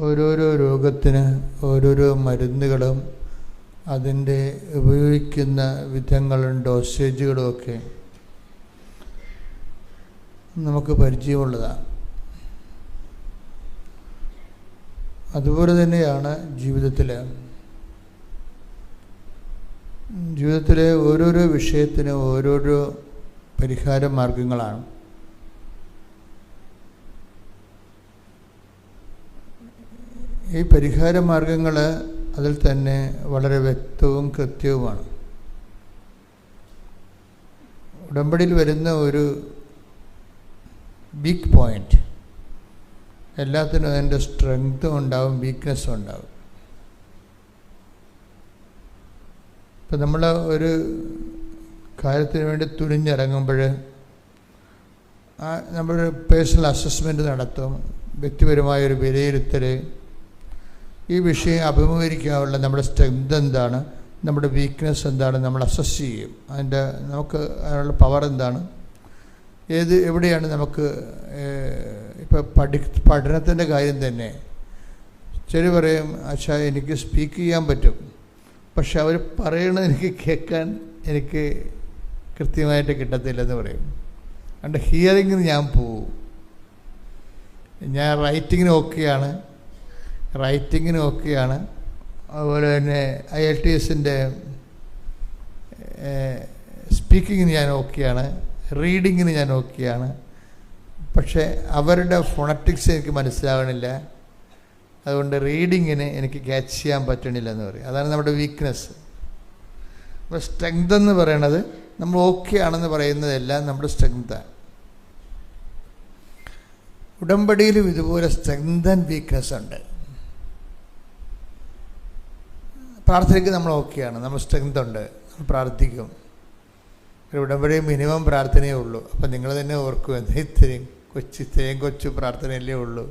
ഓരോരോ രോഗത്തിന് ഓരോരോ മരുന്നുകളും അതിൻ്റെ ഉപയോഗിക്കുന്ന വിധങ്ങളും ഡോസേജുകളും ഒക്കെ നമുക്ക് പരിചയമുള്ളതാണ്. അതുപോലെ തന്നെയാണ് ജീവിതത്തിലെ ഓരോരോ വിഷയത്തിന് ഓരോരോ പരിഹാര മാർഗങ്ങളാണ്. ഈ പരിഹാര മാർഗങ്ങൾ അതിൽ തന്നെ വളരെ വ്യക്തവും കൃത്യവുമാണ്. ഉടമ്പടിയിൽ വരുന്ന ഒരു ബിഗ് പോയിന്റ്, എല്ലാത്തിനും അതിൻ്റെ സ്ട്രെങ്ത്തും ഉണ്ടാവും, വീക്ക്നെസ്സും ഉണ്ടാവും. ഇപ്പം നമ്മൾ ഒരു കാര്യത്തിന് വേണ്ടി തുനിഞ്ഞിറങ്ങുമ്പോൾ നമ്മളൊരു പേഴ്സണൽ അസസ്മെൻറ്റ് നടത്തും, വ്യക്തിപരമായൊരു വിലയിരുത്തൽ, ഈ വിഷയം അഭിമുഖീകരിക്കാനുള്ള നമ്മുടെ സ്ട്രെങ്ത് എന്താണ്, നമ്മുടെ വീക്ക്നെസ് എന്താണ്, നമ്മൾ അസസ് ചെയ്യും. നമുക്ക് അതിനുള്ള പവർ എന്താണ്, എവിടെയാണ് നമുക്ക്. ഇപ്പോൾ പഠനത്തിൻ്റെ കാര്യം തന്നെ ശരി പറയും, അച്ഛാ എനിക്ക് സ്പീക്ക് ചെയ്യാൻ പറ്റും, പക്ഷെ അവർ പറയണത് എനിക്ക് കേൾക്കാൻ എനിക്ക് കൃത്യമായിട്ട് കിട്ടത്തില്ലെന്ന് പറയും. അതുകൊണ്ട് ഹിയറിങ്ങിന് ഞാൻ പോവും. ഞാൻ റൈറ്റിങ്ങിന് ഓക്കെയാണ്. അതുപോലെ തന്നെ IELTSൻ്റെ സ്പീക്കിങ്ങിന് ഞാൻ ഓക്കെയാണ്, റീഡിങ്ങിന് ഞാൻ ഓക്കെയാണ്. പക്ഷേ അവരുടെ ഫോണറ്റിക്സ് എനിക്ക് മനസ്സിലാവണില്ല, അതുകൊണ്ട് റീഡിങ്ങിന് എനിക്ക് ക്യാച്ച് ചെയ്യാൻ പറ്റണില്ല എന്ന് പറയും. അതാണ് നമ്മുടെ വീക്ക്നെസ്. അപ്പോൾ സ്ട്രെങ്ത് എന്ന് പറയണത് നമ്മൾ ഓക്കെ ആണെന്ന് പറയുന്നതെല്ലാം നമ്മുടെ സ്ട്രെങ്താണ്. ഉടമ്പടിയിലും ഇതുപോലെ സ്ട്രെങ്ത് ആൻഡ് വീക്ക്നെസ് ഉണ്ട്. പ്രാർത്ഥനയ്ക്ക് നമ്മൾ ഓക്കെയാണ്, നമ്മൾ സ്ട്രെങ്ത് ഉണ്ട്, നമ്മൾ പ്രാർത്ഥിക്കും. ഒരു ഉടമ്പടി മിനിമം പ്രാർത്ഥനയേ ഉള്ളൂ. അപ്പം നിങ്ങൾ തന്നെ ഓർക്കും, ഇത്രയും കൊച്ചു പ്രാർത്ഥനയല്ലേ ഉള്ളൂ,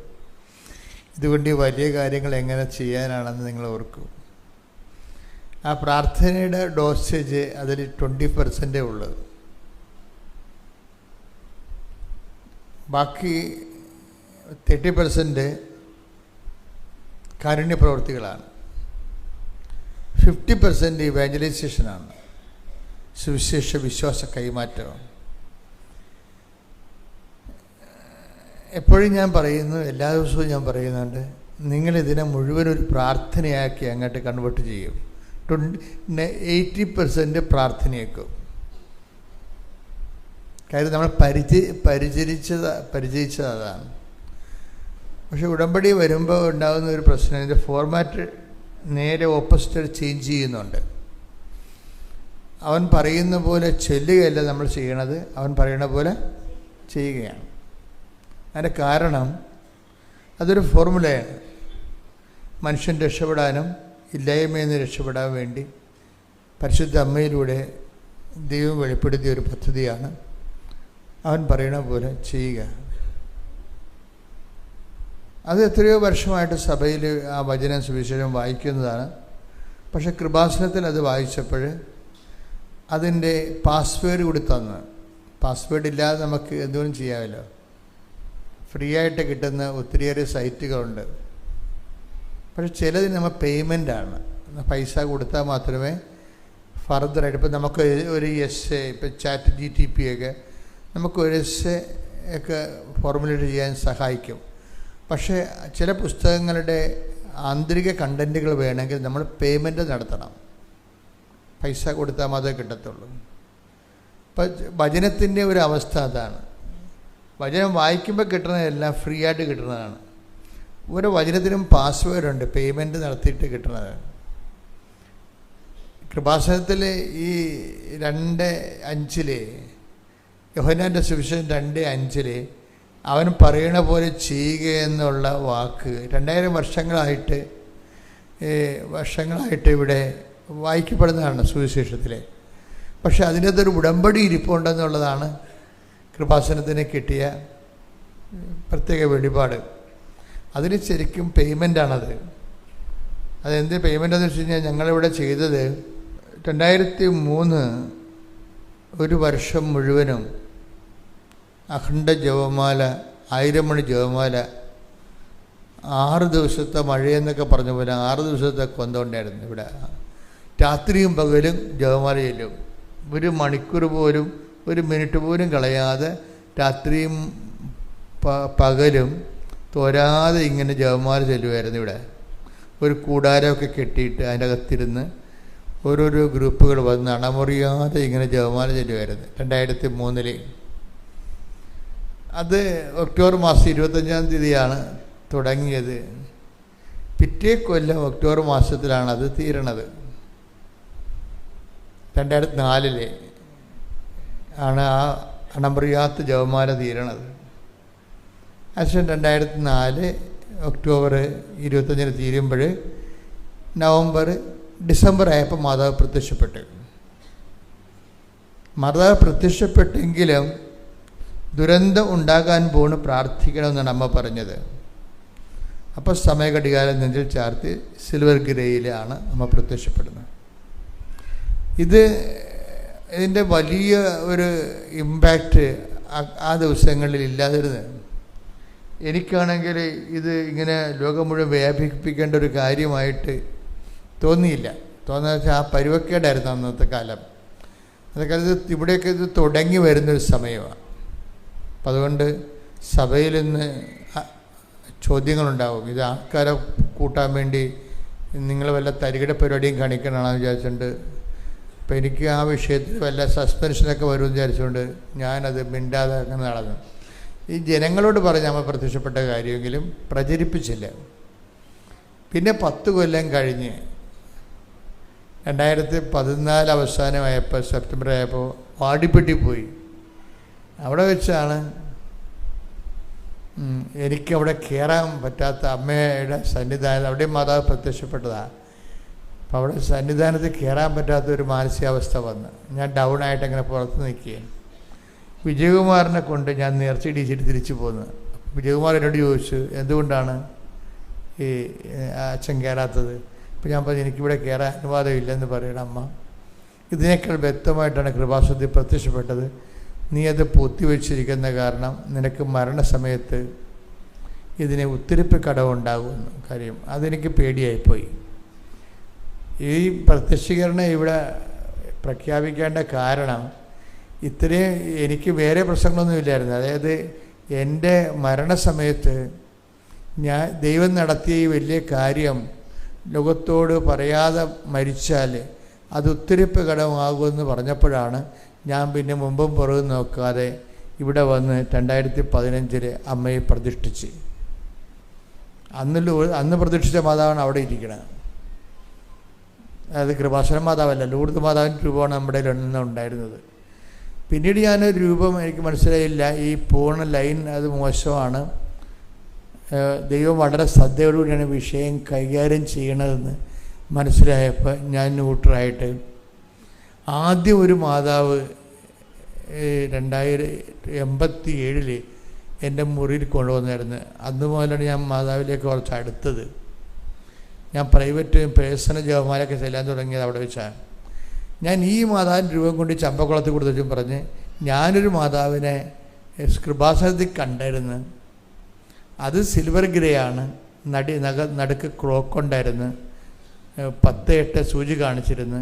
ഇതുകൊണ്ട് വലിയ കാര്യങ്ങൾ എങ്ങനെ ചെയ്യാനാണെന്ന് നിങ്ങൾ ഓർക്കും. ആ പ്രാർത്ഥനയുടെ ഡോസേജ് അതിൽ 20% ഉള്ളൂ. ബാക്കി 30% കാരുണ്യ പ്രവൃത്തികളാണ്. 50% ഇവാഞ്ചലൈസേഷനാണ്, സുവിശേഷ വിശ്വാസ കൈമാറ്റം. എപ്പോഴും ഞാൻ പറയുന്നു, എല്ലാ ദിവസവും ഞാൻ പറയുന്നുണ്ട്, നിങ്ങളിതിനെ മുഴുവൻ ഒരു പ്രാർത്ഥനയാക്കി അങ്ങോട്ട് കൺവേർട്ട് ചെയ്യും. 80% പ്രാർത്ഥനയാക്കും. കാര്യം നമ്മൾ പരിചയിച്ചത് അതാണ്. പക്ഷെ ഉടമ്പടി വരുമ്പോൾ ഉണ്ടാകുന്ന ഒരു പ്രശ്നം, ഇതിൻ്റെ ഫോർമാറ്റ് നേരെ ഓപ്പോസിറ്റ് ചേഞ്ച് ചെയ്യുന്നുണ്ട്. അവൻ പറയുന്ന പോലെ ചെല്ലുകയല്ല നമ്മൾ ചെയ്യണത്, അവൻ പറയുന്ന പോലെ ചെയ്യുകയാണ്. അതിൻ്റെ കാരണം അതൊരു ഫോർമുലയാണ്. മനുഷ്യൻ രക്ഷപ്പെടാനും ഇല്ലായ്മയിൽ നിന്ന് രക്ഷപ്പെടാൻ വേണ്ടി പരിശുദ്ധ അമ്മയിലൂടെ ദൈവം വെളിപ്പെടുത്തിയ ഒരു പദ്ധതിയാണ്. അവൻ പറയണ പോലെ ചെയ്യുക. അത് എത്രയോ വർഷമായിട്ട് സഭയിൽ ആ വചനം സുവിശേഷം വായിക്കുന്നതാണ്. പക്ഷെ കൃപാസനത്തിൽ അത് വായിച്ചപ്പോൾ അതിൻ്റെ പാസ്വേഡ് കൂടി തന്ന്, പാസ്വേഡ് ഇല്ലാതെ നമുക്ക് എന്തുകൊണ്ടും ചെയ്യാമല്ലോ. ഫ്രീ ആയിട്ട് കിട്ടുന്ന ഒത്തിരിയേറെ സൈറ്റുകളുണ്ട്. പക്ഷെ ചിലതിന് നമ്മൾ പേയ്മെൻ്റാണ്, പൈസ കൊടുത്താൽ മാത്രമേ ഫർദറായിട്ട്. ഇപ്പം നമുക്ക് ഒരു എസ്സേ, ഇപ്പം ചാറ്റ് GTP ഒക്കെ നമുക്ക് ഒരു എസ്സേ ഒക്കെ ഫോർമുലേറ്റ് ചെയ്യാൻ സഹായിക്കും. പക്ഷേ ചില പുസ്തകങ്ങളുടെ ആന്തരിക കണ്ടൻറ്റുകൾ വേണമെങ്കിൽ നമ്മൾ പേയ്മെൻറ്റ് നടത്തണം, പൈസ കൊടുത്താൽ മാത്രമേ കിട്ടത്തുള്ളൂ. ഇപ്പം വചനത്തിൻ്റെ ഒരു അവസ്ഥ അതാണ്. വചനം വായിക്കുമ്പോൾ കിട്ടുന്നതെല്ലാം ഫ്രീ ആയിട്ട് കിട്ടുന്നതാണ്. ഓരോ വചനത്തിനും പാസ്വേഡുണ്ട്, പേയ്മെൻറ്റ് നടത്തിയിട്ട് കിട്ടുന്നത്. കൃപാസനത്തിൽ ഈ 2:5 യോഹന്നാൻ്റെ സുവിശേഷം 2:5 അവൻ പറയണ പോലെ ചെയ്യുക എന്നുള്ള വാക്ക് 2000 വർഷങ്ങളായിട്ട് ഇവിടെ വായിക്കപ്പെടുന്നതാണ് സുവിശേഷത്തിലെ. പക്ഷെ അതിൻ്റെ അകത്തൊരു ഉടമ്പടി ഇരിപ്പുണ്ടെന്നുള്ളതാണ് കൃപാസനത്തിന് കിട്ടിയ പ്രത്യേക വെളിപാട്. അതിന് ശരിക്കും പേയ്മെൻ്റാണത്. അതെന്ത് പേയ്മെൻ്റെന്ന് വെച്ച് കഴിഞ്ഞാൽ ഞങ്ങളിവിടെ ചെയ്തത് 2003 ഒരു വർഷം മുഴുവനും അഖണ്ഡ ജപമാല 1000 മണി ജപമാല 6 ദിവസത്തെ മഴയെന്നൊക്കെ പറഞ്ഞ പോലെ 6 ദിവസത്തെ കൊന്തമുണ്ടായിരുന്നു ഇവിടെ. രാത്രിയും പകലും ജപമാല ചെല്ലും. 1 മണിക്കൂർ പോലും 1 മിനിറ്റ് പോലും കളയാതെ രാത്രിയും പകലും തോരാതെ ഇങ്ങനെ ജപമാല ചെല്ലുമായിരുന്നു ഇവിടെ. ഒരു കൂടാരമൊക്കെ കെട്ടിയിട്ട് അതിൻ്റെ അകത്തിരുന്ന് ഓരോരോ ഗ്രൂപ്പുകൾ വന്ന് അണമുറിയാതെ ഇങ്ങനെ ജപമാല ചെല്ലുമായിരുന്നു 2003. അത് ഒക്ടോബർ മാസം 25-ാം തീയതിയാണ് തുടങ്ങിയത്. പിറ്റേ കൊല്ലം ഒക്ടോബർ മാസത്തിലാണ് അത് തീരണത്. 2004 ആണ് ആ അണമുറിയാത്ത ജപമാല തീരണത്. അതിനുശേഷം 2004 ഒക്ടോബർ 25-ന് തീരുമ്പോൾ ഡിസംബർ ആയപ്പോൾ മാതാവ് പ്രത്യക്ഷപ്പെട്ടു. മാതാവ് പ്രത്യക്ഷപ്പെട്ടെങ്കിലും ദുരന്തം ഉണ്ടാകാൻ പോണ് പ്രാർത്ഥിക്കണമെന്നാണ് അമ്മ പറഞ്ഞത്. അപ്പോൾ സമയഘടികാരം നെഞ്ചിൽ ചാർത്തി സിൽവർ ഗ്രേയിലാണ് അമ്മ പ്രത്യക്ഷപ്പെടുന്നത്. ഇതിൻ്റെ വലിയ ഒരു ഇമ്പാക്റ്റ് ആ ദിവസങ്ങളിൽ ഇല്ലാതിരുന്നത്. എനിക്കാണെങ്കിൽ ഇത് ഇങ്ങനെ ലോകം മുഴുവൻ വ്യാപിപ്പിക്കേണ്ട ഒരു കാര്യമായിട്ട് തോന്നിയില്ല. തോന്നുന്നത് വെച്ചാൽ ആ പരുവക്കേടായിരുന്നു അന്നത്തെ കാലം. അതൊക്കെ ഇവിടെയൊക്കെ ഇത് തുടങ്ങി വരുന്നൊരു സമയമാണ്. അപ്പം അതുകൊണ്ട് സഭയിൽ നിന്ന് ചോദ്യങ്ങളുണ്ടാവും. ഇത് ആൾക്കാരെ കൂട്ടാൻ വേണ്ടി നിങ്ങൾ വല്ല തരികിട പരിപാടിയും കാണിക്കണമെന്ന് വിചാരിച്ചുകൊണ്ട്, അപ്പം എനിക്ക് ആ വിഷയത്തിൽ വല്ല സസ്പെൻഷനൊക്കെ വരുമെന്ന് വിചാരിച്ചുകൊണ്ട് ഞാനത് മിണ്ടാതെ അങ്ങനെ നടന്നു. ഈ ജനങ്ങളോട് പറഞ്ഞ് നമ്മൾ പ്രത്യക്ഷപ്പെട്ട കാര്യമെങ്കിലും പ്രചരിപ്പിച്ചില്ല. പിന്നെ 10 കൊല്ലം കഴിഞ്ഞ് 2014 അവസാനമായപ്പോൾ സെപ്റ്റംബർ ആയപ്പോൾ വാടിപ്പെട്ടി പോയി. അവിടെ വെച്ചാണ് എനിക്കവിടെ കയറാൻ പറ്റാത്ത അമ്മയുടെ സന്നിധാനം, അവിടെ മാതാവ് പ്രത്യക്ഷപ്പെട്ടതാണ്. അപ്പോൾ അവിടെ സന്നിധാനത്ത് കയറാൻ പറ്റാത്ത ഒരു മാനസികാവസ്ഥ വന്ന് ഞാൻ ഡൗൺ ആയിട്ട് അങ്ങനെ പുറത്ത് നിൽക്കുകയാണ്. വിജയകുമാറിനെ കൊണ്ട് ഞാൻ നേർച്ചയിടിച്ചിട്ട് തിരിച്ചു പോന്നു. വിജയകുമാർ എന്നോട് ചോദിച്ചു, എന്തുകൊണ്ടാണ് ഈ അച്ഛൻ കയറാത്തത്? അപ്പോൾ ഞാൻ പറഞ്ഞു, എനിക്കിവിടെ കയറാൻ അനുവാദമില്ലെന്ന് പറയണം അമ്മ. ഇതിനേക്കാൾ വ്യക്തമായിട്ടാണ് കൃപാസനത്തിൽ പ്രത്യക്ഷപ്പെട്ടത്. നീ അത് പൂത്തിവെച്ചിരിക്കുന്ന കാരണം നിനക്ക് മരണസമയത്ത് ഇതിനെ ഉത്തിരിപ്പ് കടവുണ്ടാകുമെന്ന്. കാര്യം അതെനിക്ക് പേടിയായിപ്പോയി. ഈ പ്രത്യക്ഷീകരണം ഇവിടെ പ്രഖ്യാപിക്കേണ്ട കാരണം ഇത്രയും എനിക്ക് വേറെ പ്രശ്നങ്ങളൊന്നുമില്ലായിരുന്നു. അതായത് എൻ്റെ മരണസമയത്ത് ദൈവം നടത്തിയ ഈ വലിയ കാര്യം ലോകത്തോട് പറയാതെ മരിച്ചാൽ അത് ഉത്തിരിപ്പ് കടമാകുമെന്ന് പറഞ്ഞപ്പോഴാണ് ഞാൻ പിന്നെ മുമ്പും പുറകും നോക്കാതെ ഇവിടെ വന്ന് 2015 അമ്മയെ പ്രതിഷ്ഠിച്ച്. അന്ന് പ്രതിഷ്ഠിച്ച മാതാവാണ് അവിടെ ഇരിക്കുന്നത്. അത് കൃപാസന മാതാവല്ല, ലൂർദ് മാതാവിൻ്റെ രൂപമാണ് നമ്മുടെ ഉണ്ടായിരുന്നത്. പിന്നീട് ഞാനൊരു രൂപം എനിക്ക് മനസ്സിലായില്ല, ഈ പൂർണ്ണ ലൈൻ അത് മോശമാണ്, ദൈവം വളരെ ശ്രദ്ധയോടുകൂടിയാണ് വിഷയം കൈകാര്യം ചെയ്യണതെന്ന് മനസ്സിലായപ്പോൾ ഞാൻ ന്യൂട്രായിട്ട് ആദ്യം ഒരു മാതാവ് 1987 എൻ്റെ മുറിയിൽ കൊണ്ടുവന്നായിരുന്നു. അന്ന് മുതലാണ് ഞാൻ മാതാവിലേക്ക് കുറച്ച് അടുത്തത്. ഞാൻ പ്രൈവറ്റ് പേഴ്സണൽ ജപമാലയൊക്കെ ചെല്ലാൻ തുടങ്ങിയത് അവിടെ വെച്ചാണ്. ഞാൻ ഈ മാതാവിൻ്റെ രൂപം കൊണ്ട് ചമ്പക്കുളത്ത് കൊടുത്തും പറഞ്ഞ് ഞാനൊരു മാതാവിനെ കൃപാസനത്തിൽ കണ്ടായിരുന്നു. അത് സിൽവർ ഗ്രേ ആണ്, നടുക്ക് ക്രോക്കുണ്ടായിരുന്നു, 10-8 സൂചി കാണിച്ചിരുന്നു.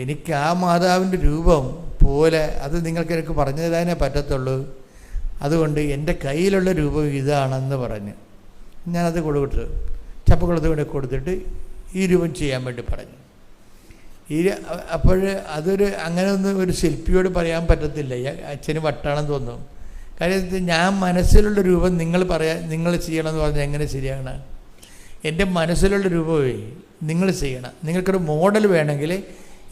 എനിക്ക് ആ മാതാവിൻ്റെ രൂപം പോലെ അത് എനിക്ക് പറഞ്ഞു തരാനേ പറ്റത്തുള്ളൂ. അതുകൊണ്ട് എൻ്റെ കയ്യിലുള്ള രൂപം ഇതാണെന്ന് പറഞ്ഞ് ഞാനത് കൊടുത്തു. ചപ്പക്കുളത്ത് കൊണ്ട് കൊടുത്തിട്ട് ഈ രൂപം ചെയ്യാൻ വേണ്ടി പറഞ്ഞു. അപ്പോൾ അതൊരു അങ്ങനെ ഒന്നും ഒരു ശില്പിയോട് പറയാൻ പറ്റത്തില്ല. അച്ഛന് വട്ടാണെന്ന് തോന്നും. കാര്യം ഞാൻ മനസ്സിലുള്ള രൂപം നിങ്ങൾ ചെയ്യണമെന്ന് പറഞ്ഞാൽ എങ്ങനെ ശരിയാണ്? എൻ്റെ മനസ്സിലുള്ള രൂപമേ നിങ്ങൾ ചെയ്യണം. നിങ്ങൾക്കൊരു മോഡൽ വേണമെങ്കിൽ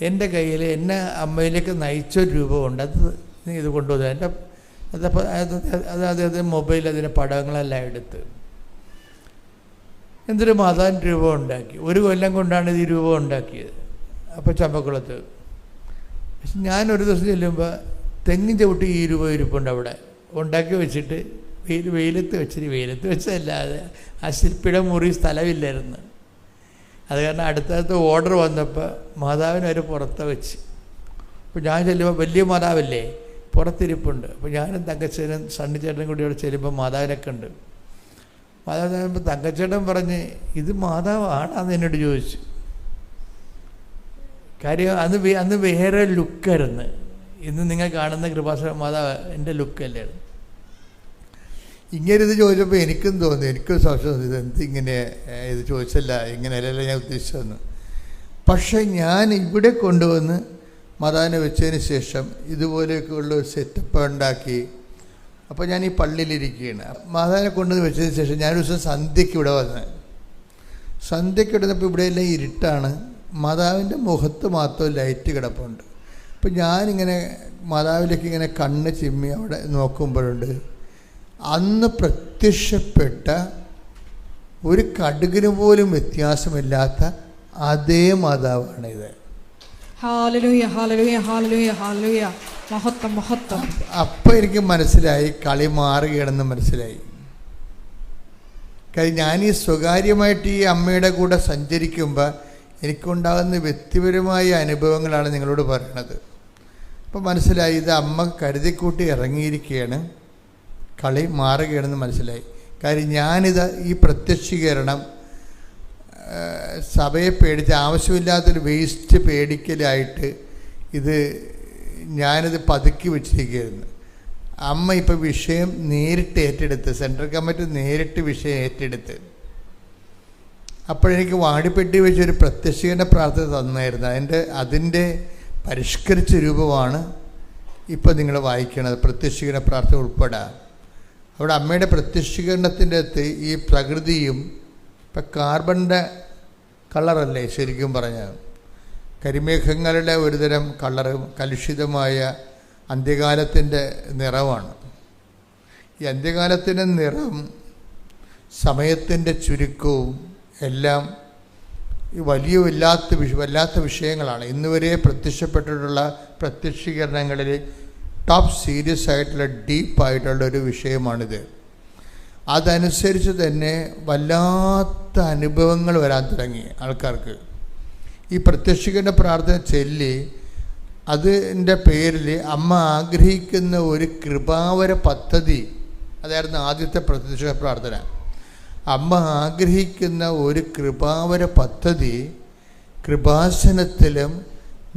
എൻ്റെ കയ്യിൽ എന്നെ അമ്മയിലേക്ക് നയിച്ചൊരു രൂപമുണ്ട്, അത് ഇത് കൊണ്ടുവന്നു. എൻ്റെ അതായത് മൊബൈൽ അതിൻ്റെ പടങ്ങളെല്ലാം എടുത്ത് എന്തൊരു മാതാവിൻ്റെ രൂപം ഉണ്ടാക്കി. 1 കൊല്ലം കൊണ്ടാണ് ഈ രൂപം ഉണ്ടാക്കിയത്. അപ്പോൾ ചമ്പക്കുളത്ത് ഞാനൊരു ദിവസം ചെല്ലുമ്പോൾ തെങ്ങിൻ ചവിട്ടി ഈ രൂപം ഇരിപ്പുണ്ട് അവിടെ ഉണ്ടാക്കി വെച്ചിട്ട് വെയിലത്ത് വെച്ചതല്ലാതെ ആ ശില്പിയുടെ മുറി സ്ഥലമില്ലായിരുന്നു. അത് കാരണം അടുത്തടുത്ത് ഓർഡർ വന്നപ്പോൾ മാതാവിനെ അവർ പുറത്ത് വെച്ച്. അപ്പോൾ ഞാൻ ചെല്ലുമ്പോൾ വലിയ മാതാവല്ലേ പുറത്തിരിപ്പുണ്ട്. അപ്പോൾ ഞാനും തങ്കച്ചനും സണ്ണിച്ചേട്ടനും കൂടി അവിടെ ചെല്ലുമ്പോൾ മാതാവിനൊക്കെ ഉണ്ട്. മാതാവ് തങ്കച്ചേട്ടൻ പറഞ്ഞ് ഇത് മാതാവാണെന്ന് എന്നോട് ചോദിച്ചു. കാര്യം അന്ന് വേറെ ലുക്കായിരുന്നു. ഇന്ന് നിങ്ങൾ കാണുന്ന കൃപാസന മാതാവ് എൻ്റെ ലുക്കല്ലായിരുന്നു. ഇങ്ങനെ ഇത് ചോദിച്ചപ്പോൾ എനിക്കും തോന്നി, എനിക്കും സംശയം തോന്നി, ഇതെന്തിങ്ങനെ ഇത് ചോദിച്ചല്ല, ഇങ്ങനെയല്ല ഞാൻ ഉദ്ദേശിച്ചതെന്ന്. പക്ഷെ ഞാൻ ഇവിടെ കൊണ്ടുവന്ന് മാതാവിനെ വെച്ചതിന് ശേഷം ഇതുപോലെയൊക്കെയുള്ള ഒരു സെറ്റപ്പ് ഉണ്ടാക്കി. അപ്പോൾ ഞാൻ ഈ പള്ളിയിലിരിക്കുകയാണ്. മാതാവിനെ കൊണ്ടുവന്ന് വെച്ചതിന് ശേഷം ഞാനൊരു ദിവസം സന്ധ്യയ്ക്ക് ഇവിടെ വന്ന്, സന്ധ്യയ്ക്ക് ഇടുന്നപ്പോൾ ഇവിടെയെല്ലാം ഇരുട്ടാണ്, മാതാവിൻ്റെ മുഖത്ത് മാത്രം ലൈറ്റ് കിടപ്പുണ്ട്. അപ്പം ഞാനിങ്ങനെ മാതാവിലേക്ക് ഇങ്ങനെ കണ്ണ് ചിമ്മി അവിടെ നോക്കുമ്പോഴുണ്ട് അന്ന് പ്രത്യക്ഷപ്പെട്ട ഒരു കടുകിന് പോലും വ്യത്യാസമില്ലാത്ത അതേ മാതാവാണിത്. അപ്പം എനിക്ക് മനസ്സിലായി, കളി മാറുകയാണെന്ന് മനസ്സിലായി. കാര്യം ഞാൻ ഈ സ്വകാര്യമായിട്ട് ഈ അമ്മയുടെ കൂടെ സഞ്ചരിക്കുമ്പോൾ എനിക്കുണ്ടാകുന്ന വ്യക്തിപരമായ അനുഭവങ്ങളാണ് നിങ്ങളോട് പറയണത്. അപ്പം മനസ്സിലായി, ഇത് അമ്മ കരുതിക്കൂട്ടി ഇറങ്ങിയിരിക്കുകയാണ്, കളി മാറുകയാണെന്ന് മനസ്സിലായി. കാര്യം ഞാനിത് ഈ പ്രത്യക്ഷീകരണം സഭയെ പേടിച്ച് ആവശ്യമില്ലാത്തൊരു വേസ്റ്റ് പേടിക്കലായിട്ട് ഞാനിത് പതുക്കി വെച്ചിരിക്കുകയായിരുന്നു. അമ്മ ഇപ്പം വിഷയം നേരിട്ട് ഏറ്റെടുത്ത്, സെൻട്രൽ കമ്മിറ്റി നേരിട്ട് വിഷയം ഏറ്റെടുത്ത്. അപ്പോഴെനിക്ക് വാടിപ്പെട്ടി വെച്ചൊരു പ്രത്യക്ഷീകരണ പ്രാർത്ഥന തന്നായിരുന്നു. അതിൻ്റെ പരിഷ്കരിച്ച രൂപമാണ് ഇപ്പം നിങ്ങൾ വായിക്കണത്, പ്രത്യക്ഷീകരണ പ്രാർത്ഥന ഉൾപ്പെടെ. അവിടെ അമ്മയുടെ പ്രത്യക്ഷീകരണത്തിൻ്റെ അകത്ത് ഈ പ്രകൃതിയും ഇപ്പം കാർബണിൻ്റെ കളറല്ലേ ശരിക്കും പറഞ്ഞാൽ, കരിമേഘങ്ങളുടെ ഒരുതരം കളറും കലുഷിതമായ അന്ത്യകാലത്തിൻ്റെ നിറമാണ്. ഈ അന്ത്യകാലത്തിൻ്റെ നിറം, സമയത്തിൻ്റെ ചുരുക്കവും എല്ലാം ഈ വല്ലാത്ത വിഷയങ്ങളാണ്. ഇന്നുവരെ പ്രത്യക്ഷപ്പെട്ടിട്ടുള്ള പ്രത്യക്ഷീകരണങ്ങളിൽ ടോപ്പ് സീരിയസ് ആയിട്ടുള്ള ഡീപ്പായിട്ടുള്ളൊരു വിഷയമാണിത്. അതനുസരിച്ച് തന്നെ വല്ലാത്ത അനുഭവങ്ങൾ വരാൻ തുടങ്ങി ആൾക്കാർക്ക്. ഈ പ്രത്യക്ഷീകരണ പ്രാർത്ഥന ചൊല്ലി അതിൻ്റെ പേരിൽ അമ്മ ആഗ്രഹിക്കുന്ന ഒരു കൃപാവര പദ്ധതി, അതായിരുന്നു ആദ്യത്തെ പ്രത്യക്ഷ പ്രാർത്ഥന. അമ്മ ആഗ്രഹിക്കുന്ന ഒരു കൃപാവര പദ്ധതി കൃപാസനത്തിലും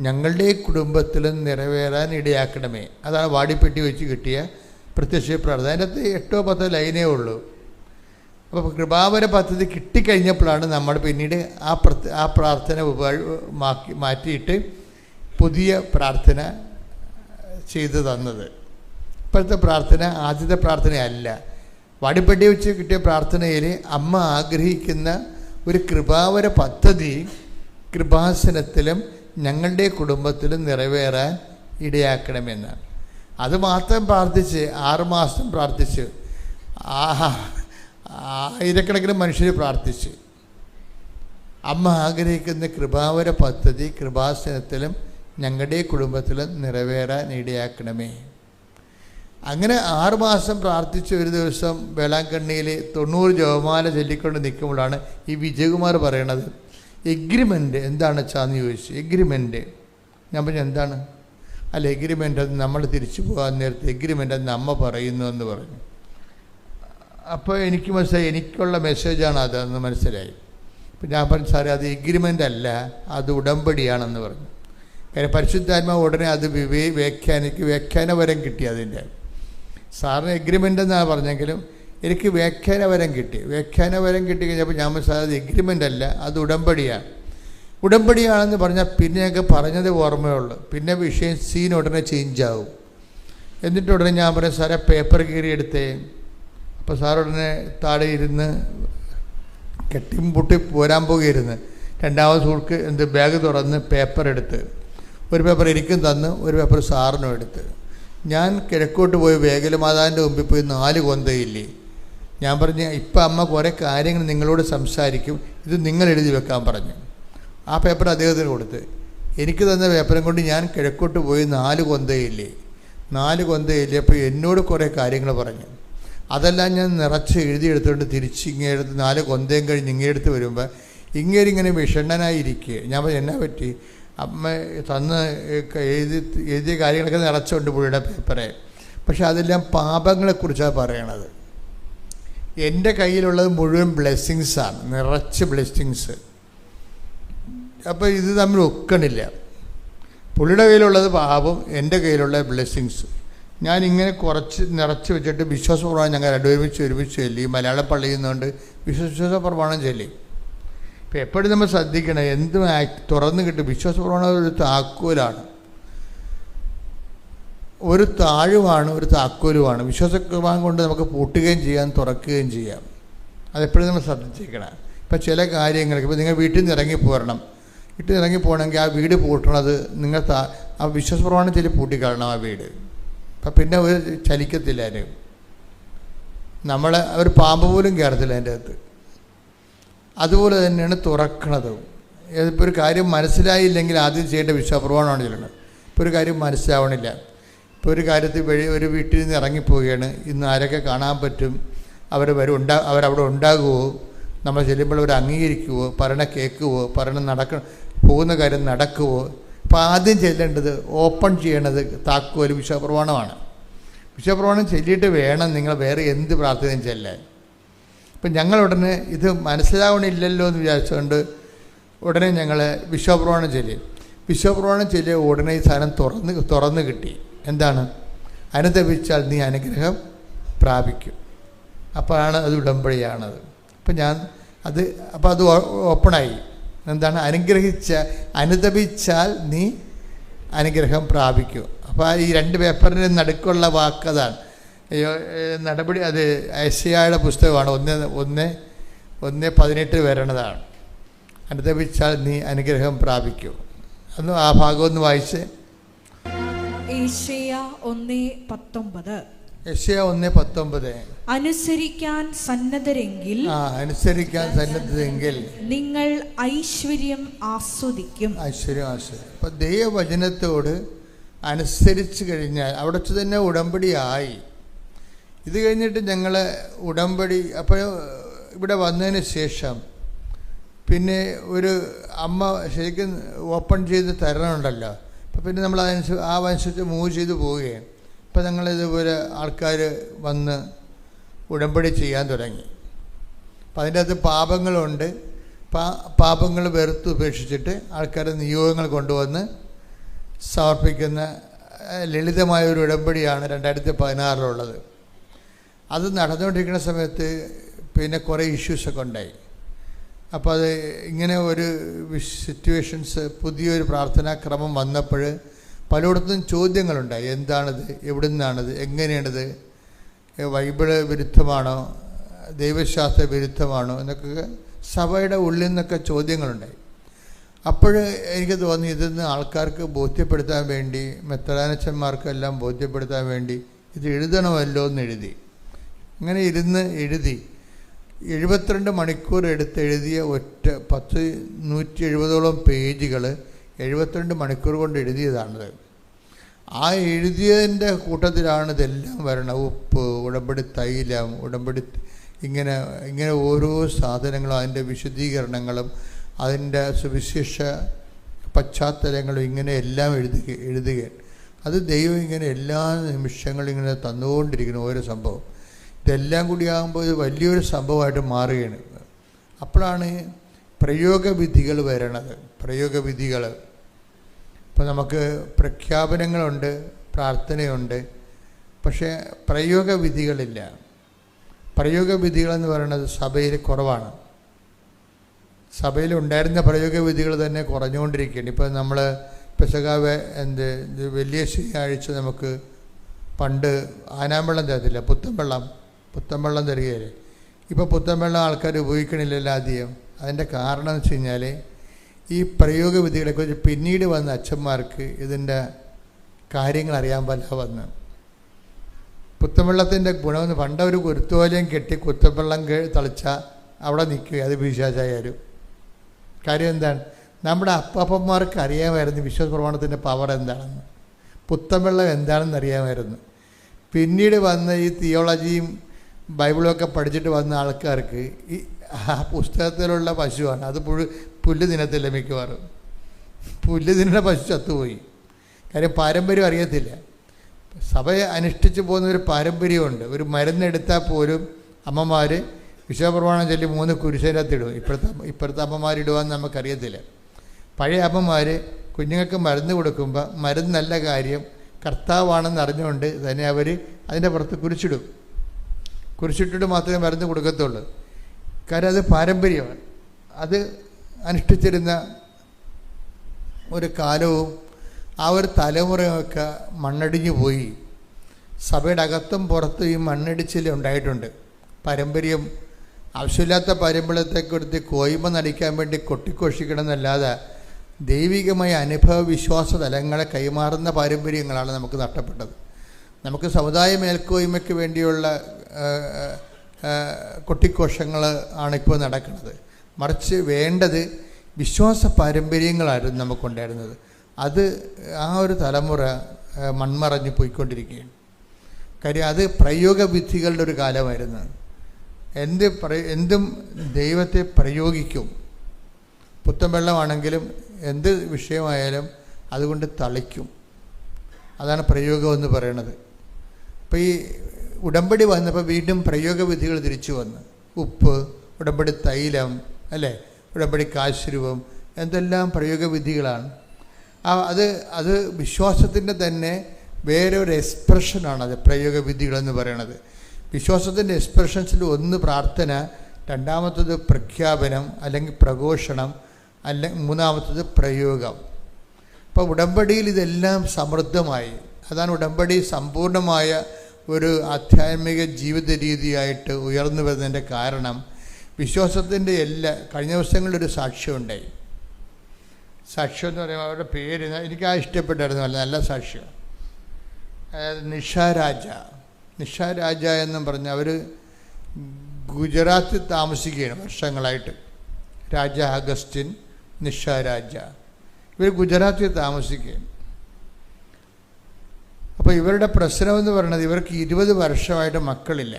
ഞങ്ങളുടെ കുടുംബത്തിലും നിറവേറാൻ ഇടയാക്കണമേ. അതാണ് വാടിപ്പെട്ടി വെച്ച് കിട്ടിയ പ്രത്യക്ഷ പ്രാർത്ഥന. അതിൻ്റെ അകത്ത് 8-10 ലൈനേ ഉള്ളൂ. അപ്പോൾ കൃപാവര പദ്ധതി കിട്ടിക്കഴിഞ്ഞപ്പോഴാണ് നമ്മൾ പിന്നീട് ആ പ്രാർത്ഥന മാറ്റിയിട്ട് പുതിയ പ്രാർത്ഥന ചെയ്തു തന്നത്. ഇപ്പോഴത്തെ പ്രാർത്ഥന ആദ്യത്തെ പ്രാർത്ഥനയല്ല. വാടിപ്പെട്ടി വെച്ച് കിട്ടിയ പ്രാർത്ഥനയിൽ അമ്മ ആഗ്രഹിക്കുന്ന ഒരു കൃപാവര പദ്ധതി കൃപാസനത്തിലും ഞങ്ങളുടെ കുടുംബത്തിലും നിറവേറാൻ ഇടയാക്കണമെന്നാണ്. അത് മാത്രം പ്രാർത്ഥിച്ച് 6 മാസം പ്രാർത്ഥിച്ച് ആയിരക്കണക്കിന് മനുഷ്യർ പ്രാർത്ഥിച്ച് അമ്മ ആഗ്രഹിക്കുന്ന കൃപാവര പദ്ധതി കൃപാസനത്തിലും ഞങ്ങളുടെ കുടുംബത്തിലും നിറവേറാൻ ഇടയാക്കണമേ. അങ്ങനെ 6 മാസം പ്രാർത്ഥിച്ച് ഒരു ദിവസം വേളാങ്കണ്ണിയിൽ 90 ജപമാല ചൊല്ലിക്കൊണ്ട് നിൽക്കുമ്പോഴാണ് ഈ വിജയകുമാർ പറയണത്, എഗ്രിമെൻ്റ് എന്താണ് വെച്ചാന്ന് ചോദിച്ചു. എഗ്രിമെൻ്റ് ഞാൻ പറഞ്ഞു എന്താണ്? അല്ല, എഗ്രിമെൻ്റ് അത് നമ്മൾ തിരിച്ചു പോകാൻ നേരത്തെ എഗ്രിമെൻ്റ് എന്ന് അമ്മ പറയുന്നു എന്ന് പറഞ്ഞു. അപ്പോൾ എനിക്ക് മനസ്സിലായി, എനിക്കുള്ള മെസ്സേജാണ് അതെന്ന് മനസ്സിലായി. അപ്പം ഞാൻ പറഞ്ഞു, സാറേ അത് എഗ്രിമെൻ്റ് അല്ല, അത് ഉടമ്പടിയാണെന്ന് പറഞ്ഞു. കാര്യം പരിശുദ്ധാത്മാവ് ഉടനെ അത് വ്യാഖ്യാനവരം കിട്ടി. അതിൻ്റെ സാറിന് എഗ്രിമെൻ്റ് എന്നാണ് പറഞ്ഞെങ്കിലും എനിക്ക് വ്യാഖ്യാനവരം കിട്ടി. വ്യാഖ്യാനവരം കിട്ടിക്കഴിഞ്ഞപ്പോൾ ഞാൻ മനസ്സിലായത് എഗ്രിമെൻ്റ് അല്ല, അത് ഉടമ്പടിയാണ്. ഉടമ്പടിയാണെന്ന് പറഞ്ഞാൽ പിന്നെ ഞങ്ങൾക്ക് പറഞ്ഞത് ഓർമ്മയുള്ളൂ. പിന്നെ വിഷയം സീൻ ഉടനെ ചേഞ്ചാവും. എന്നിട്ട് ഉടനെ ഞാൻ പറയാം, സാറേ പേപ്പർ കീറി എടുത്തേ. അപ്പോൾ സാർ ഉടനെ താഴെ ഇരുന്ന് കെട്ടിയും പൊട്ടി പോരാൻ പോകുകയായിരുന്നു. രണ്ടാമത് സുഹൃത്ത് ബാഗ് തുറന്ന് പേപ്പർ എടുത്ത് ഒരു പേപ്പർ എനിക്കും തന്ന് ഒരു പേപ്പർ സാറിനും എടുത്ത് ഞാൻ കിഴക്കോട്ട് പോയി വേഗലമാതാവിൻ്റെ മുമ്പിൽ പോയി 4 കൊന്തയില്ലേ. ഞാൻ പറഞ്ഞു, ഇപ്പം അമ്മ കുറേ കാര്യങ്ങൾ നിങ്ങളോട് സംസാരിക്കും, ഇത് നിങ്ങൾ എഴുതി വെക്കാൻ പറഞ്ഞു. ആ പേപ്പർ അദ്ദേഹത്തിന് കൊടുത്ത് എനിക്ക് തന്ന പേപ്പറും കൊണ്ട് ഞാൻ കിഴക്കോട്ട് പോയി 4 കൊന്തയില്ലേ. 4 കൊന്തയില്ലേ. അപ്പോൾ എന്നോട് കുറേ കാര്യങ്ങൾ പറഞ്ഞു. അതെല്ലാം ഞാൻ നിറച്ച് എഴുതിയെടുത്തുകൊണ്ട് തിരിച്ച് ഇങ്ങേടുത്ത് 4 കൊന്തയും കഴിഞ്ഞ് ഇങ്ങേടുത്ത് വരുമ്പോൾ ഇങ്ങനെ വിഷണ്ണനായിരിക്കുക. ഞാൻ പറഞ്ഞു, എന്നാ പറ്റി? അമ്മ തന്ന് എഴുതിയ കാര്യങ്ങളൊക്കെ നിറച്ചുകൊണ്ട് പുള്ളിയുടെ പേപ്പറെ. പക്ഷെ അതെല്ലാം പാപങ്ങളെക്കുറിച്ചാണ് പറയണത്. എൻ്റെ കയ്യിലുള്ളത് മുഴുവൻ ബ്ലെസ്സിങ്സാണ്, നിറച്ച് ബ്ലെസ്സിങ്സ്. അപ്പോൾ ഇത് തമ്മിൽ ഒക്കണില്ല. പുള്ളിയുടെ കയ്യിലുള്ളത് പാപം, എൻ്റെ കയ്യിലുള്ള ബ്ലെസ്സിങ്സ്. ഞാനിങ്ങനെ കുറച്ച് നിറച്ച് വെച്ചിട്ട് വിശ്വാസപ്രമാണം ഞങ്ങൾ ഒരുമിച്ച് ചൊല്ലി. മലയാള പള്ളിയിൽ നിന്നുകൊണ്ട് വിശ്വാസപ്രമാണം ചൊല്ലി. ഇപ്പം എപ്പോഴും നമ്മൾ ശ്രദ്ധിക്കണം, എന്തും തുറന്ന് കിട്ടും. വിശ്വാസപ്രമാണം ഒരു താക്കോലാണ്, ഒരു താഴുമാണ്, ഒരു താക്കോലുമാണ്. വിശ്വാസപ്രമാണം കൊണ്ട് നമുക്ക് പൂട്ടുകയും ചെയ്യാം, തുറക്കുകയും ചെയ്യാം. അതെപ്പോഴും നമ്മൾ ശ്രദ്ധിച്ചിരിക്കണം. ഇപ്പം ചില കാര്യങ്ങൾക്ക് ഇപ്പോൾ നിങ്ങൾ വീട്ടിൽ നിന്ന് ഇറങ്ങിപ്പോരണം, വീട്ടിൽ നിന്ന് ഇറങ്ങിപ്പോകണമെങ്കിൽ ആ വീട് പൂട്ടണത് നിങ്ങൾ ആ വിശ്വാസപ്രമാണം ചൊല്ലി പൂട്ടിക്കളയണം ആ വീട്. അപ്പം പിന്നെ ഒരു ചലിക്കത്തില്ല. അതിന് നമ്മളെ ഒരു പാമ്പ് പോലും കയറത്തില്ല അതിൻ്റെ അകത്ത്. അതുപോലെ തന്നെയാണ് തുറക്കണത്. ഇപ്പോൾ ഒരു കാര്യം മനസ്സിലായില്ലെങ്കിൽ ആദ്യം ചെയ്യേണ്ട വിശ്വാസപ്രമാണമാണ് ചൊല്ലണം. ഇപ്പോൾ ഒരു കാര്യം മനസ്സിലാവണില്ല, ഇപ്പോൾ ഒരു കാര്യത്തിൽ ഒരു വീട്ടിൽ നിന്ന് ഇറങ്ങിപ്പോവുകയാണ്, ഇന്ന് ആരൊക്കെ കാണാൻ പറ്റും, അവരവിടെ ഉണ്ടാകുമോ, നമ്മൾ ചെല്ലുമ്പോൾ അവർ അംഗീകരിക്കുമോ, പറയണ കേൾക്കുമോ, പോകുന്ന കാര്യം നടക്കുമോ. അപ്പോൾ ആദ്യം ചെല്ലേണ്ടത്, ഓപ്പൺ ചെയ്യേണ്ടത് താക്കോൽ വിശ്വാസപ്രമാണമാണ്. വിശ്വാസപ്രമാണം ചൊല്ലിയിട്ട് വേണം നിങ്ങൾ വേറെ എന്ത് പ്രാർത്ഥനയും ചെല്ലാൻ. ഇപ്പം ഞങ്ങൾ ഉടനെ ഇത് മനസ്സിലാവണില്ലല്ലോ എന്ന് വിചാരിച്ചുകൊണ്ട് ഉടനെ ഞങ്ങൾ വിശ്വാസപ്രമാണം ചൊല്ലി. വിശ്വാസപ്രമാണം ചൊല്ലിയ ഉടനെ ഈ സാധനം തുറന്ന് കിട്ടി. എന്താണ്? അനുതപിച്ചാൽ നീ അനുഗ്രഹം പ്രാപിക്കും. അപ്പോഴാണ് അത് ഉടമ്പടിയാണത്. അപ്പം അത് ഓപ്പണായി. എന്താണ്? അനുതപിച്ചാൽ നീ അനുഗ്രഹം പ്രാപിക്കും. അപ്പോൾ ഈ രണ്ട് പേപ്പറിന് നടുക്കുള്ള വാക്കതാണ് നടപടി. അത് യെശയ്യായുടെ പുസ്തകമാണ്. 1:18 വരണതാണ്. അനുതപിച്ചാൽ നീ അനുഗ്രഹം പ്രാപിക്കും. ഒന്ന് ആ ഭാഗം ഒന്ന് വായിച്ച്. യെശയ്യാ 1:19. യെശയ്യാ 1:19. അനുസരിക്കാൻ സന്നദ്ധരെങ്കിൽ നിങ്ങൾ ഐശ്വര്യം ആസ്വദിക്കും. അപ്പം ദൈവവചനത്തോട് അനുസരിച്ച് കഴിഞ്ഞാൽ അവിടെ വെച്ച് തന്നെ ഉടമ്പടിയായി. ഇത് കഴിഞ്ഞിട്ട് ഞങ്ങൾ ഉടമ്പടി അപ്പോൾ ഇവിടെ വന്നതിന് ശേഷം പിന്നെ ഒരു അമ്മ ശരിക്കും ഓപ്പൺ ചെയ്ത് തരണമുണ്ടല്ലോ. അപ്പം പിന്നെ നമ്മൾ അതനുസരിച്ച് മൂവ് ചെയ്ത് പോവുകയാണ്. ഇപ്പം ഞങ്ങളിതുപോലെ ആൾക്കാർ വന്ന് ഉടമ്പടി ചെയ്യാൻ തുടങ്ങി. അപ്പം അതിൻ്റെ അകത്ത് പാപങ്ങളുണ്ട്. പാപങ്ങൾ വെറുത്ത് ഉപേക്ഷിച്ചിട്ട് ആൾക്കാർ നിയോഗങ്ങൾ കൊണ്ടുവന്ന് സമർപ്പിക്കുന്ന ലളിതമായൊരു ഉടമ്പടിയാണ് 2016 അത് നടന്നുകൊണ്ടിരിക്കുന്ന സമയത്ത് പിന്നെ കുറേ ഇഷ്യൂസൊക്കെ ഉണ്ടായി. അപ്പോൾ അത് ഇങ്ങനെ ഒരു സിറ്റുവേഷൻസ്, പുതിയൊരു പ്രാർത്ഥനാക്രമം വന്നപ്പോൾ പലയിടത്തും ചോദ്യങ്ങളുണ്ടായി. എന്താണിത്, എവിടെ നിന്നാണിത്, എങ്ങനെയാണിത്, ബൈബിള് വിരുദ്ധമാണോ, ദൈവശാസ്ത്ര വിരുദ്ധമാണോ എന്നൊക്കെ സഭയുടെ ഉള്ളിൽ നിന്നൊക്കെ ചോദ്യങ്ങളുണ്ടായി. അപ്പോൾ എനിക്ക് തോന്നി ഇതെന്ന് ആൾക്കാർക്ക് ബോധ്യപ്പെടുത്താൻ വേണ്ടി, മെത്രാനച്ചന്മാർക്കെല്ലാം ബോധ്യപ്പെടുത്താൻ വേണ്ടി ഇത് എഴുതണമല്ലോ എന്ന് എഴുതി. അങ്ങനെ എഴുതി 72 മണിക്കൂർ എഴുതിയ 170 പേജുകൾ 72 മണിക്കൂർ കൊണ്ട് എഴുതിയതാണിത്. ആ എഴുതിയതിൻ്റെ കൂട്ടത്തിലാണ് ഇതെല്ലാം വരണം. ഉപ്പ്, ഉടമ്പടി തൈലം, ഉടമ്പടി ഇങ്ങനെ ഓരോ സാധനങ്ങളും അതിൻ്റെ വിശദീകരണങ്ങളും അതിൻ്റെ സുവിശേഷ പശ്ചാത്തലങ്ങളും ഇങ്ങനെ എല്ലാം എഴുതുകയാണ്. അത് ദൈവം ഇങ്ങനെ എല്ലാ നിമിഷങ്ങളും ഇങ്ങനെ തന്നുകൊണ്ടിരിക്കുന്നു ഓരോ സംഭവം. ഇതെല്ലാം കൂടി ആകുമ്പോൾ ഇത് വലിയൊരു സംഭവമായിട്ട് മാറുകയാണ്. അപ്പോഴാണ് പ്രയോഗവിധികൾ വരണത്. പ്രയോഗവിധികൾ ഇപ്പോൾ നമുക്ക് പ്രഖ്യാപനങ്ങളുണ്ട്, പ്രാർത്ഥനയുണ്ട്, പക്ഷേ പ്രയോഗവിധികളില്ല. പ്രയോഗവിധികളെന്ന് പറയുന്നത് സഭയിൽ കുറവാണ്. സഭയിലുണ്ടായിരുന്ന പ്രയോഗവിധികൾ തന്നെ കുറഞ്ഞുകൊണ്ടിരിക്കുകയാണ്. ഇപ്പോൾ നമ്മൾ പെസകാവ് വലിയ ശനിയാഴ്ച നമുക്ക് പണ്ട് ആനാമ്പെള്ളം തരത്തില്ല, പുത്തൻവെള്ളം തരികയില്ലേ. ഇപ്പോൾ പുത്തൻവെള്ളം ആൾക്കാർ ഉപയോഗിക്കണില്ലല്ലോ അധികം. അതിൻ്റെ കാരണം എന്ന് വെച്ച് കഴിഞ്ഞാൽ ഈ പ്രയോഗവിധികളെക്കുറിച്ച് പിന്നീട് വന്ന അച്ഛന്മാർക്ക് ഇതിൻ്റെ കാര്യങ്ങൾ അറിയാൻ പറ്റാതെ വന്ന് പുത്തൻവെള്ളത്തിൻ്റെ ഗുണമെന്ന് പണ്ടൊരു കുരുത്തോലയും കെട്ടി കുത്തൻവെള്ളം തളിച്ചാൽ അവിടെ നിൽക്കുക, അത് പിശാചായാലും. കാര്യം എന്താണ്? നമ്മുടെ അപ്പന്മാർക്ക് അറിയാമായിരുന്നു വിശ്വാസപ്രമാണത്തിൻ്റെ പവർ എന്താണെന്ന്, പുത്തൻവെള്ളം എന്താണെന്ന് അറിയാമായിരുന്നു. പിന്നീട് വന്ന ഈ തിയോളജിയും ബൈബിളൊക്കെ പഠിച്ചിട്ട് വന്ന ആൾക്കാർക്ക് ഈ ആ പുസ്തകത്തിലുള്ള പശുവാണ്, അത് പുല്ല് തിന്നത്തില്ല. മിക്കവാറും പുല്ല് തിന്നുന്ന പശു ചത്തുപോയി. കാര്യം പാരമ്പര്യം അറിയത്തില്ല. സഭയെ അനുഷ്ഠിച്ച് പോകുന്ന ഒരു പാരമ്പര്യമുണ്ട്. ഒരു മരുന്നെടുത്താൽ പോലും അമ്മമാർ വിശ്വപ്രമാണം ചൊല്ലി 3 കുരിശിനകത്തിടും. ഇപ്പോഴത്തെ അമ്മമാരിടുവാന്ന് നമുക്കറിയത്തില്ല. പഴയ അമ്മമാർ കുഞ്ഞുങ്ങൾക്ക് മരുന്ന് കൊടുക്കുമ്പോൾ മരുന്നല്ല കാര്യം, കർത്താവാണെന്ന് അറിഞ്ഞുകൊണ്ട് തന്നെ അവർ അതിൻ്റെ പുറത്ത് കുരിശിടും. കുരിശിട്ടിട്ട് മാത്രമേ മരുന്ന് കൊടുക്കത്തുള്ളൂ. കാര്യം അത് പാരമ്പര്യമാണ്. അത് അനുഷ്ഠിച്ചിരുന്ന ഒരു കാലവും ആ ഒരു തലമുറയൊക്കെ മണ്ണടിഞ്ഞു പോയി. സഭയുടെ അകത്തും പുറത്തും ഈ മണ്ണിടിച്ചിൽ ഉണ്ടായിട്ടുണ്ട്. പാരമ്പര്യം ആവശ്യമില്ലാത്ത പാരമ്പര്യത്തെക്കുറിച്ച് കോയ്മ നടിക്കാൻ വേണ്ടി കൊട്ടിഘോഷിക്കണമെന്നല്ലാതെ ദൈവികമായ അനുഭവ വിശ്വാസ തലങ്ങളെ കൈമാറുന്ന പാരമ്പര്യങ്ങളാണ് നമുക്ക് നഷ്ടപ്പെട്ടത്. നമുക്ക് സമുദായ മേൽക്കോയ്മയ്ക്ക് വേണ്ടിയുള്ള കൊട്ടിഘോഷങ്ങൾ ആണിപ്പോൾ നടക്കുന്നത്. മറിച്ച് വേണ്ടത് വിശ്വാസ പാരമ്പര്യങ്ങളായിരുന്നു നമുക്കുണ്ടായിരുന്നത്. അത് ആ ഒരു തലമുറ മൺമറഞ്ഞ് പോയിക്കൊണ്ടിരിക്കുകയാണ്. കാര്യം അത് പ്രയോഗവിധികളുടെ ഒരു കാലമായിരുന്നു. എന്തും ദൈവത്തെ പ്രയോഗിക്കും. പുത്തൻ വെള്ളമാണെങ്കിലും എന്ത് വിഷയമായാലും അതുകൊണ്ട് തളിക്കും. അതാണ് പ്രയോഗം എന്ന് പറയുന്നത്. അപ്പോൾ ഈ ഉടമ്പടി വന്നപ്പോൾ വീണ്ടും പ്രയോഗവിധികൾ തിരിച്ചു വന്നു. ഉപ്പ്, ഉടമ്പടി തൈലം, അല്ലേ, ഉടമ്പടി കാശ്രൂപം, എന്തെല്ലാം പ്രയോഗവിധികളാണ്. അത് വിശ്വാസത്തിൻ്റെ തന്നെ വേറൊരു എക്സ്പ്രഷനാണ്. അത് പ്രയോഗവിധികളെന്ന് പറയണത്. വിശ്വാസത്തിൻ്റെ എക്സ്പ്രഷൻസിൽ ഒന്ന് പ്രാർത്ഥന, രണ്ടാമത്തത് പ്രഖ്യാപനം അല്ലെങ്കിൽ പ്രഘോഷണം, മൂന്നാമത്തത് പ്രയോഗം. അപ്പോൾ ഉടമ്പടിയിൽ ഇതെല്ലാം സമൃദ്ധമായി. അതാണ് ഉടമ്പടി സമ്പൂർണമായ ഒരു ആധ്യാത്മിക ജീവിത രീതിയായിട്ട് ഉയർന്നു വരുന്നതിൻ്റെ കാരണം. വിശ്വാസത്തിൻ്റെ കഴിഞ്ഞ ദിവസങ്ങളിലൊരു സാക്ഷ്യമുണ്ടായി. സാക്ഷ്യം എന്ന് പറയുമ്പോൾ അവരുടെ പേര് എനിക്ക് ഇഷ്ടപ്പെട്ടായിരുന്നു. നല്ല സാക്ഷ്യം. നിഷ രാജ എന്നും പറഞ്ഞ് അവർ ഗുജറാത്തിൽ താമസിക്കുകയാണ് വർഷങ്ങളായിട്ട്. രാജ അഗസ്റ്റിൻ, നിഷ രാജ, ഇവർ ഗുജറാത്തിൽ താമസിക്കുകയാണ്. അപ്പോൾ ഇവരുടെ പ്രശ്നമെന്ന് പറയുന്നത് ഇവർക്ക് 20 വർഷമായിട്ട് മക്കളില്ല.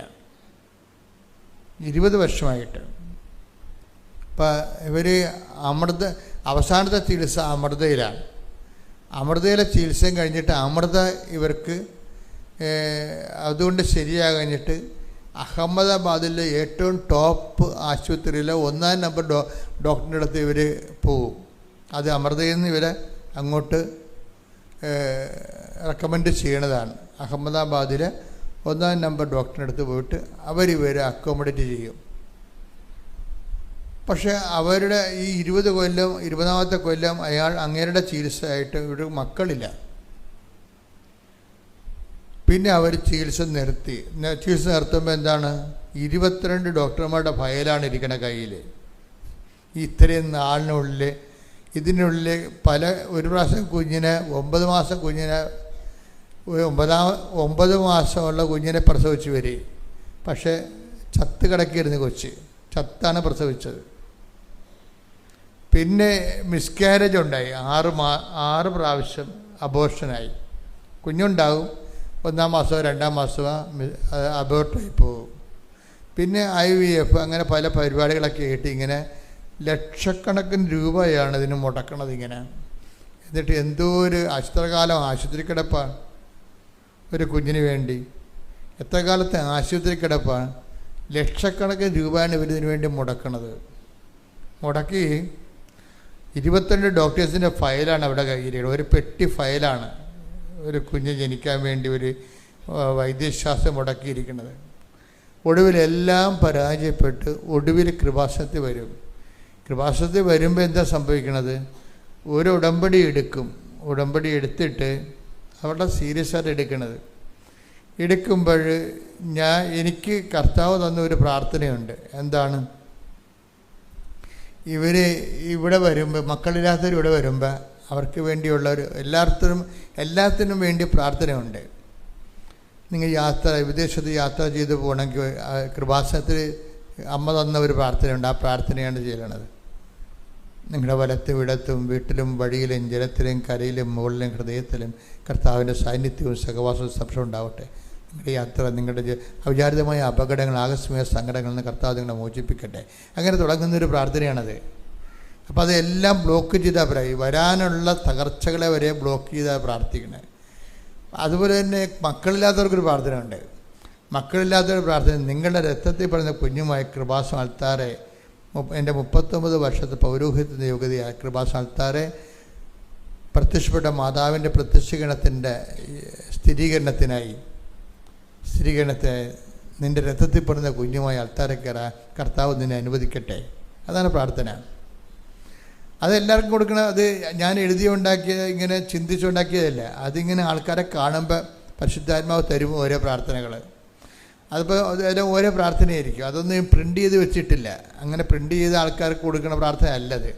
20 വർഷമായിട്ട്. അപ്പം ഇവർ അവസാനത്തെ ചികിത്സ അമൃതയിലാണ്. അമൃതയിലെ ചികിത്സയും കഴിഞ്ഞിട്ട് അമൃത ഇവർക്ക് അതുകൊണ്ട് ശരിയാകഴിഞ്ഞിട്ട് അഹമ്മദാബാദിലെ ഏറ്റവും ടോപ്പ് ആശുപത്രിയിലെ 1ാം നമ്പർ ഡോക്ടറിൻ്റെ അടുത്ത് ഇവർ പോവും. അത് അമൃതയിൽ നിന്ന് ഇവരെ അങ്ങോട്ട് റെക്കമെൻഡ് ചെയ്യണതാണ്. അഹമ്മദാബാദിലെ 1ാം നമ്പർ ഡോക്ടറിൻ്റെ അടുത്ത് പോയിട്ട് അവരിവരെ അക്കോമഡേറ്റ് ചെയ്യും. പക്ഷേ അവരുടെ ഈ 20ാമത്തെ കൊല്ലം അങ്ങേരുടെ ചികിത്സയായിട്ട് ഇവിടെ മക്കളില്ല. പിന്നെ അവർ ചികിത്സ നിർത്തി. ചികിത്സ നിർത്തുമ്പോൾ എന്താണ്, 22 ഡോക്ടർമാരുടെ ഫയലാണ് ഇരിക്കണ കയ്യിൽ. ഇത്രയും നാളിനുള്ളിൽ ഇതിനുള്ളിൽ ഒരു പ്രാവശ്യം കുഞ്ഞിനെ 9 മാസം കുഞ്ഞിനെ 9 മാസമുള്ള കുഞ്ഞിനെ പ്രസവിച്ച് വരിക. പക്ഷേ ചത്ത് കിടക്കിയിരുന്നു കൊച്ച്. ചത്താണ് പ്രസവിച്ചത്. പിന്നെ മിസ്കാരേജ് ഉണ്ടായി. 6 പ്രാവശ്യം അബോർഷനായി. കുഞ്ഞുണ്ടാവും, 1ാം മാസമോ 2ാം മാസമോ അബോർട്ടായി പോകും. പിന്നെ IVF, അങ്ങനെ പല പരിപാടികളൊക്കെ ആയിട്ട് ഇങ്ങനെ ലക്ഷക്കണക്കിന് രൂപയാണ് ഇതിന് മുടക്കണത് ഇങ്ങനെ. എന്നിട്ട് എന്തോ ഒരു എത്ര കാലം ആശുപത്രി കിടപ്പാണ് ഒരു കുഞ്ഞിന് വേണ്ടി. എത്ര കാലത്തെ ആശുപത്രി കിടപ്പാണ്. ലക്ഷക്കണക്കിന് രൂപയാണ് ഇവരിതിനു വേണ്ടി മുടക്കണത്. മുടക്കി 22 ഡോക്ടേഴ്സിൻ്റെ ഫയലാണ് അവിടെ കയ്യിലിടുന്നത്. ഒരു പെട്ടി ഫയലാണ് ഒരു കുഞ്ഞ് ജനിക്കാൻ വേണ്ടി ഒരു വൈദ്യശാസ്ത്രം മുടക്കിയിരിക്കുന്നത്. ഒടുവിലെല്ലാം പരാജയപ്പെട്ട് ഒടുവിൽ കൃപാസനത്തിൽ വരും. കൃപാസനത്തിൽ വരുമ്പോൾ എന്താ സംഭവിക്കണത്, ഒരു ഉടമ്പടി എടുക്കും. ഉടമ്പടി എടുത്തിട്ട് അവിടെ സീരിയസ് ആയിട്ട് എടുക്കുമ്പോൾ എനിക്ക് കർത്താവ് തന്ന ഒരു പ്രാർത്ഥനയുണ്ട്. എന്താണ്, ഇവിടെ വരുമ്പോൾ, മക്കളില്ലാത്തവർ ഇവിടെ വരുമ്പോൾ അവർക്ക് വേണ്ടിയുള്ള എല്ലാത്തിനും വേണ്ടി പ്രാർത്ഥനയുണ്ട്. നിങ്ങൾ വിദേശത്ത് യാത്ര ചെയ്ത് പോകണമെങ്കിൽ കൃപാസനത്തിൽ അമ്മ തന്ന ഒരു പ്രാർത്ഥനയുണ്ട്. ആ പ്രാർത്ഥനയാണ് ചെയ്യണത്. നിങ്ങളുടെ വലത്തും ഇടത്തും വീട്ടിലും വഴിയിലും ജലത്തിലും കരയിലും മുകളിലും ഹൃദയത്തിലും കർത്താവിൻ്റെ സാന്നിധ്യവും സഹവാസവും സ്പർശം ഉണ്ടാവട്ടെ. നിങ്ങളുടെ യാത്ര, നിങ്ങളുടെ അവിചാരിതമായ അപകടങ്ങൾ, ആകസ്മിക സങ്കടങ്ങളിൽ നിന്ന് കർത്താവ് നിങ്ങളെ മോചിപ്പിക്കട്ടെ. അങ്ങനെ തുടങ്ങുന്നൊരു പ്രാർത്ഥനയാണത്. അപ്പോൾ അതെല്ലാം ബ്ലോക്ക് ചെയ്താൽ വരാനുള്ള തകർച്ചകളെ വരെ ബ്ലോക്ക് ചെയ്താൽ പ്രാർത്ഥിക്കണേ. അതുപോലെ തന്നെ മക്കളില്ലാത്തവർക്കൊരു പ്രാർത്ഥന ഉണ്ട്. മക്കളില്ലാത്തൊരു പ്രാർത്ഥന, നിങ്ങളുടെ രക്തത്തിൽ പറഞ്ഞ കുഞ്ഞുമായി കൃപാസനം അൾത്താറെ, എൻ്റെ 39 വർഷത്തെ പൗരോഹിത്യത്തിൻ്റെ യോഗ്യതയായ കൃപാസനം അൾത്താറെ പ്രത്യക്ഷപ്പെട്ട മാതാവിൻ്റെ പ്രത്യക്ഷീകരണത്തിൻ്റെ സ്ഥിരീകരണത്തിനായി നിൻ്റെ രക്തത്തിൽ പറഞ്ഞ കുഞ്ഞുമായി അൾത്താരെ കയറാൻ കർത്താവ് നിന്നെ അനുവദിക്കട്ടെ. അതാണ് പ്രാർത്ഥന. അതെല്ലാവർക്കും കൊടുക്കണം. അത് ഞാൻ എഴുതിയുണ്ടാക്കിയ ഇങ്ങനെ ചിന്തിച്ചുണ്ടാക്കിയതല്ല. അതിങ്ങനെ ആൾക്കാരെ കാണുമ്പോൾ പരിശുദ്ധാത്മാവ് തരും ഓരോ പ്രാർത്ഥനകൾ. അതിപ്പോൾ അതെല്ലാം ഓരോ പ്രാർത്ഥനയായിരിക്കും. അതൊന്നും പ്രിൻ്റ് ചെയ്ത് വെച്ചിട്ടില്ല. അങ്ങനെ പ്രിൻ്റ് ചെയ്ത് ആൾക്കാർക്ക് കൊടുക്കുന്ന പ്രാർത്ഥന അല്ലത്.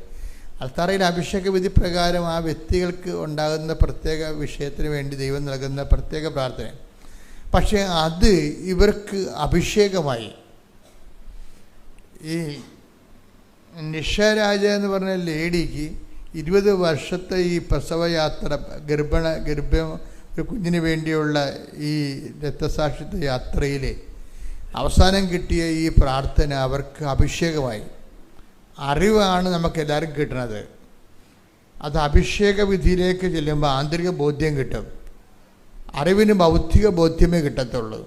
അൾത്താരയിൽ അഭിഷേക വിധി പ്രകാരം ആ വ്യക്തികൾക്ക് ഉണ്ടാകുന്ന പ്രത്യേക വിഷയത്തിന് വേണ്ടി ദൈവം നൽകുന്ന പ്രത്യേക പ്രാർത്ഥന. പക്ഷേ അത് ഇവർക്ക് അഭിഷേകമായി. ഈ നിഷരാജ എന്ന് പറഞ്ഞ ലേഡിക്ക് 20 വർഷത്തെ ഈ പ്രസവയാത്ര, ഗർഭം ഒരു കുഞ്ഞിന് വേണ്ടിയുള്ള ഈ രക്തസാക്ഷിത്വ യാത്രയിൽ അവസാനം കിട്ടിയ ഈ പ്രാർത്ഥന അവർക്ക് അഭിഷേകമായി. അറിവാണ് നമുക്കെല്ലാവർക്കും കിട്ടുന്നത്. അത് അഭിഷേക വിധിയിലേക്ക് ചെല്ലുമ്പോൾ ആന്തരിക ബോധ്യം കിട്ടും. അറിവിന് ഭൗതിക ബോധ്യമേ കിട്ടത്തുള്ളൂ.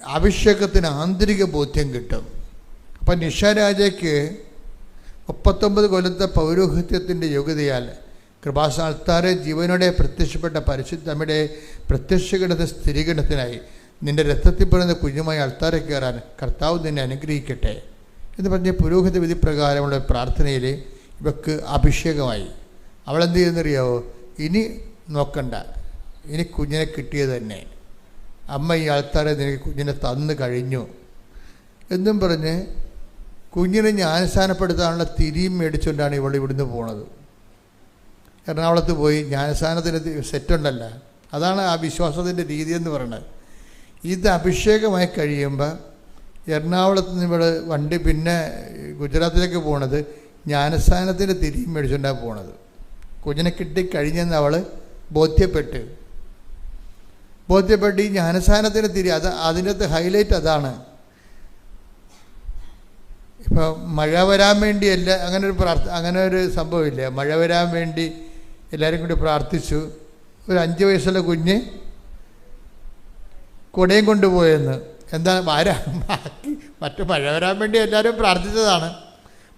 അഭിഷേകത്തിന് ആന്തരിക ബോധ്യം കിട്ടും. അപ്പം നിഷാരാജയ്ക്ക് 39 കൊല്ലത്തെ പൗരോഹിത്യത്തിൻ്റെ യോഗ്യതയാൽ കൃപാസന അൾത്താരെ ജീവനോടെ പ്രത്യക്ഷപ്പെട്ട പരിശുദ്ധമ്മയുടെ പ്രത്യക്ഷീകരണത്തെ സ്ഥിരീകരണത്തിനായി നിൻ്റെ രക്തത്തിൽ പറയുന്ന കുഞ്ഞുമായി അൾത്താരെ കയറാൻ കർത്താവ് നിന്നെ അനുഗ്രഹിക്കട്ടെ എന്ന് പറഞ്ഞ പുരോഹിത വിധി പ്രകാരമുള്ള പ്രാർത്ഥനയിൽ ഇവക്ക് അഭിഷേകമായി. അവളെന്ത് ചെയ്യുന്നറിയാവോ? ഇനി നോക്കണ്ട, ഇനി കുഞ്ഞിനെ കിട്ടിയത് തന്നെ. അമ്മ ഈ ആൾക്കാരെ നിനക്ക് കുഞ്ഞിനെ തന്നു കഴിഞ്ഞു എന്നും പറഞ്ഞ് കുഞ്ഞിനെ ജ്ഞാനസ്ഥാനപ്പെടുത്താനുള്ള തിരിയും മേടിച്ചുകൊണ്ടാണ് ഇവൾ ഇവിടുന്ന് പോണത്. എറണാകുളത്ത് പോയി ജ്ഞാനസ്ഥാനത്തിന് സെറ്റുണ്ടല്ല. അതാണ് ആ വിശ്വാസത്തിൻ്റെ രീതി എന്ന് പറയുന്നത്. ഇത് അഭിഷേകമായി കഴിയുമ്പോൾ എറണാകുളത്ത് നിന്ന് ഇവിടെ വണ്ടി പിന്നെ ഗുജറാത്തിലേക്ക് പോണത് ജ്ഞാനസ്ഥാനത്തിൻ്റെ തിരിയും മേടിച്ചുകൊണ്ടാണ് പോണത്. കുഞ്ഞിനെ കിട്ടിക്കഴിഞ്ഞെന്ന് അവൾ ബോധ്യപ്പെട്ട് ഈ ജ്ഞാനസ്ഥാനത്തിൻ്റെ തിരി അതിനകത്ത് ഹൈലൈറ്റ് അതാണ്. ഇപ്പോൾ മഴ വരാൻ വേണ്ടിയല്ല, അങ്ങനെ ഒരു സംഭവമില്ല. മഴ വരാൻ വേണ്ടി എല്ലാവരും കൂടി പ്രാർത്ഥിച്ചു. ഒരു 5 വയസ്സുള്ള കുഞ്ഞ് കുടയും കൊണ്ടുപോയെന്ന്. എന്താ മറ്റു മഴ വരാൻ വേണ്ടി എല്ലാവരും പ്രാർത്ഥിച്ചതാണ്.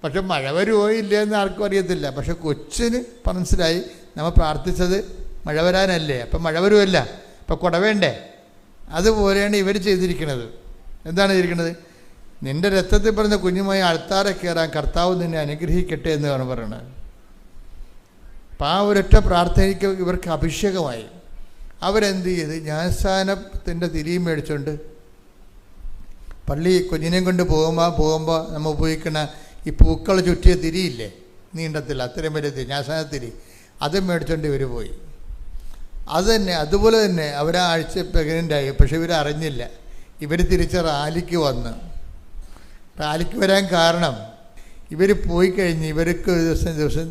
പക്ഷെ മഴ വരുമോ ഇല്ലയെന്ന് ആർക്കും അറിയത്തില്ല. പക്ഷെ കൊച്ചിന് മനസ്സിലായി നമ്മൾ പ്രാർത്ഥിച്ചത് മഴ വരാനല്ലേ, അപ്പം മഴ വരുമല്ല, അപ്പം കുട വേണ്ടേ. അതുപോലെയാണ് ഇവർ ചെയ്തിരിക്കുന്നത്. എന്താണ് ചെയ്തിരിക്കുന്നത്? നിൻ്റെ രക്തത്തിൽ പറഞ്ഞ കുഞ്ഞുമായി അൾത്താരെ കയറാൻ കർത്താവ് നിന്നെ അനുഗ്രഹിക്കട്ടെ എന്നാണ് പറയുന്നത്. അപ്പം ആ ഒരൊറ്റ പ്രാർത്ഥനയ്ക്ക് ഇവർക്ക് അഭിഷേകമായി. അവരെന്ത് ചെയ്ത് ജ്ഞാനസ്ഥാനത്തിൻ്റെ തിരിയും മേടിച്ചുകൊണ്ട് പള്ളി കുഞ്ഞിനെയും കൊണ്ട് പോകുമ്പോൾ നമ്മൾ ഉപയോഗിക്കുന്ന ഈ പൂക്കൾ ചുറ്റിയ തിരിയില്ലേ, നീണ്ടത്തില്ല, അത്രയും വലിയ തിരി, ജ്ഞാനസ്ഥാനത്തിരി, അത് മേടിച്ചുകൊണ്ട് ഇവർ പോയി. അതുപോലെ തന്നെ അവരാഴ്ച പ്രഗ്നൻ്റായി. പക്ഷെ ഇവർ അറിഞ്ഞില്ല. ഇവർ തിരിച്ച് റാലിക്ക് വരാൻ കാരണം ഇവർ പോയി കഴിഞ്ഞ് ഇവർക്ക് ഒരു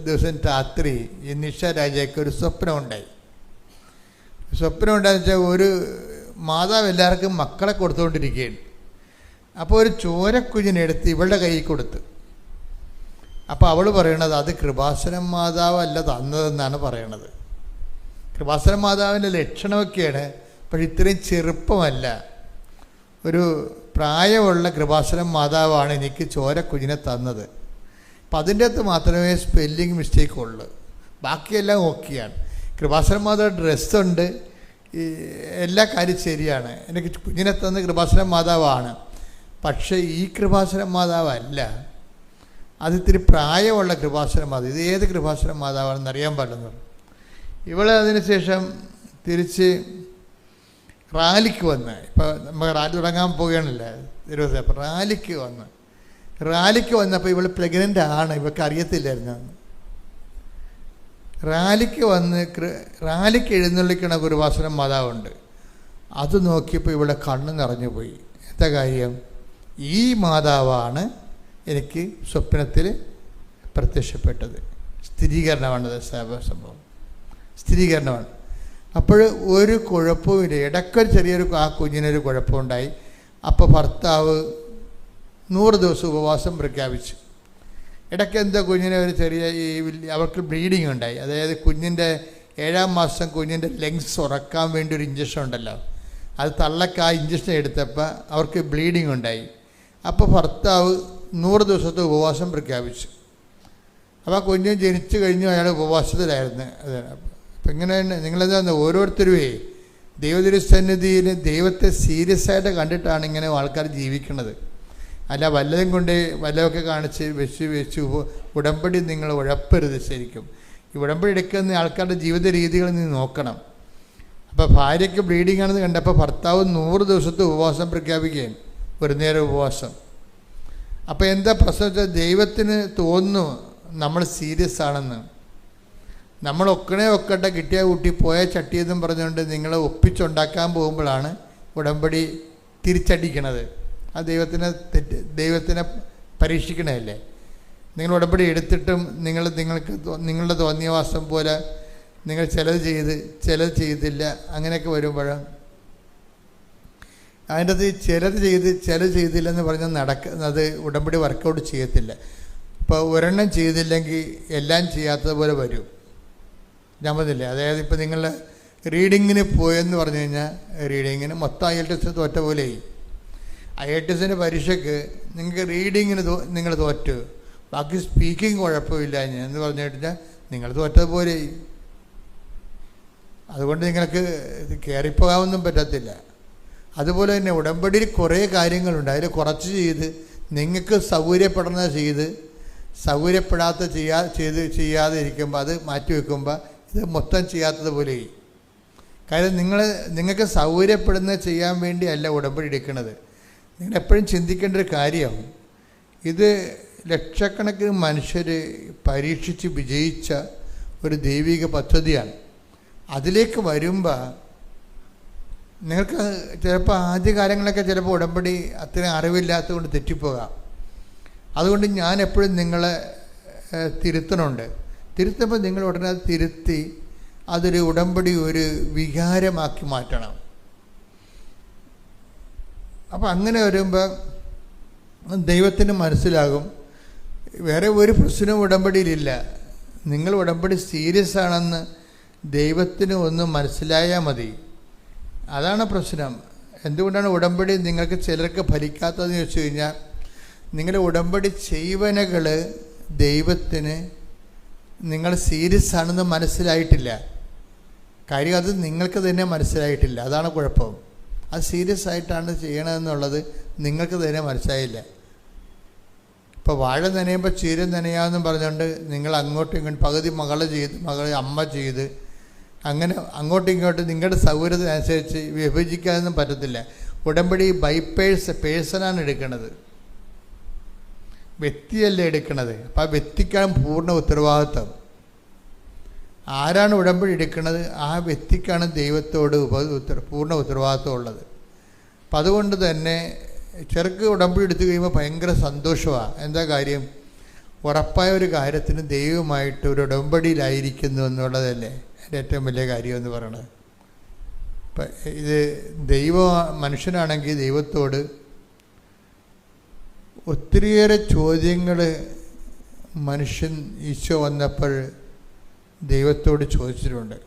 ദിവസം രാത്രി ഈ നിഷാരാജയ്ക്ക് ഒരു സ്വപ്നം ഉണ്ടായി. സ്വപ്നം ഉണ്ടായെന്ന് വെച്ചാൽ ഒരു മാതാവ് എല്ലാവർക്കും മക്കളെ കൊടുത്തുകൊണ്ടിരിക്കുകയാണ്. അപ്പോൾ ഒരു ചോരക്കുഞ്ഞിനെടുത്ത് ഇവളുടെ കയ്യിൽ കൊടുത്ത്. അപ്പോൾ അവൾ പറയണത് അത് കൃപാസനം മാതാവല്ല തന്നതെന്നാണ് പറയണത്. കൃപാസനം മാതാവിൻ്റെ ലക്ഷണമൊക്കെയാണ്, പക്ഷെ ഇത്രയും ചെറുപ്പമല്ല. ഒരു പ്രായമുള്ള കൃപാസനം മാതാവാണ് എനിക്ക് ചോരക്കുഞ്ഞിനെ തന്നത്. അപ്പം അതിൻ്റെ അകത്ത് മാത്രമേ സ്പെല്ലിങ് മിസ്റ്റേക്ക് ഉള്ളൂ, ബാക്കിയെല്ലാം ഓക്കെയാണ്. കൃപാസനം മാതാവ് ഡ്രസ്സുണ്ട്, എല്ലാ കാര്യം ശരിയാണ്. എനിക്ക് കുഞ്ഞിനെ തന്ന കൃപാസനം മാതാവാണ്. പക്ഷേ ഈ കൃപാസനം മാതാവല്ല, അതിത്തിരി പ്രായമുള്ള കൃപാസനം മാതാവ്. ഇത് ഏത് കൃപാസനം മാതാവാണെന്ന് അറിയാൻ പാടില്ലെന്ന് പറഞ്ഞു. ഇവളെ അതിനുശേഷം തിരിച്ച് റാലിക്ക് വന്ന്, ഇപ്പോൾ നമ്മൾ റാലി തുടങ്ങാൻ പോവുകയാണല്ലേ ദിവസം. അപ്പോൾ റാലിക്ക് വന്നപ്പോൾ ഇവൾ പ്രഗ്നൻ്റ് ആണ്, ഇവൾക്ക് അറിയത്തില്ലായിരുന്നു. റാലിക്ക് എഴുന്നള്ളിക്കണ കൃപാസനം മാതാവുണ്ട്. അത് നോക്കിയപ്പോൾ ഇവിടെ കണ്ണ് നിറഞ്ഞു പോയി. എന്താ കാര്യം? ഈ മാതാവാണ് എനിക്ക് സ്വപ്നത്തിൽ പ്രത്യക്ഷപ്പെട്ടത്. സ്ഥിരീകരണമാണത്, സംഭവം സ്ഥിരീകരണമാണ്. അപ്പോൾ ഒരു കുഴപ്പമില്ല. ഇടയ്ക്കൊരു ചെറിയൊരു ആ കുഞ്ഞിനൊരു കുഴപ്പമുണ്ടായി. അപ്പോൾ ഭർത്താവ് 100 ദിവസം ഉപവാസം പ്രഖ്യാപിച്ചു. ഇടയ്ക്ക് എന്താ കുഞ്ഞിനെ ഒരു ചെറിയ അവർക്ക് ബ്ലീഡിങ് ഉണ്ടായി. അതായത് കുഞ്ഞിൻ്റെ 7-ാം മാസം കുഞ്ഞിൻ്റെ ലങ്സ് ഉറക്കാൻ വേണ്ടി ഒരു ഇഞ്ചക്ഷൻ ഉണ്ടല്ലോ, അത് തള്ളക്ക് ആ ഇഞ്ചക്ഷൻ എടുത്തപ്പോൾ അവർക്ക് ബ്ലീഡിങ് ഉണ്ടായി. അപ്പോൾ ഭർത്താവ് 100 ദിവസത്തെ ഉപവാസം പ്രഖ്യാപിച്ചു. അപ്പോൾ ആ കുഞ്ഞ് ജനിച്ചു കഴിഞ്ഞു, അയാൾ ഉപവാസത്തിലായിരുന്നു. അത് അപ്പം ഇങ്ങനെ നിങ്ങളെന്താ ഓരോരുത്തരുമേ ദൈവതിരുസന്നിധിയിൽ ദൈവത്തെ സീരിയസ് ആയിട്ട് കണ്ടിട്ടാണ് ഇങ്ങനെ ആൾക്കാർ ജീവിക്കുന്നത്. അല്ല വല്ലതും കൊണ്ട് വല്ലതൊക്കെ കാണിച്ച് വെച്ച് ഉടമ്പടി നിങ്ങൾ ഉഴപ്പരുത്. ശരിക്കും ഈ ഉടമ്പടി എടുക്കുന്ന ആൾക്കാരുടെ ജീവിത രീതികൾ നീ നോക്കണം. അപ്പോൾ ഭാര്യയ്ക്ക് ബ്ലീഡിങ് ആണെന്ന് കണ്ടപ്പോൾ ഭർത്താവ് 100 ദിവസത്തെ ഉപവാസം പ്രഖ്യാപിക്കുകയും ഒരു നേരം ഉപവാസം. അപ്പോൾ എന്താ പ്രശ്നം വെച്ചാൽ ദൈവത്തിന് തോന്നുന്നു നമ്മൾ സീരിയസ് ആണെന്ന്. നമ്മൾ ഒക്കട്ടെ കിട്ടിയ കൂട്ടി പോയ ചട്ടിയെന്നും പറഞ്ഞുകൊണ്ട് നിങ്ങളെ ഒപ്പിച്ചുണ്ടാക്കാൻ പോകുമ്പോഴാണ് ഉടമ്പടി തിരിച്ചടിക്കണത്. ആ ദൈവത്തിനെ പരീക്ഷിക്കണമല്ലേ. നിങ്ങൾ ഉടമ്പടി എടുത്തിട്ടും നിങ്ങളുടെ തോന്നിയവാസം പോലെ നിങ്ങൾ ചിലത് ചെയ്തില്ല, അങ്ങനെയൊക്കെ വരുമ്പോഴാണ് അതിൻ്റെ അത് ചിലത് ചെയ്തില്ലെന്ന് പറഞ്ഞാൽ അത് ഉടമ്പടി വർക്കൗട്ട് ചെയ്യത്തില്ല. ഇപ്പോൾ ഒരെണ്ണം ചെയ്തില്ലെങ്കിൽ എല്ലാം ചെയ്യാത്തതുപോലെ വരും. ഞാൻ പറഞ്ഞില്ലേ, അതായത് ഇപ്പോൾ നിങ്ങൾ റീഡിങ്ങിന് പോയെന്ന് പറഞ്ഞു കഴിഞ്ഞാൽ റീഡിങ്ങിന് മൊത്തം IELTS തോറ്റ പോലെയായി. IELTS പരീക്ഷയ്ക്ക് നിങ്ങൾക്ക് റീഡിങ്ങിന് നിങ്ങൾ തോറ്റു, ബാക്കി സ്പീക്കിംഗ് കുഴപ്പമില്ല എന്ന് പറഞ്ഞു കഴിഞ്ഞാൽ നിങ്ങൾ തോറ്റതുപോലെയായി. അതുകൊണ്ട് നിങ്ങൾക്ക് കയറിപ്പോകാനൊന്നും പറ്റത്തില്ല. അതുപോലെ തന്നെ ഉടമ്പടിയിൽ കുറേ കാര്യങ്ങളുണ്ട്. അതിൽ കുറച്ച് ചെയ്ത് നിങ്ങൾക്ക് സൗകര്യപ്പെടുന്നത് സൗകര്യപ്പെടാത്ത ചെയ്യാതെ ഇരിക്കുമ്പോൾ അത് മാറ്റിവെക്കുമ്പോൾ ഇത് മൊത്തം ചെയ്യാത്തതുപോലെ. കാര്യം നിങ്ങൾക്ക് സൗകര്യപ്പെടുന്നത് ചെയ്യാൻ വേണ്ടിയല്ല ഉടമ്പടി എടുക്കുന്നത്. നിങ്ങളെപ്പോഴും ചിന്തിക്കേണ്ട ഒരു കാര്യം, ഇത് ലക്ഷക്കണക്കിന് മനുഷ്യർ പരീക്ഷിച്ച് വിജയിച്ച ഒരു ദൈവിക പദ്ധതിയാണ്. അതിലേക്ക് വരുമ്പോൾ നിങ്ങൾക്ക് ചിലപ്പോൾ ആദ്യകാലങ്ങളൊക്കെ ചിലപ്പോൾ ഉടമ്പടി അത്രയും അറിവില്ലാത്തത് കൊണ്ട് തെറ്റിപ്പോകാം. അതുകൊണ്ട് ഞാൻ എപ്പോഴും നിങ്ങളെ തിരുത്തുമ്പോൾ നിങ്ങൾ ഉടനെ അത് തിരുത്തി അതൊരു ഉടമ്പടി ഒരു വികാരമാക്കി മാറ്റണം. അപ്പം അങ്ങനെ വരുമ്പോൾ ദൈവത്തിന് മനസ്സിലാകും വേറെ ഒരു പ്രശ്നവും ഉടമ്പടിയിലില്ല. നിങ്ങൾ ഉടമ്പടി സീരിയസ് ആണെന്ന് ദൈവത്തിന് ഒന്ന് മനസ്സിലായാൽ മതി. അതാണ് പ്രശ്നം. എന്തുകൊണ്ടാണ് ഉടമ്പടി നിങ്ങൾക്ക് ചിലർക്ക് ഫലിക്കാത്തതെന്ന് ചോദിച്ചു കഴിഞ്ഞാൽ, നിങ്ങളുടെ ഉടമ്പടി ചെയ്വനകൾ ദൈവത്തിന് നിങ്ങൾ സീരിയസ് ആണെന്ന് മനസ്സിലായിട്ടില്ല. കാര്യം അത് നിങ്ങൾക്ക് തന്നെ മനസ്സിലായിട്ടില്ല. അതാണ് കുഴപ്പം. അത് സീരിയസ് ആയിട്ടാണ് ചെയ്യണമെന്നുള്ളത് നിങ്ങൾക്ക് തന്നെ മനസ്സിലായില്ല. ഇപ്പോൾ വാഴ നനയുമ്പോൾ ചീര നനയാമെന്നും പറഞ്ഞുകൊണ്ട് നിങ്ങൾ അങ്ങോട്ടും ഇങ്ങോട്ടും പകുതി മകൾ അമ്മ ചെയ്ത് അങ്ങനെ അങ്ങോട്ടും ഇങ്ങോട്ടും നിങ്ങളുടെ സൗകര്യത്തിനനുസരിച്ച് വിഭജിക്കാനൊന്നും പറ്റത്തില്ല. ഉടമ്പടി പേഴ്സണാണ് എടുക്കുന്നത്, വ്യക്തിയല്ല എടുക്കുന്നത്. അപ്പം ആ വ്യക്തിക്കാണ് പൂർണ്ണ ഉത്തരവാദിത്വം. ആരാണ് ഉടമ്പടി എടുക്കുന്നത് ആ വ്യക്തിക്കാണ് ദൈവത്തോട് പൂർണ്ണ ഉത്തരവാദിത്വം ഉള്ളത്. അപ്പം അതുകൊണ്ട് തന്നെ ചെറുക്ക് ഉടമ്പടി എടുത്തു കഴിയുമ്പോൾ ഭയങ്കര സന്തോഷമാണ്. എന്താ കാര്യം? ഉറപ്പായ ഒരു കാര്യത്തിന് ദൈവമായിട്ട് ഒരു ഉടമ്പടിയിലായിരിക്കുന്നു എന്നുള്ളതല്ലേ എൻ്റെ ഏറ്റവും വലിയ കാര്യമെന്ന് പറയണത്. ഇപ്പം ഇത് മനുഷ്യനാണെങ്കിൽ ദൈവത്തോട് ഒത്തിരിയേറെ ചോദ്യങ്ങൾ മനുഷ്യൻ ഈശോ വന്നപ്പോൾ ദൈവത്തോട് ചോദിച്ചിട്ടുണ്ട്.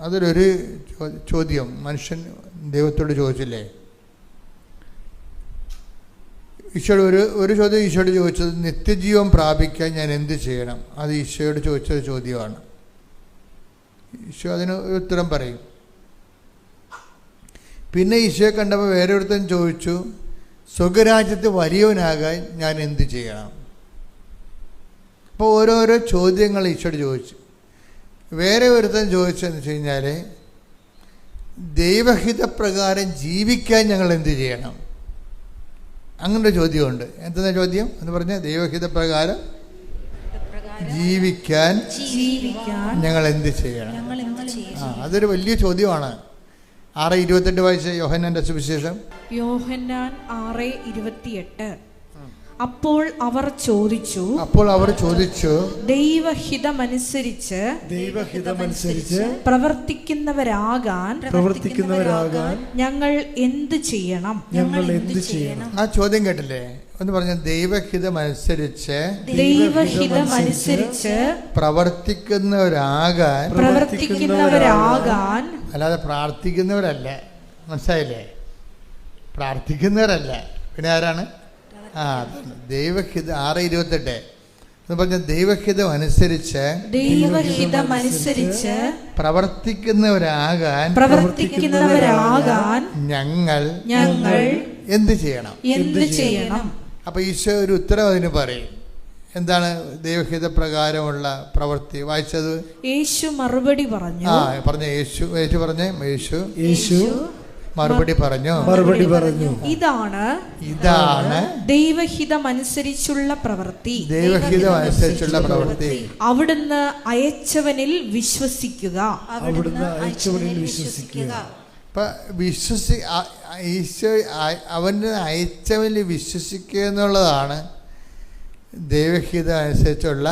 അതിലൊരു ചോദ്യം മനുഷ്യൻ ദൈവത്തോട് ചോദിച്ചില്ലേ? ഈശോയോട് ഒരു ചോദ്യം ഈശോയോട് ചോദിച്ചത്, നിത്യജീവൻ പ്രാപിക്കാൻ ഞാൻ എന്ത് ചെയ്യണം? അത് ഈശോയോട് ചോദിച്ചൊരു ചോദ്യമാണ്. ഈശോ അതിന് ഉത്തരം പറയും. പിന്നെ ഈശോയെ കണ്ടപ്പോൾ വേറെ ഒരുത്തൻ ചോദിച്ചു, സ്വർഗരാജ്യത്ത് വലിയവനാകാൻ ഞാൻ എന്ത് ചെയ്യണം? അപ്പോൾ ഓരോരോ ചോദ്യങ്ങൾ ഈശോയോട് ചോദിച്ചു. വേറെ ഒരുത്തൻ ചോദിച്ചതെന്ന് വെച്ച് കഴിഞ്ഞാൽ, ദൈവഹിതപ്രകാരം ജീവിക്കാൻ ഞങ്ങൾ എന്ത് ചെയ്യണം? അങ്ങനൊരു ചോദ്യമുണ്ട്. എന്താ ചോദ്യം എന്ന് പറഞ്ഞാൽ, ദൈവഹിതപ്രകാരം ജീവിക്കാൻ ഞങ്ങൾ എന്ത് ചെയ്യണം? അതൊരു വലിയ ചോദ്യമാണ്. 6:28 വായിച്ച യോഹന്നാന്റെ സുവിശേഷം. യോഹന്നാൻ 6:28. അപ്പോൾ അവർ ചോദിച്ചു, ദൈവഹിതമനുസരിച്ച് പ്രവർത്തിക്കുന്നവരാകാൻ ഞങ്ങൾ എന്ത് ചെയ്യണം? ആ ചോദ്യം കേട്ടില്ലേ? എന്ന് പറഞ്ഞ ദൈവഹിതമനുസരിച്ച് പ്രവർത്തിക്കുന്നവരാകാൻ, പ്രവർത്തിക്കുന്നവരാകാൻ, അല്ലാതെ പ്രാർത്ഥിക്കുന്നവരല്ല. മനസ്സിലായില്ലേ? പ്രാർത്ഥിക്കുന്നവരല്ല, പിന്നെ ആരാണ്? ദൈവഹിത 6:28 എന്ന് പറഞ്ഞ ദൈവഹിതം അനുസരിച്ച് പ്രവർത്തിക്കുന്നവരാകാൻ ഞങ്ങൾ എന്ത് ചെയ്യണം? അപ്പൊ ഈശോ ഒരു ഉത്തരം അതിന് പറയും. എന്താണ് ദൈവഹിത പ്രകാരമുള്ള പ്രവൃത്തി? വായിച്ചത് യേശു മറുപടി പറഞ്ഞു. യേശു മറുപടി പറഞ്ഞു ഇതാണ് ദൈവഹിതമനുസരിച്ചുള്ള പ്രവൃത്തി. അവിടുന്ന് അയച്ചവനിൽ വിശ്വസിക്കുക. അവന് അയച്ചവനിൽ വിശ്വസിക്കുക എന്നുള്ളതാണ് ദൈവഹിതം അനുസരിച്ചുള്ള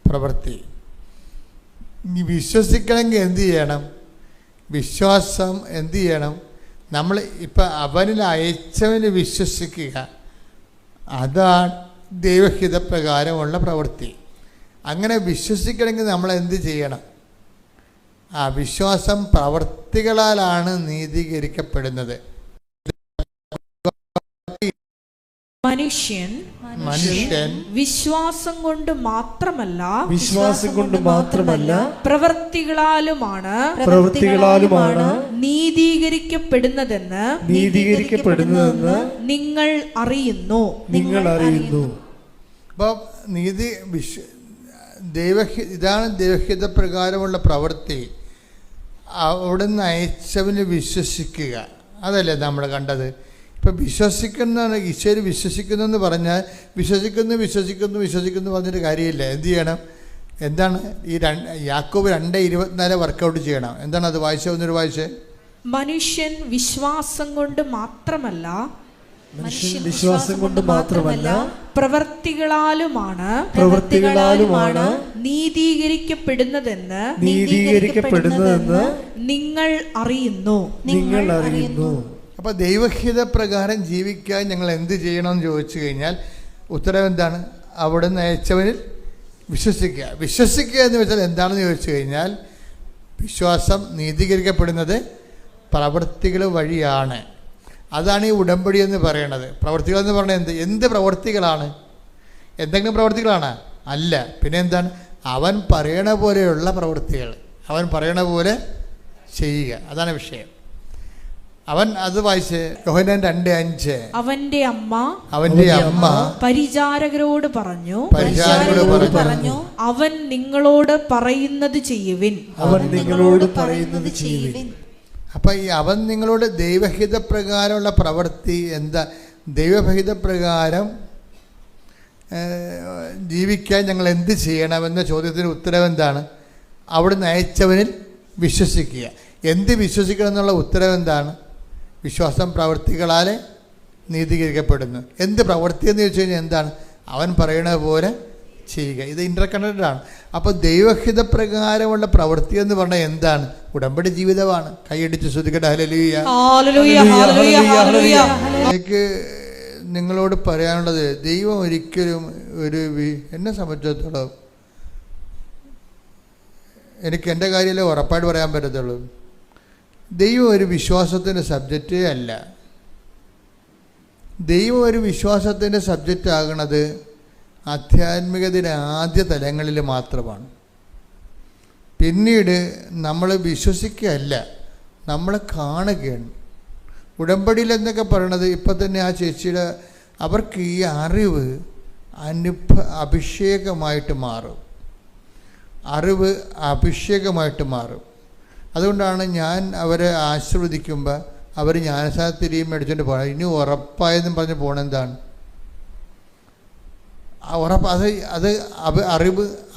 പ്രവൃത്തി. വിശ്വസിക്കണമെങ്കിൽ എന്ത് ചെയ്യണം? വിശ്വാസം എന്ത് ചെയ്യണം? നമ്മൾ ഇപ്പം അവനിൽ അയച്ചവന് വിശ്വസിക്കുക, അതാണ് ദൈവഹിതപ്രകാരമുള്ള പ്രവൃത്തി. അങ്ങനെ വിശ്വസിക്കണമെങ്കിൽ നമ്മൾ എന്ത് ചെയ്യണം? വിശ്വാസം പ്രവൃത്തികളാലാണ് നീതീകരിക്കപ്പെടുന്നത്. മനുഷ്യൻ വിശ്വാസം കൊണ്ട് മാത്രമല്ല പ്രവൃത്തികളാലുമാണ് നീതീകരിക്കപ്പെടുന്നതെന്ന് നിങ്ങൾ അറിയുന്നു. അപ്പോൾ ഇതാണ് ദൈവഹിത പ്രകാരമുള്ള പ്രവൃത്തി. അവിടുന്ന് അയച്ചവന് വിശ്വസിക്കുക, അതല്ലേ നമ്മൾ കണ്ടത്. ഇപ്പം വിശ്വസിക്കുന്ന ഈശ്വര് വിശ്വസിക്കുന്നു എന്ന് പറഞ്ഞാൽ വിശ്വസിക്കുന്നു പറഞ്ഞിട്ട് കാര്യമില്ല. എന്ത് ചെയ്യണം? എന്താണ് ഈ യാക്കോബ് 2:24 വർക്കൗട്ട് ചെയ്യണം. എന്താണ് അത്? വായിച്ചേ. മനുഷ്യൻ വിശ്വാസം കൊണ്ട് മാത്രമല്ല പ്രവൃത്തികളാലുമാണ് നീതീകരിക്കപ്പെടുന്നതെന്ന് നിങ്ങൾ അറിയുന്നു. അപ്പോൾ ദൈവഹിത പ്രകാരം ജീവിക്കാൻ ഞങ്ങൾ എന്ത് ചെയ്യണമെന്ന് ചോദിച്ചു കഴിഞ്ഞാൽ ഉത്തരം എന്താണ്? അവിടുന്ന് അയച്ചവനിൽ വിശ്വസിക്കുക എന്ന് വെച്ചാൽ എന്താണെന്ന് ചോദിച്ചു കഴിഞ്ഞാൽ, വിശ്വാസം നീതീകരിക്കപ്പെടുന്നത് പ്രവൃത്തികൾ വഴിയാണ്. അതാണ് ഈ ഉടമ്പടി എന്ന് പറയുന്നത്. പ്രവൃത്തികൾ എന്ന് പറഞ്ഞാൽ എന്ത് പ്രവൃത്തികളാണ്? എന്തെങ്കിലും പ്രവൃത്തികളാണ്? അല്ല. പിന്നെ എന്താണ്? അവൻ പറയണ പോലെയുള്ള പ്രവൃത്തികൾ, അവൻ പറയണ പോലെ ചെയ്യുക, അതാണ് വിഷയം. അവൻ അത് വായിച്ച് യോഹന്നാൻ 2:5 അവന്റെ അമ്മ പരിചാരകരോട് പറഞ്ഞു അവൻ നിങ്ങളോട് പറയുന്നത് ചെയ്യുവിൻ. അപ്പൊ ഈ അവൻ നിങ്ങളോട് ദൈവഹിത പ്രകാരമുള്ള പ്രവൃത്തി എന്താ? ദൈവഹിത പ്രകാരം ജീവിക്കാൻ ഞങ്ങൾ എന്ത് ചെയ്യണമെന്ന ചോദ്യത്തിന് ഉത്തരം എന്താണ്? അവിടുന്ന് അയച്ചവനിൽ വിശ്വസിക്കുക. എന്ത് വിശ്വസിക്കണം എന്നുള്ള ഉത്തരം എന്താണ്? വിശ്വാസം പ്രവൃത്തികളാൽ നീതീകരിക്കപ്പെടുന്നു. എന്ത് പ്രവൃത്തി എന്ന് ചോദിച്ചു കഴിഞ്ഞാൽ എന്താണ്? അവൻ പറയുന്ന പോലെ ചെയ്യുക. ഇത് ഇന്റർകണക്റ്റഡാണ്. അപ്പോൾ ദൈവഹിത പ്രകാരമുള്ള പ്രവൃത്തി എന്ന് പറഞ്ഞാൽ എന്താണ്? ഉടമ്പടി ജീവിതമാണ്. കൈയടിച്ച് ശ്രുതിക്കട്ടെ ഹല്ലേലൂയ. എനിക്ക് നിങ്ങളോട് പറയാനുള്ളത്, ദൈവം ഒരിക്കലും എന്നെ സംബന്ധിച്ചിടത്തോളം എനിക്ക് എൻ്റെ കാര്യമല്ലേ ഉറപ്പായിട്ട് പറയാൻ പറ്റത്തുള്ളൂ. ദൈവം ഒരു വിശ്വാസത്തിൻ്റെ സബ്ജക്റ്റേ അല്ല. ദൈവം ഒരു വിശ്വാസത്തിൻ്റെ സബ്ജക്റ്റ് ആകുന്നത് ആധ്യാത്മികതയുടെ ആദ്യ തലങ്ങളിൽ മാത്രമാണ്. പിന്നീട് നമ്മൾ വിശ്വസിക്കുകയല്ല, നമ്മൾ കാണുകയാണ്. ഉടമ്പടിയിൽ എന്നൊക്കെ പറയണത് ഇപ്പം തന്നെ ആ ചേച്ചിയുടെ അവർക്ക് ഈ അറിവ് അഭിഷേകമായിട്ട് മാറും. അതുകൊണ്ടാണ് ഞാൻ അവരെ ആശീർവദിക്കുമ്പോൾ അവർ ജ്ഞാനസാരത്തിരിയും മേടിച്ചുകൊണ്ട് പോകണം. ഇനി ഉറപ്പായെന്നും പറഞ്ഞ് പോകണെന്താണ്? ഉറപ്പ് അത്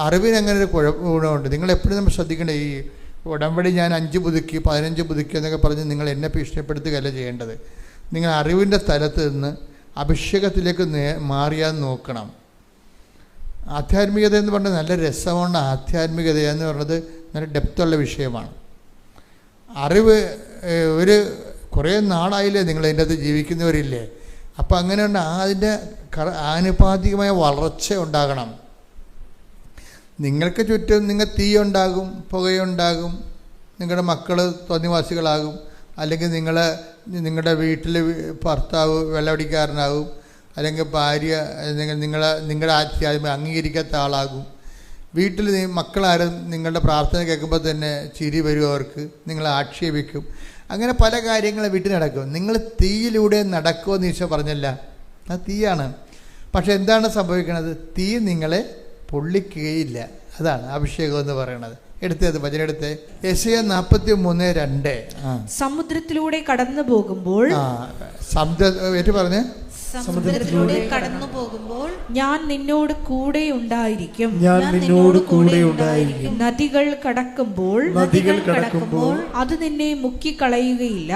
അറിവിനങ്ങനെ ഒരു ഗുണമുണ്ട്. നിങ്ങളെപ്പോഴും നമ്മൾ ശ്രദ്ധിക്കേണ്ടത്, ഈ ഉടമ്പടി ഞാൻ 5 പുതുക്കി 15 പുതുക്കി എന്നൊക്കെ പറഞ്ഞ് നിങ്ങൾ എന്നെ ഭീഷണിപ്പെടുത്തുകയല്ല ചെയ്യേണ്ടത്. നിങ്ങൾ അറിവിൻ്റെ തലത്ത് നിന്ന് അഭിഷേകത്തിലേക്ക് മാറിയാൻ നോക്കണം. ആധ്യാത്മികത എന്ന് പറഞ്ഞാൽ നല്ല രസമാണ്. ആധ്യാത്മികത എന്ന് പറയുന്നത് നല്ല ഡെപ്തുള്ള വിഷയമാണ്. അറിവ് കുറേ നാളായില്ലേ നിങ്ങൾ അതിൻ്റെ അകത്ത് ജീവിക്കുന്നവരില്ലേ? അപ്പം അങ്ങനെയുണ്ട്. അതിൻ്റെ ആനുപാതികമായ വളർച്ച ഉണ്ടാകണം. നിങ്ങൾക്ക് ചുറ്റും തീയുണ്ടാകും, പുകയുണ്ടാകും, നിങ്ങളുടെ മക്കൾ തോന്നിവാസികളാകും, അല്ലെങ്കിൽ നിങ്ങളുടെ വീട്ടിൽ ഭർത്താവ് വെള്ളമടിക്കാരനാകും, അല്ലെങ്കിൽ ഭാര്യ നിങ്ങളുടെ ആത്മീയം അംഗീകരിക്കാത്ത ആളാകും. വീട്ടിൽ മക്കളാരും നിങ്ങളുടെ പ്രാർത്ഥന കേൾക്കുമ്പോൾ തന്നെ ചിരി വരും, അവർക്ക് നിങ്ങളെ ആക്ഷേപിക്കും. അങ്ങനെ പല കാര്യങ്ങളും വീട്ടിൽ നടക്കും. നിങ്ങൾ തീയിലൂടെ നടക്കുമെന്ന് ഈശോ പറഞ്ഞല്ല, അത് തീയാണ്. പക്ഷെ എന്താണ് സംഭവിക്കുന്നത്? തീ നിങ്ങളെ പൊള്ളിക്കുകയില്ല. അതാണ് അഭിഷേകം എന്ന് പറയുന്നത്. എടുത്തത് വചനെടുത്ത് യെശയ്യാ 43:2. സമുദ്രത്തിലൂടെ കടന്നു പോകുമ്പോൾ സമുദ്രത്തിലൂടെ കടന്നു പോകുമ്പോൾ ഞാൻ നിന്നോട് കൂടെ ഉണ്ടായിരിക്കും. നദികൾ കടക്കുമ്പോൾ അത് നിന്നെ മുക്കിക്കളയുകയില്ല.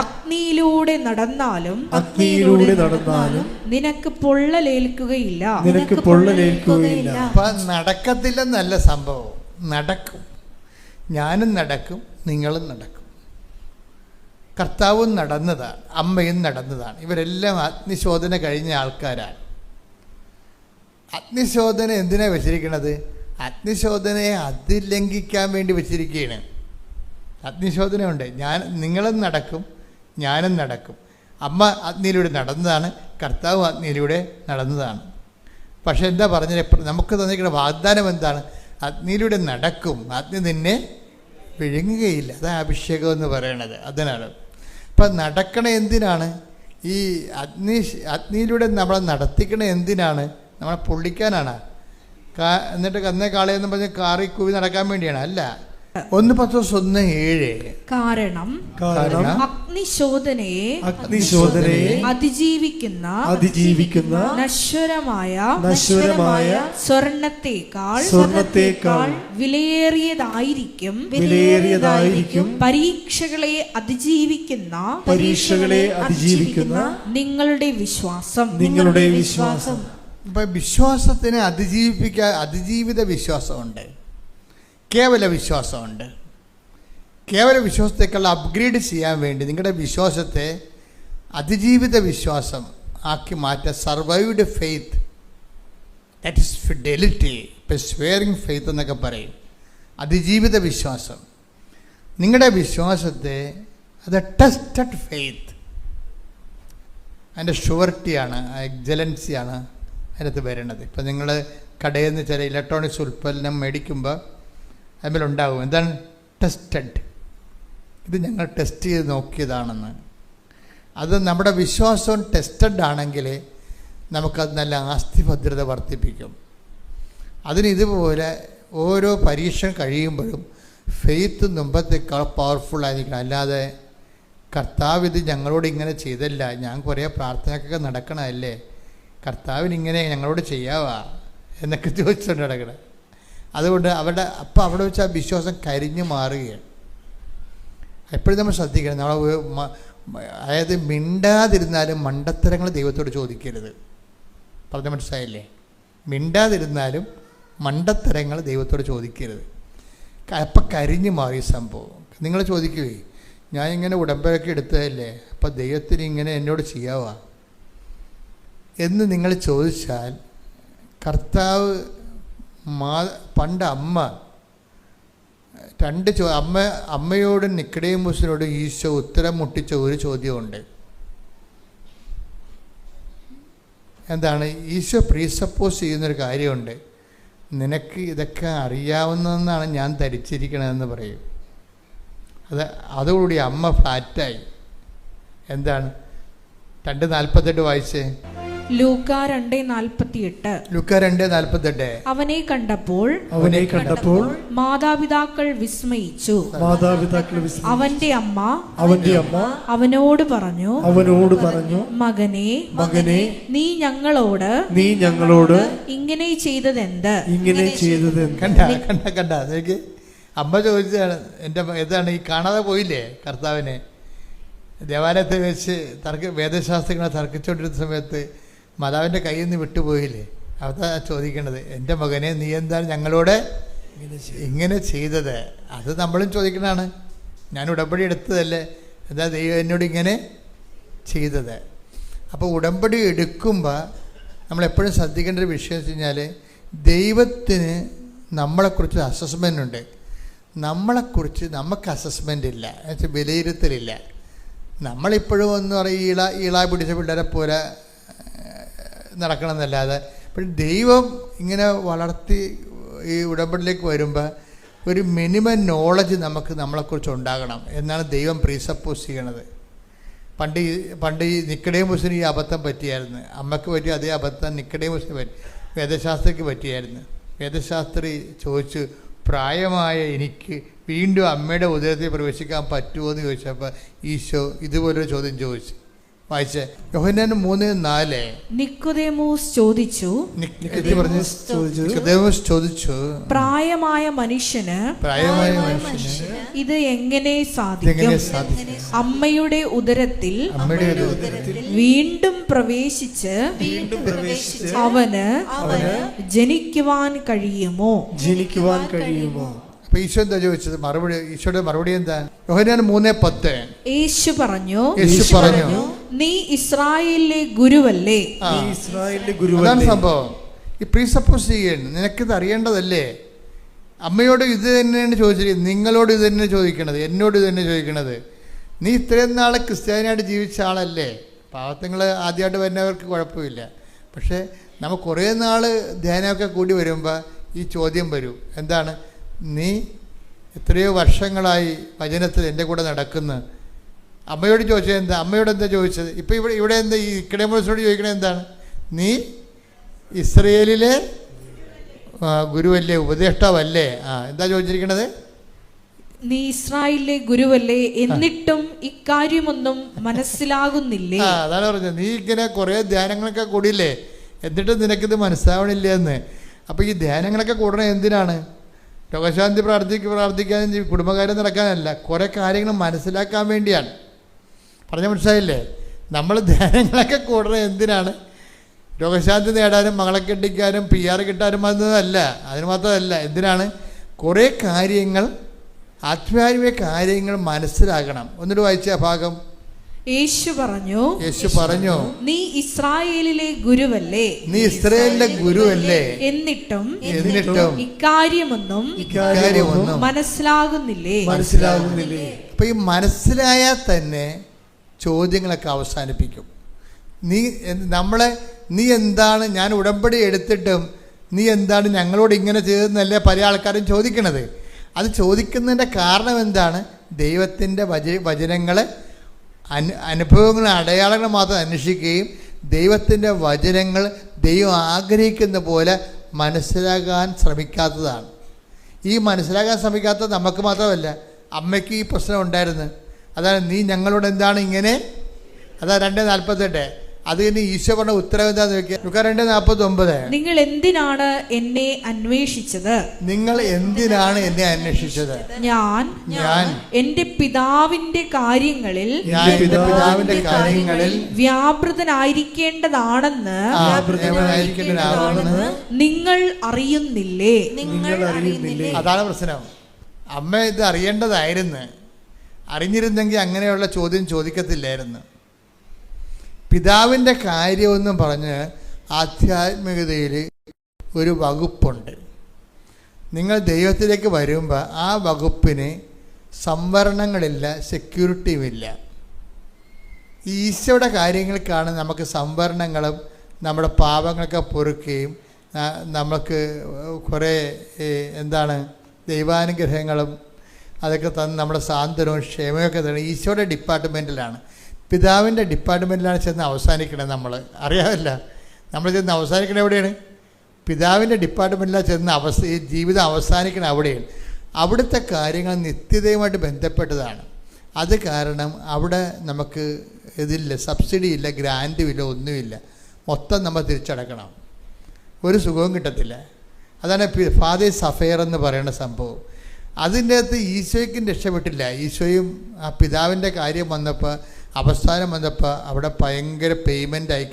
അഗ്നിയിലൂടെ നടന്നാലും നിനക്ക് പൊള്ളലേൽക്കുകയില്ല. നടക്കത്തില്ലെന്നല്ല സംഭവം, നടക്കും. ഞാനും നടക്കും, നിങ്ങളും നടക്കും. കർത്താവും നടന്നതാണ്, അമ്മയും നടന്നതാണ്. ഇവരെല്ലാം അഗ്നിശോധന കഴിഞ്ഞ ആൾക്കാരാണ്. അഗ്നിശോധന എന്തിനാണ് വെച്ചിരിക്കുന്നത്? അഗ്നിശോധനയെ അതിലംഘിക്കാൻ വേണ്ടി വെച്ചിരിക്കുകയാണ്. അഗ്നിശോധനയുണ്ട്. നിങ്ങളും നടക്കും, ഞാനും നടക്കും. അമ്മ അഗ്നിയിലൂടെ നടന്നതാണ്, കർത്താവ് അഗ്നിയിലൂടെ നടന്നതാണ്. പക്ഷെ എന്താ പറഞ്ഞത്? നമുക്ക് തന്നിരിക്കുന്ന വാഗ്ദാനം എന്താണ്? അഗ്നിയിലൂടെ നടക്കും, അഗ്നി നിന്നെ വിഴുങ്ങുകയില്ല. അതാണ് അഭിഷേകം എന്ന് പറയണത്. അതിനാണ് ഇപ്പം നടക്കണ എന്തിനാണ്? ഈ അഗ്നിയിലൂടെ നമ്മളെ നടത്തിക്കണ എന്തിനാണ്? നമ്മളെ പൊള്ളിക്കാനാണ്. എന്നിട്ട് കന്നേ കാളയെന്ന് പറഞ്ഞ് കാറി കൂവി നടക്കാൻ വേണ്ടിയാണ്? അല്ല. 1 Petrus 1:7. കാരണം അഗ്നിശോധനയെ അതിജീവിക്കുന്ന നശ്വരമായ സ്വർണത്തേക്കാൾ വിലയേറിയതായിരിക്കും പരീക്ഷകളെ അതിജീവിക്കുന്ന നിങ്ങളുടെ വിശ്വാസം. ഇപ്പം വിശ്വാസത്തിനെ അതിജീവിത വിശ്വാസമുണ്ട്, കേവല വിശ്വാസമുണ്ട്. കേവല വിശ്വാസത്തേക്കുള്ള അപ്ഗ്രേഡ് ചെയ്യാൻ വേണ്ടി നിങ്ങളുടെ വിശ്വാസത്തെ അതിജീവിത വിശ്വാസം ആക്കി മാറ്റുക. Survived faith, that is fidelity, persevering faith എന്നൊക്കെ പറയും. അതിജീവിത വിശ്വാസം. നിങ്ങളുടെ വിശ്വാസത്തെ അത് ടെസ്റ്റഡ് ഫെയ്ത്ത്, അതിൻ്റെ ഷുവർട്ടിയാണ്, എക്സലൻസിയാണ് അതിനകത്ത് വരുന്നത്. ഇപ്പം നിങ്ങൾ കടയിൽ നിന്ന് ചില ഇലക്ട്രോണിക്സ് ഉൽപ്പന്നം മേടിക്കുമ്പോൾ അതിലുണ്ടാകും എന്താണ്? ടെസ്റ്റഡ്. ഇത് ഞങ്ങൾ ടെസ്റ്റ് ചെയ്ത് നോക്കിയതാണെന്ന്. അത് നമ്മുടെ വിശ്വാസം ടെസ്റ്റഡ് ആണെങ്കിൽ നമുക്കത് നല്ല ആസ്തിഭദ്രത വർദ്ധിപ്പിക്കും. അതിന് ഇതുപോലെ ഓരോ പരീക്ഷ കഴിയുമ്പോഴും ഫെയ്ത്ത് മുമ്പത്തേക്കാൾ പവർഫുള്ളായിരിക്കണം. അല്ലാതെ കർത്താവ് ഇത് ഞങ്ങളോട് ഇങ്ങനെ ചെയ്തല്ല, ഞാൻ കുറേ പ്രാർത്ഥനക്കൊക്കെ നടക്കണമല്ലേ, കർത്താവിനിങ്ങനെ ഞങ്ങളോട് ചെയ്യാവാ എന്നൊക്കെ ചോദിച്ചുകൊണ്ട് നടക്കണം. അതുകൊണ്ട് അവിടെ വെച്ച് ആ വിശ്വാസം കരിഞ്ഞു മാറുകയാണ്. എപ്പോഴും നമ്മൾ ശ്രദ്ധിക്കണം. അതായത് മിണ്ടാതിരുന്നാലും മണ്ടത്തരങ്ങൾ ദൈവത്തോട് ചോദിക്കരുത്. പറഞ്ഞ മനസ്സിലായില്ലേ? മിണ്ടാതിരുന്നാലും മണ്ടത്തരങ്ങൾ ദൈവത്തോട് ചോദിക്കരുത്. അപ്പം കരിഞ്ഞു മാറി സംഭവം. നിങ്ങൾ ചോദിക്കുകയെ, ഞാൻ ഇങ്ങനെ ഉടമ്പൊക്കെ എടുത്തതല്ലേ, അപ്പം ദൈവത്തിന് ഇങ്ങനെ എന്നോട് ചെയ്യാവാ എന്ന് നിങ്ങൾ ചോദിച്ചാൽ, കർത്താവ് പണ്ട് അമ്മയോടും നിക്കോദേമോസിനോടും ഈശോ ഉത്തരം മുട്ടിച്ച ഒരു ചോദ്യമുണ്ട്. എന്താണ്? ഈശോ പ്രീസപ്പോസ് ചെയ്യുന്നൊരു കാര്യമുണ്ട്. നിനക്ക് ഇതൊക്കെ അറിയാവുന്നതെന്നാണ് ഞാൻ ധരിച്ചിരിക്കണതെന്ന് പറയും. അതോടുകൂടി അമ്മ ഫ്ലാറ്റായി. എന്താണ്? 2:48 വായിച്ചേ. ലൂക്കാ 2:48. അവനെ കണ്ടപ്പോൾ മാതാപിതാക്കൾ വിസ്മയിച്ചു. അവന്റെ അമ്മ അവനോട് പറഞ്ഞു, മകനെ നീ ഞങ്ങളോട് ഇങ്ങനെ ചെയ്തതെന്ത്? കണ്ട അമ്മ ചോദിച്ചതാണ്. ഏതാണ് ഈ കാണാതെ പോയില്ലേ കർത്താവിനെ? ദേവാലയത്തിൽ വെച്ച് വേദശാസ്ത്രങ്ങളെ തർക്കിച്ചുകൊണ്ടിരുന്ന സമയത്ത് മാതാവിൻ്റെ കയ്യിൽ നിന്ന് വിട്ടുപോയില്ലേ? അതാ ചോദിക്കേണ്ടത്, എൻ്റെ മകനെ നീ എന്താണ് ഞങ്ങളോട് ഇങ്ങനെ ചെയ്തത്? അത് നമ്മളും ചോദിക്കണതാണ്. ഞാൻ ഉടമ്പടി എടുത്തതല്ലേ, എന്താ ദൈവം എന്നോട് ഇങ്ങനെ ചെയ്തത്? അപ്പോൾ ഉടമ്പടി എടുക്കുമ്പോൾ നമ്മളെപ്പോഴും ശ്രദ്ധിക്കേണ്ട ഒരു വിഷയം വെച്ച് കഴിഞ്ഞാൽ, ദൈവത്തിന് നമ്മളെക്കുറിച്ച് അസസ്മെൻ്റ് ഉണ്ട്. നമ്മളെക്കുറിച്ച് നമുക്ക് അസസ്മെൻ്റ് ഇല്ല, എന്നുവെച്ചാൽ വിലയിരുത്തലില്ല. നമ്മളിപ്പോഴും എന്ന് പറയും ഈള പിടിച്ച പിള്ളേരെ പോലെ നടക്കണമെന്നല്ലാതെ. പക്ഷെ ദൈവം ഇങ്ങനെ വളർത്തി ഈ ഉടമ്പടിയിലേക്ക് വരുമ്പോൾ ഒരു മിനിമം നോളജ് നമുക്ക് നമ്മളെക്കുറിച്ച് ഉണ്ടാകണം എന്നാണ് ദൈവം പ്രീസപ്പോസ് ചെയ്യണത്. പണ്ട് ഈ നിക്കഡേമൂസിന് ഈ അബദ്ധം പറ്റിയായിരുന്നു. അമ്മയ്ക്ക് പറ്റിയ അതേ അബദ്ധം നിക്കഡേമൂസിന് പറ്റി, വേദശാസ്ത്രിക്ക് പറ്റിയായിരുന്നു. വേദശാസ്ത്രി ചോദിച്ചു, പ്രായമായ എനിക്ക് വീണ്ടും അമ്മയുടെ ഉദരത്തിൽ പ്രവേശിക്കാൻ പറ്റുമോ എന്ന് ചോദിച്ചപ്പോൾ ഈശോ ഇതുപോലൊരു ചോദ്യം ചോദിച്ചു. വായിച്ചേ, യോഹന്നാൻ 3:4. നിക്കോദേമോസ് ചോദിച്ചു, പ്രായമായ മനുഷ്യന് ഇത് എങ്ങനെ സാധിക്കും? അമ്മയുടെ ഉദരത്തിൽ വീണ്ടും പ്രവേശിച്ച് അവന് ജനിക്കുവാൻ കഴിയുമോ? ഈശോ എന്താ ചോദിച്ചത്? ഈശോയുടെ മറുപടി എന്താ? യോഹന്നാൻ 3:10. യേശു പറഞ്ഞു, നീ ഇസ്രായേലിലെ ഗുരുവല്ലേ? അതാണ് സംഭവം. ഈ പ്രീസപ്പോസ് ചെയ്യണം, നിനക്കിത് അറിയേണ്ടതല്ലേ? അമ്മയോട് ഇത് തന്നെയാണ് ചോദിച്ചിരിക്കുന്നത്, നിങ്ങളോട് ഇത് തന്നെ ചോദിക്കണത്, എന്നോട് ഇത് തന്നെ ചോദിക്കണത്. നീ ഇത്രയും നാൾ ക്രിസ്ത്യാനിയായിട്ട് ജീവിച്ച ആളല്ലേ? പാവത്തങ്ങൾ ആദ്യമായിട്ട് വരുന്നവർക്ക് കുഴപ്പമില്ല. പക്ഷേ നമുക്ക് കുറേ നാൾ ധ്യാനമൊക്കെ കൂടി വരുമ്പോൾ ഈ ചോദ്യം വരും, എന്താണ്? നീ എത്രയോ വർഷങ്ങളായി വചനത്തിൽ എൻ്റെ കൂടെ നടക്കുന്നു. അമ്മയോട് ചോദിച്ചത് എന്താ? അമ്മയോട് എന്താ ചോദിച്ചത്? ഇപ്പോൾ ഇവിടെ എന്താ ഈ നിക്കോദേമോസിനോട് ചോദിക്കണത് എന്താണ്? നീ ഇസ്രയേലിലെ ഗുരുവല്ലേ, ഉപദേഷ്ടാവല്ലേ? എന്താ ചോദിച്ചിരിക്കണത്? നീ ഇസ്രായേലിലെ ഗുരുവല്ലേ, എന്നിട്ടും ഇക്കാര്യമൊന്നും മനസ്സിലാകുന്നില്ലേ? അതാണ് പറഞ്ഞത്. നീ ഇങ്ങനെ കുറേ ധ്യാനങ്ങളൊക്കെ കൂടിയില്ലേ, എന്നിട്ടും നിനക്കിത് മനസ്സിലാവണില്ലേ എന്ന്. അപ്പോൾ ഈ ധ്യാനങ്ങളൊക്കെ കൂടണത് എന്തിനാണ്? രോഗശാന്തി പ്രാർത്ഥിക്കാനും കുടുംബകാര്യം നടക്കാനല്ല, കുറേ കാര്യങ്ങൾ മനസ്സിലാക്കാൻ വേണ്ടിയാണ്. പറഞ്ഞ മനസ്സിലായില്ലേ? നമ്മൾ ധ്യാനങ്ങളൊക്കെ കൂടണത് എന്തിനാണ്? രോഗശാന്തി നേടാനും മകളെ കെട്ടിക്കാനും PR കിട്ടാനും വന്നതല്ല, അതിന് മാത്രമല്ല. എന്തിനാണ്? കുറേ കാര്യങ്ങൾ, ആത്മീയ കാര്യങ്ങൾ മനസ്സിലാക്കണം. ഒന്നിട്ട് വായിച്ച ഭാഗം. യേശു പറഞ്ഞു, നീ ഇസ്രായേലിലെ ഗുരുവല്ലേ, എന്നിട്ടും ഇക്കാര്യമൊന്നും മനസ്സിലാകുന്നില്ലേ? അപ്പൊ ഈ മനസ്സിലായാൽ തന്നെ ചോദ്യങ്ങളൊക്കെ അവസാനിപ്പിക്കും. നീ എന്താണ്, ഞാൻ ഉടമ്പടി എടുത്തിട്ടും നീ എന്താണ് ഞങ്ങളോട് ഇങ്ങനെ ചെയ്തതെന്നല്ലേ പല ആൾക്കാരും ചോദിക്കണത്. അത് ചോദിക്കുന്നതിൻ്റെ കാരണം എന്താണ്? ദൈവത്തിൻ്റെ വചനങ്ങളെ അനുഭവങ്ങൾ, അടയാളങ്ങൾ മാത്രം അന്വേഷിക്കുകയും ദൈവത്തിൻ്റെ വചനങ്ങൾ ദൈവം ആഗ്രഹിക്കുന്ന പോലെ മനസ്സിലാക്കാൻ ശ്രമിക്കാത്തതാണ്. ഈ മനസ്സിലാക്കാൻ ശ്രമിക്കാത്തത് നമുക്ക് മാത്രമല്ല, അമ്മയ്ക്ക് ഈ പ്രശ്നം ഉണ്ടായിരുന്നു. അതാണ്, നീ ഞങ്ങളോട് എന്താണ് ഇങ്ങനെ. അതാ 2:48. അത് കഴിഞ്ഞ് ഈശോ പറഞ്ഞ ഉത്തരവ് എന്താന്ന് ചോദിക്കുക. 2:49. നിങ്ങൾ എന്തിനാണ് എന്നെ അന്വേഷിച്ചത്? ഞാൻ എന്റെ പിതാവിന്റെ കാര്യങ്ങളിൽ വ്യാപൃതനായിരിക്കേണ്ടതാണെന്ന് നിങ്ങൾ അറിയുന്നില്ലേ? അതാണ് പ്രശ്നം. അമ്മ ഇത് അറിയേണ്ടതായിരുന്നു. അറിഞ്ഞിരുന്നെങ്കിൽ അങ്ങനെയുള്ള ചോദ്യം ചോദിക്കത്തില്ലായിരുന്നു. പിതാവിൻ്റെ കാര്യമെന്നും പറഞ്ഞ് ആധ്യാത്മികതയിൽ ഒരു വകുപ്പുണ്ട്. നിങ്ങൾ ദൈവത്തിലേക്ക് വരുമ്പോൾ ആ വകുപ്പിന് സംവരണങ്ങളില്ല, സെക്യൂരിറ്റിയുമില്ല. ഈശോയുടെ കാര്യങ്ങൾക്കാണ് നമുക്ക് സംവരണങ്ങളും നമ്മുടെ പാപങ്ങളൊക്കെ പൊറുക്കുകയും നമുക്ക് കുറേ ദൈവാനുഗ്രഹങ്ങളും അതൊക്കെ തന്ന് നമ്മുടെ സാന്ത്വനവും ക്ഷേമയൊക്കെ തന്നെ ഈശോയുടെ ഡിപ്പാർട്ട്മെൻറ്റിലാണ്. പിതാവിൻ്റെ ഡിപ്പാർട്ട്മെൻറ്റിലാണ് ചെന്ന് അവസാനിക്കണത്. നമ്മൾ അറിയാമല്ല, നമ്മൾ ചെന്ന് അവസാനിക്കണത് എവിടെയാണ്? പിതാവിൻ്റെ ഡിപ്പാർട്ട്മെൻറ്റിലാണ് ചെന്ന് ഈ ജീവിതം അവസാനിക്കണം അവിടെയാണ്. അവിടുത്തെ കാര്യങ്ങൾ നിത്യതയുമായിട്ട് ബന്ധപ്പെട്ടതാണ്. അത് കാരണം അവിടെ നമുക്ക് ഇതില്ല, സബ്സിഡി ഇല്ല, ഗ്രാൻറ്റും ഇല്ല, ഒന്നുമില്ല. മൊത്തം നമ്മൾ തിരിച്ചടക്കണം, ഒരു സുഖവും കിട്ടത്തില്ല. അതാണ് ഫാദേഴ്സ് അഫെയർ എന്ന് പറയുന്ന സംഭവം. അതിൻ്റെ അകത്ത് ഈശോയ്ക്കും രക്ഷപ്പെട്ടില്ല. ഈശോയും ആ പിതാവിൻ്റെ കാര്യം വന്നപ്പോൾ, അവസാനം വന്നപ്പോൾ അവിടെ ഭയങ്കര പേയ്മെൻ്റായി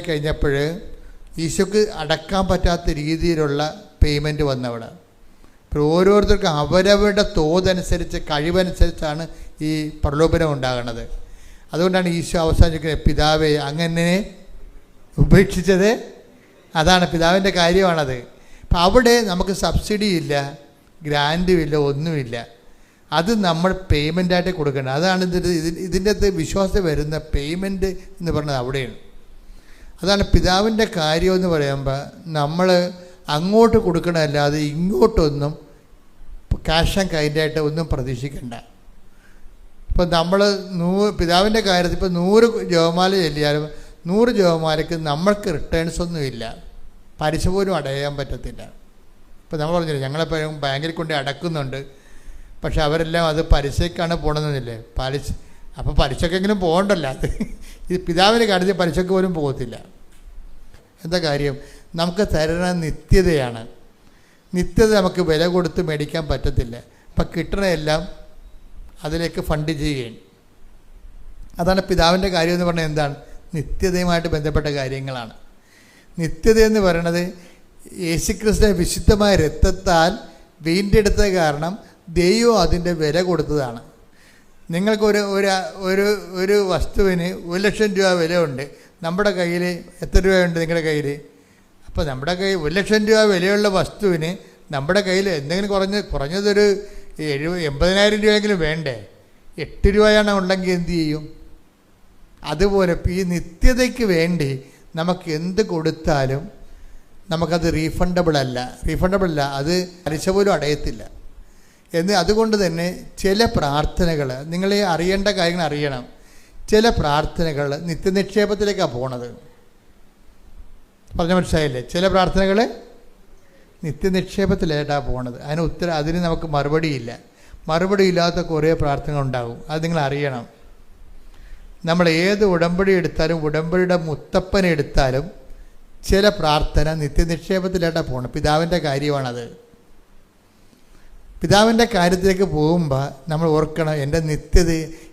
കഴിഞ്ഞപ്പോൾ ഈശോക്ക് അടക്കാൻ പറ്റാത്ത രീതിയിലുള്ള പേയ്മെൻറ്റ് വന്നവിടെ. ഇപ്പോൾ ഓരോരുത്തർക്കും അവരവരുടെ തോതനുസരിച്ച്, കഴിവനുസരിച്ചാണ് ഈ പ്രലോഭനം ഉണ്ടാകുന്നത്. അതുകൊണ്ടാണ് ഈശോ അവസാനിക്കുന്നത്, പിതാവേ അങ്ങനെ ഉപേക്ഷിച്ചത്. അതാണ് പിതാവിൻ്റെ കാര്യമാണത്. അപ്പം അവിടെ നമുക്ക് സബ്സിഡി ഇല്ല, ഗ്രാൻറ്റും ഇല്ല, ഒന്നുമില്ല. അത് നമ്മൾ പേയ്മെൻറ്റായിട്ട് കൊടുക്കണം. അതാണ് ഇതിൻ്റെ അകത്ത് വിശ്വാസത്തിൽ വരുന്ന പേയ്മെൻറ്റ് എന്ന് പറയുന്നത് അവിടെയാണ്. അതാണ് പിതാവിൻ്റെ കാര്യമെന്ന് പറയുമ്പോൾ നമ്മൾ അങ്ങോട്ട് കൊടുക്കണമല്ലാതെ ഇങ്ങോട്ടൊന്നും ക്യാഷ് ആൻഡ് കൈൻഡായിട്ട് ഒന്നും പ്രതീക്ഷിക്കണ്ട. ഇപ്പം നമ്മൾ പിതാവിൻ്റെ കാര്യത്തിൽ ഇപ്പോൾ 100 ജപമാല ചൊല്ലിയാലും 100 ജപമാലയ്ക്ക് നമ്മൾക്ക് റിട്ടേൺസ് ഒന്നുമില്ല, പലിശ പോലും അടയാൻ പറ്റത്തില്ല. ഇപ്പോൾ നമ്മൾ പറഞ്ഞില്ല, ഞങ്ങളെപ്പോഴും ബാങ്കിൽ കൊണ്ട് അടക്കുന്നുണ്ട്, പക്ഷെ അവരെല്ലാം അത് പലിശക്കാണ് പോകണമെന്നില്ലേ. അപ്പോൾ പലിശക്കെങ്കിലും പോകണ്ടല്ലോ. അത് ഇത് പിതാവിൻ്റെ കാര്യത്തിൽ പലിശക്ക് പോലും പോകത്തില്ല. എന്താ കാര്യം? നമുക്ക് തരുന്ന നിത്യതയാണ്. നിത്യത നമുക്ക് വില കൊടുത്ത് മേടിക്കാൻ പറ്റത്തില്ല. അപ്പം കിട്ടണതെല്ലാം അതിലേക്ക് ഫണ്ട് ചെയ്യുകയാണ്. അതാണ് പിതാവിൻ്റെ കാര്യം എന്ന് പറഞ്ഞാൽ എന്താണ്? നിത്യതയുമായിട്ട് ബന്ധപ്പെട്ട കാര്യങ്ങളാണ്. നിത്യത എന്ന് പറയുന്നത് യേശുക്രിസ്തുവിന്റെ വിശുദ്ധമായ രക്തത്താൽ വീണ്ടെടുത്ത കാരണം ദൈവം അതിൻ്റെ വില കൊടുത്തതാണ്. നിങ്ങൾക്ക് ഒരു വസ്തുവിന് 1,00,000 രൂപ വിലയുണ്ട്. നമ്മുടെ കയ്യിൽ എത്ര രൂപയുണ്ട് നിങ്ങളുടെ കയ്യിൽ? അപ്പോൾ നമ്മുടെ കയ്യിൽ 1,00,000 രൂപ വിലയുള്ള വസ്തുവിന് നമ്മുടെ കയ്യിൽ എന്തെങ്കിലും കുറഞ്ഞതൊരു 80,000 രൂപയെങ്കിലും വേണ്ടേ? 8 രൂപയാണ് ഉണ്ടെങ്കിൽ എന്തു ചെയ്യും? അതുപോലെ ഈ നിത്യതയ്ക്ക് വേണ്ടി നമുക്ക് എന്ത് കൊടുത്താലും നമുക്കത് റീഫണ്ടബിൾ അല്ല. അത് പലിശ പോലും അടയത്തില്ല. അതുകൊണ്ട് തന്നെ ചില പ്രാർത്ഥനകൾ നിങ്ങൾ അറിയേണ്ട കാര്യങ്ങൾ അറിയണം. ചില പ്രാർത്ഥനകൾ നിത്യനിക്ഷേപത്തിലേക്കാണ് പോണത്. പറഞ്ഞ മനസ്സിലായില്ലേ? ചില പ്രാർത്ഥനകൾ നിത്യനിക്ഷേപത്തിലേക്കാണ് പോണത്. അതിന് നമുക്ക് മറുപടി ഇല്ലാത്ത കുറേ പ്രാർത്ഥനകളുണ്ടാകും. അത് നിങ്ങൾ അറിയണം. നമ്മൾ ഏത് ഉടമ്പടി എടുത്താലും ഉടമ്പടിയുടെ മുത്തപ്പനെ എടുത്താലും ചില പ്രാർത്ഥന നിത്യനിക്ഷേപത്തിലേക്കാണ് പോകണം. പിതാവിൻ്റെ കാര്യമാണത്. പിതാവിൻ്റെ കാര്യത്തിലേക്ക് പോകുമ്പോൾ നമ്മൾ ഓർക്കണം, എൻ്റെ നിത്യത,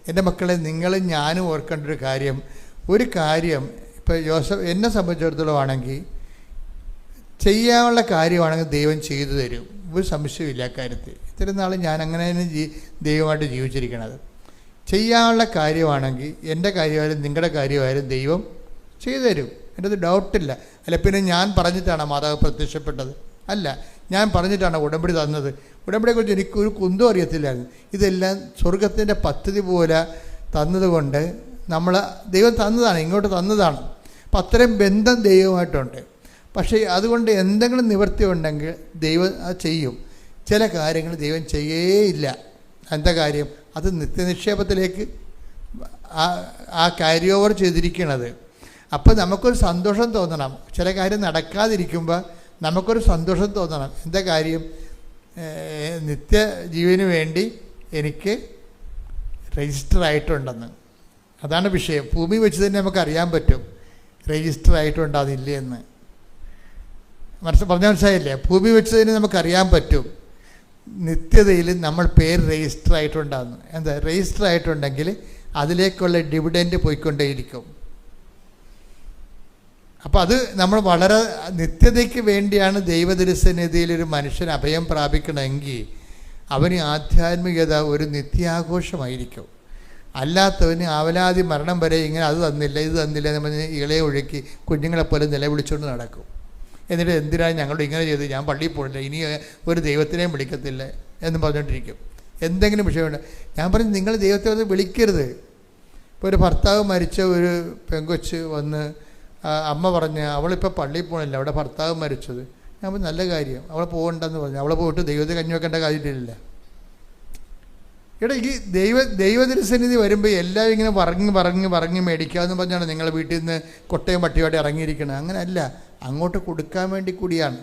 എൻ്റെ മക്കളെ നിങ്ങളും ഞാനും ഓർക്കേണ്ട ഒരു കാര്യം ഇപ്പോൾ എന്നെ സംബന്ധിച്ചിടത്തോളം ആണെങ്കിൽ ചെയ്യാനുള്ള കാര്യമാണെങ്കിൽ ദൈവം ചെയ്തു തരും. ഒരു സംശയമില്ല കാര്യത്തിൽ. ഇത്രയും നാൾ ഞാൻ അങ്ങനെ തന്നെ ദൈവമായിട്ട് ജീവിച്ചിരിക്കണത്. ചെയ്യാനുള്ള കാര്യമാണെങ്കിൽ എൻ്റെ കാര്യമായാലും നിങ്ങളുടെ കാര്യമായാലും ദൈവം ചെയ്തു തരും. എൻ്റെ അത് ഡൗട്ടില്ല. അല്ല പിന്നെ ഞാൻ പറഞ്ഞിട്ടാണ് മാതാവ് പ്രത്യക്ഷപ്പെട്ടത്? അല്ല, ഞാൻ പറഞ്ഞിട്ടാണ് ഉടമ്പടി തന്നത്. ഉടമ്പടിയെക്കുറിച്ച് എനിക്കൊരു കുന്തം അറിയത്തില്ലായിരുന്നു. ഇതെല്ലാം സ്വർഗത്തിൻ്റെ പദ്ധതി പോലെ തന്നതുകൊണ്ട് ദൈവം തന്നതാണ്, ഇങ്ങോട്ട് തന്നതാണ്. അപ്പം അത്രയും ബന്ധം ദൈവമായിട്ടുണ്ട്. പക്ഷേ അതുകൊണ്ട് എന്തെങ്കിലും നിവൃത്തി ഉണ്ടെങ്കിൽ ദൈവം അത് ചെയ്യും. ചില കാര്യങ്ങൾ ദൈവം ചെയ്യേയില്ല. എന്താ കാര്യം? അത് നിത്യനിക്ഷേപത്തിലേക്ക് ആ ക്യാരി ഓവർ ചെയ്തിരിക്കണത്. അപ്പോൾ നമുക്കൊരു സന്തോഷം തോന്നണം. ചില കാര്യം നടക്കാതിരിക്കുമ്പോൾ നമുക്കൊരു സന്തോഷം തോന്നണം. എന്താ കാര്യം? നിത്യജീവന് വേണ്ടി എനിക്ക് രജിസ്റ്റർ ആയിട്ടുണ്ടെന്ന്. അതാണ് വിഷയം. ഭൂമി വെച്ച് തന്നെ നമുക്കറിയാൻ പറ്റും രജിസ്റ്റർ ആയിട്ടുണ്ടാകുന്നില്ലേ എന്ന്. മനസ്സിലായില്ലേ? ഭൂമി വെച്ച് തന്നെ നമുക്കറിയാൻ പറ്റും നിത്യതയിൽ നമ്മൾ പേര് രജിസ്റ്റർ ആയിട്ടുണ്ടാകുന്നു. എന്താ? രജിസ്റ്റർ ആയിട്ടുണ്ടെങ്കിൽ അതിലേക്കുള്ള ഡിവിഡൻഡ് പോയിക്കൊണ്ടേയിരിക്കും. അപ്പോൾ അത് നമ്മൾ വളരെ നിത്യതയ്ക്ക് വേണ്ടിയാണ് ദൈവദർശനതയിൽ ഒരു മനുഷ്യൻ അഭയം പ്രാപിക്കണമെങ്കിൽ അവന് ആധ്യാത്മികത ഒരു നിത്യാഘോഷമായിരിക്കും. അല്ലാത്തവന് ആവലാതി മരണം വരെ ഇങ്ങനെ അത് തന്നില്ല ഇത് തന്നില്ല എന്ന് പറഞ്ഞ് ഇളയെ ഒഴുക്കി കുഞ്ഞുങ്ങളെപ്പോലെ നിലവിളിച്ചുകൊണ്ട് നടക്കും. എന്നിട്ട് എന്തിനാണ് ഞങ്ങളോട് ഇങ്ങനെ ചെയ്ത്, ഞാൻ പള്ളിയിൽ പോയില്ല, ഇനി ഒരു ദൈവത്തിനെയും വിളിക്കത്തില്ല എന്ന് പറഞ്ഞുകൊണ്ടിരിക്കും. എന്തെങ്കിലും വിഷയമുണ്ട്. ഞാൻ പറഞ്ഞു, നിങ്ങൾ ദൈവത്തെ ഒന്ന് വിളിക്കരുത്. ഇപ്പോൾ ഒരു ഭർത്താവ് മരിച്ച ഒരു പെങ്കൊച്ച് വന്ന് അമ്മ പറഞ്ഞ് അവളിപ്പോൾ പള്ളിയിൽ പോകണില്ല, അവിടെ ഭർത്താവ് മരിച്ചത്. ഞാൻ പറഞ്ഞു നല്ല കാര്യം, അവളെ പോകണ്ടെന്ന് പറഞ്ഞു. അവളെ പോയിട്ട് ദൈവത്തെ കഞ്ഞി വെക്കേണ്ട കാര്യമില്ല. ഈ ദൈവദർശനിധി വരുമ്പോൾ എല്ലാം ഇങ്ങനെ പറഞ്ഞ് മേടിക്കാമെന്ന് പറഞ്ഞാണ് നിങ്ങളെ വീട്ടിൽ നിന്ന് കൊട്ടയും പട്ടിയോടെ ഇറങ്ങിയിരിക്കുന്നത്. അങ്ങനെയല്ല, അങ്ങോട്ട് കൊടുക്കാൻ വേണ്ടി കൂടിയാണ്.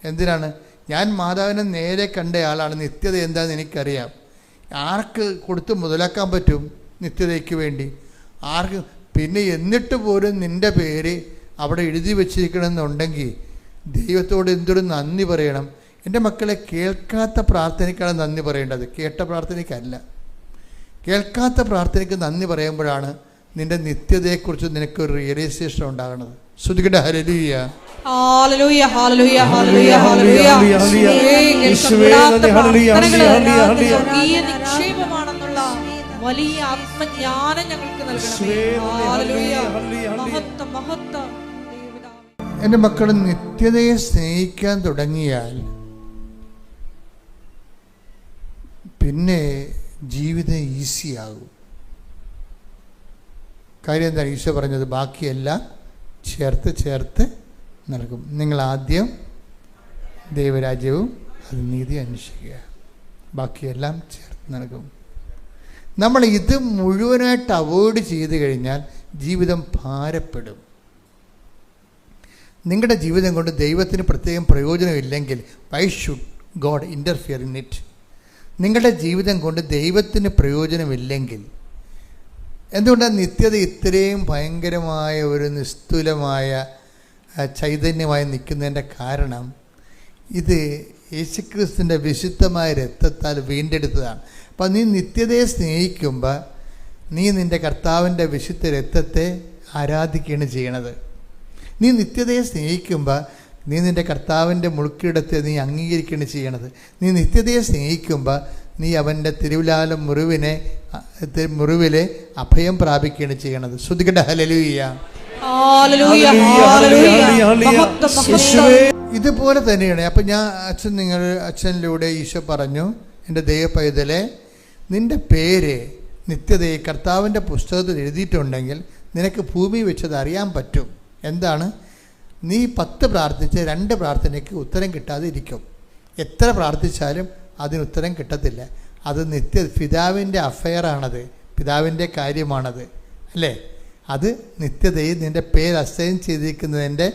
എന്തിനാണ്? ഞാൻ മാതാവിനെ നേരെ കണ്ട ആളാണ്. നിത്യത എന്താണെന്ന് എനിക്കറിയാം. ആർക്ക് കൊടുത്ത് മുതലാക്കാൻ പറ്റും നിത്യതയ്ക്ക് വേണ്ടി? ആർക്ക്? പിന്നെ എന്നിട്ട് പോലും നിൻ്റെ പേര് അവിടെ എഴുതി വച്ചിരിക്കണമെന്നുണ്ടെങ്കിൽ ദൈവത്തോട് എന്തൊരു നന്ദി പറയണം. എൻ്റെ മക്കളെ, കേൾക്കാത്ത പ്രാർത്ഥനയ്ക്കാണ് നന്ദി പറയേണ്ടത്, കേട്ട പ്രാർത്ഥനയ്ക്കല്ല. കേൾക്കാത്ത പ്രാർത്ഥനയ്ക്ക് നന്ദി പറയുമ്പോഴാണ് നിൻ്റെ നിത്യതയെക്കുറിച്ച് നിനക്കൊരു റിയലൈസേഷൻ ഉണ്ടാകുന്നത്. ശ്രുതികട hallelujah. Hallelujah hallelujah hallelujah hallelujah. സ്വർഗീയ നിക്ഷേപമാണെന്നുള്ള വലിയ ആത്മജ്ഞാനം ഞങ്ങൾക്ക് നൽകണമേ. ഹല്ലേലൂയ. മഹത്വം മഹത്വം. എൻ്റെ മക്കൾ നിത്യതയെ സ്നേഹിക്കാൻ തുടങ്ങിയാൽ പിന്നെ ജീവിതം ഈസിയാകും. കാര്യം എന്താണ്? ഈശോ പറഞ്ഞത് ബാക്കിയെല്ലാം ചേർത്ത് നൽകും. നിങ്ങൾ ആദ്യം ദൈവരാജ്യവും അത് നീതി അന്വേഷിക്കുക, ബാക്കിയെല്ലാം ചേർത്ത് നൽകും. നമ്മൾ ഇത് മുഴുവനായിട്ട് അവോയ്ഡ് ചെയ്ത് കഴിഞ്ഞാൽ ജീവിതം ഭാരപ്പെടും. നിങ്ങളുടെ ജീവിതം കൊണ്ട് ദൈവത്തിന് പ്രത്യേകം പ്രയോജനമില്ലെങ്കിൽ why should God interfere in it? നിങ്ങളുടെ ജീവിതം കൊണ്ട് ദൈവത്തിന് പ്രയോജനമില്ലെങ്കിൽ എന്തുകൊണ്ടാണ് നിത്യത ഇത്രയും ഭയങ്കരമായ ഒരു നിസ്തുലമായ ചൈതന്യമായി നിൽക്കുന്നതിൻ്റെ കാരണം ഇത് യേശുക്രിസ്തുവിൻ്റെ വിശുദ്ധമായ രക്തത്താൽ വീണ്ടെടുത്തതാണ്. അപ്പം നീ നിത്യതയെ സ്നേഹിക്കുമ്പോൾ നീ നിൻ്റെ കർത്താവിൻ്റെ വിശുദ്ധ രക്തത്തെ ആരാധിക്കുകയാണ് ചെയ്യണത്. നീ നിത്യതയെ സ്നേഹിക്കുമ്പോൾ നീ നിൻ്റെ കർത്താവിൻ്റെ മുൾക്കിടത്തെ നീ അംഗീകരിക്കുകയാണ് ചെയ്യണത്. നീ നിത്യതയെ സ്നേഹിക്കുമ്പോൾ നീ അവൻ്റെ തിരുവിലാലം മുറിവിലെ അഭയം പ്രാപിക്കുകയാണ് ചെയ്യണത്. ശ്രുതികട ഹല്ലേലൂയ. ഇതുപോലെ തന്നെയാണ്. അപ്പം അച്ഛനിലൂടെ ഈശോ പറഞ്ഞു, എൻ്റെ ദൈവപൈതലെ, നിൻ്റെ പേര് നിത്യതയെ കർത്താവിൻ്റെ പുസ്തകത്തിൽ എഴുതിയിട്ടുണ്ടെങ്കിൽ നിനക്ക് ഭൂമി വെച്ചത് അറിയാൻ പറ്റും. എന്താണ്? നീ 10 പ്രാർത്ഥിച്ച് 2 പ്രാർത്ഥനയ്ക്ക് ഉത്തരം കിട്ടാതെ ഇരിക്കും. എത്ര പ്രാർത്ഥിച്ചാലും അതിന് ഉത്തരം കിട്ടത്തില്ല. അത് പിതാവിൻ്റെ അഫെയറാണത്, പിതാവിൻ്റെ കാര്യമാണത്, അല്ലേ? അത് നിത്യതയിൽ നിൻ്റെ പേര് അസൈൻ ചെയ്തിരിക്കുന്നതിൻ്റെ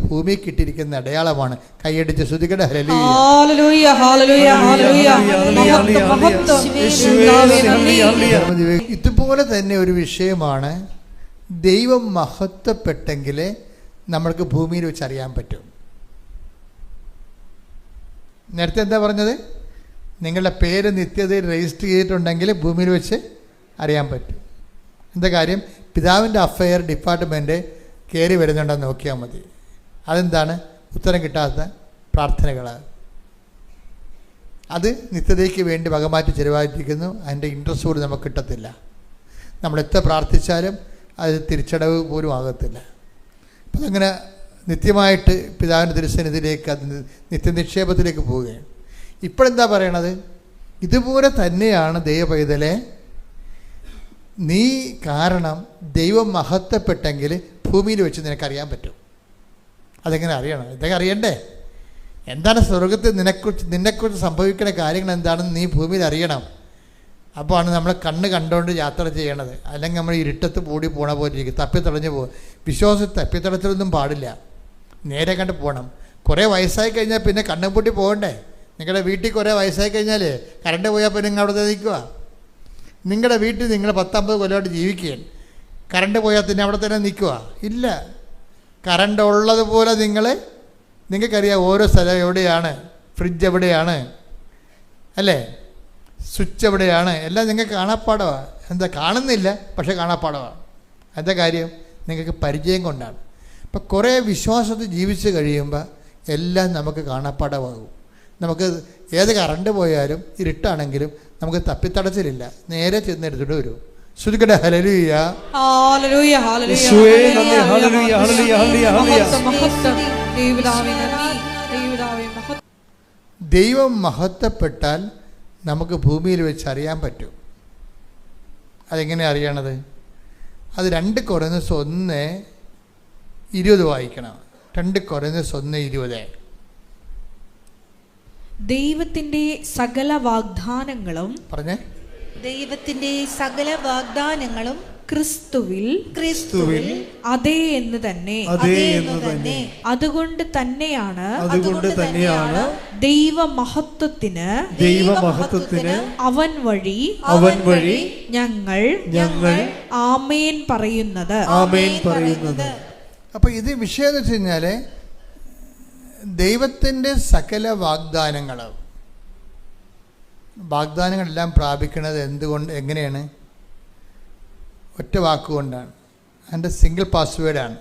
ഭൂമി കിട്ടിയിരിക്കുന്ന അടയാളമാണ്. കൈയടിച്ച് ശ്രുതികട ഹല്ലേലൂയ. ഇതുപോലെ തന്നെ ഒരു വിഷയമാണ്, ദൈവം മഹത്വപ്പെട്ടെങ്കിൽ നമ്മൾക്ക് ഭൂമിയിൽ വെച്ച് അറിയാൻ പറ്റും. നേരത്തെ എന്താ പറഞ്ഞത്? നിങ്ങളുടെ പേര് നിത്യതയിൽ രജിസ്റ്റർ ചെയ്തിട്ടുണ്ടെങ്കിൽ ഭൂമിയിൽ വെച്ച് അറിയാൻ പറ്റും. എന്താ കാര്യം? പിതാവിൻ്റെ അഫെയർ ഡിപ്പാർട്ട്മെൻറ്റ് കയറി വരുന്നുണ്ടെന്ന് നോക്കിയാൽ മതി. അതെന്താണ്? ഉത്തരം കിട്ടാത്ത പ്രാർത്ഥനകളാണ്. അത് നിത്യതയ്ക്ക് വേണ്ടി വകമാറ്റി ചിലവായിരിക്കുന്നു. അതിൻ്റെ ഇൻട്രസ്റ്റ് പോലും നമുക്ക് കിട്ടത്തില്ല. നമ്മൾ എത്ര പ്രാർത്ഥിച്ചാലും അത് തിരിച്ചടവ് പോലും ആകത്തില്ല. അപ്പം അതങ്ങനെ നിത്യമായിട്ട് പിതാവിൻ്റെ തിരുസന്നിധിയിലേക്ക് അത് നിത്യനിക്ഷേപത്തിലേക്ക് പോവുകയാണ്. ഇപ്പോഴെന്താ പറയണത്? ഇതുപോലെ തന്നെയാണ് ദൈവപൈതലെ, നീ കാരണം ദൈവം മഹത്വപ്പെട്ടെങ്കിൽ ഭൂമിയിൽ വെച്ച് നിനക്കറിയാൻ പറ്റും. അതെങ്ങനെ അറിയണം? ഇതൊക്കെ അറിയണ്ടേ? എന്താണ് സ്വർഗത്തിൽ നിന്നെക്കുറിച്ച് സംഭവിക്കുന്ന കാര്യങ്ങൾ എന്താണെന്ന് നീ ഭൂമിയിൽ അറിയണം. അപ്പോൾ ആണ് നമ്മൾ കണ്ടുകൊണ്ട് യാത്ര ചെയ്യണത്. അല്ലെങ്കിൽ നമ്മൾ ഇരുട്ടത്ത് പൂടി പോണ പോലെ ഇരിക്കും, തപ്പിത്തടഞ്ഞു പോകും. വിശ്വാസം തപ്പിത്തടച്ചിലൊന്നും പാടില്ല, നേരെ കണ്ട് പോകണം. കുറേ വയസ്സായി കഴിഞ്ഞാൽ പിന്നെ കണ്ണും പൂട്ടി പോകണ്ടേ? നിങ്ങളുടെ വീട്ടിൽ കുറേ വയസ്സായി കഴിഞ്ഞാൽ കറണ്ട് പോയാൽ പിന്നെ നിങ്ങൾ അവിടെ നിൽക്കുക. നിങ്ങളുടെ വീട്ടിൽ നിങ്ങൾ 10-50 കൊല്ലമായിട്ട് ജീവിക്കുകയാണ്, കറണ്ട് പോയാൽ തന്നെ അവിടെ തന്നെ നിൽക്കുക? ഇല്ല. കറണ്ട് ഉള്ളതുപോലെ നിങ്ങൾക്കറിയാം ഓരോ സ്ഥലം എവിടെയാണ്, ഫ്രിഡ്ജ് എവിടെയാണ്, അല്ലേ, സ്വിച്ച് എവിടെയാണ്, എല്ലാം നിങ്ങൾക്ക് കാണാപ്പാടമാണ്. എന്താ? കാണുന്നില്ല, പക്ഷേ കാണാപ്പാടമാണ്. എന്താ കാര്യം? നിങ്ങൾക്ക് പരിചയം കൊണ്ടാണ്. അപ്പം കുറേ വിശ്വാസത്തിൽ ജീവിച്ച് കഴിയുമ്പോൾ എല്ലാം നമുക്ക് കാണാപ്പാടമാകും. നമുക്ക് ഏത് കറണ്ട് പോയാലും ഇരുട്ടാണെങ്കിലും നമുക്ക് തപ്പിത്തടച്ചിലില്ല, നേരെ ചെന്നെടുത്തിട്ട് വരും. ശ്രുതികട ഹല്ലേലൂയ. ദൈവം മഹത്വപ്പെട്ടാൽ നമുക്ക് ഭൂമിയിൽ വെച്ച് അറിയാൻ പറ്റും. അതെങ്ങനെ അറിയണത്? അത് 2 കൊരിന്ത്യർ 1:20 വായിക്കണം. 2 കൊരിന്ത്യർ 1:20. ദൈവത്തിന്റെ സകല വാഗ്ദാനങ്ങളും പറഞ്ഞേ. ദൈവത്തിന്റെ സകല വാഗ്ദാനങ്ങളും ക്രിസ്തുവിൽ അതേ എന്ന് തന്നെ. അതുകൊണ്ട് തന്നെയാണ് ദൈവമഹത്വത്തിന് അവൻ വഴി ഞങ്ങൾ ആമേൻ പറയുന്നത്. അപ്പോൾ ഇത് വിഷയം എന്ന് വെച്ച് കഴിഞ്ഞാൽ ദൈവത്തിൻ്റെ സകല വാഗ്ദാനങ്ങളെല്ലാം പ്രാപിക്കുന്നത് എങ്ങനെയാണ്? ഒറ്റ വാക്കുകൊണ്ടാണ്. അതിൻ്റെ സിംഗിൾ പാസ്വേഡാണ്.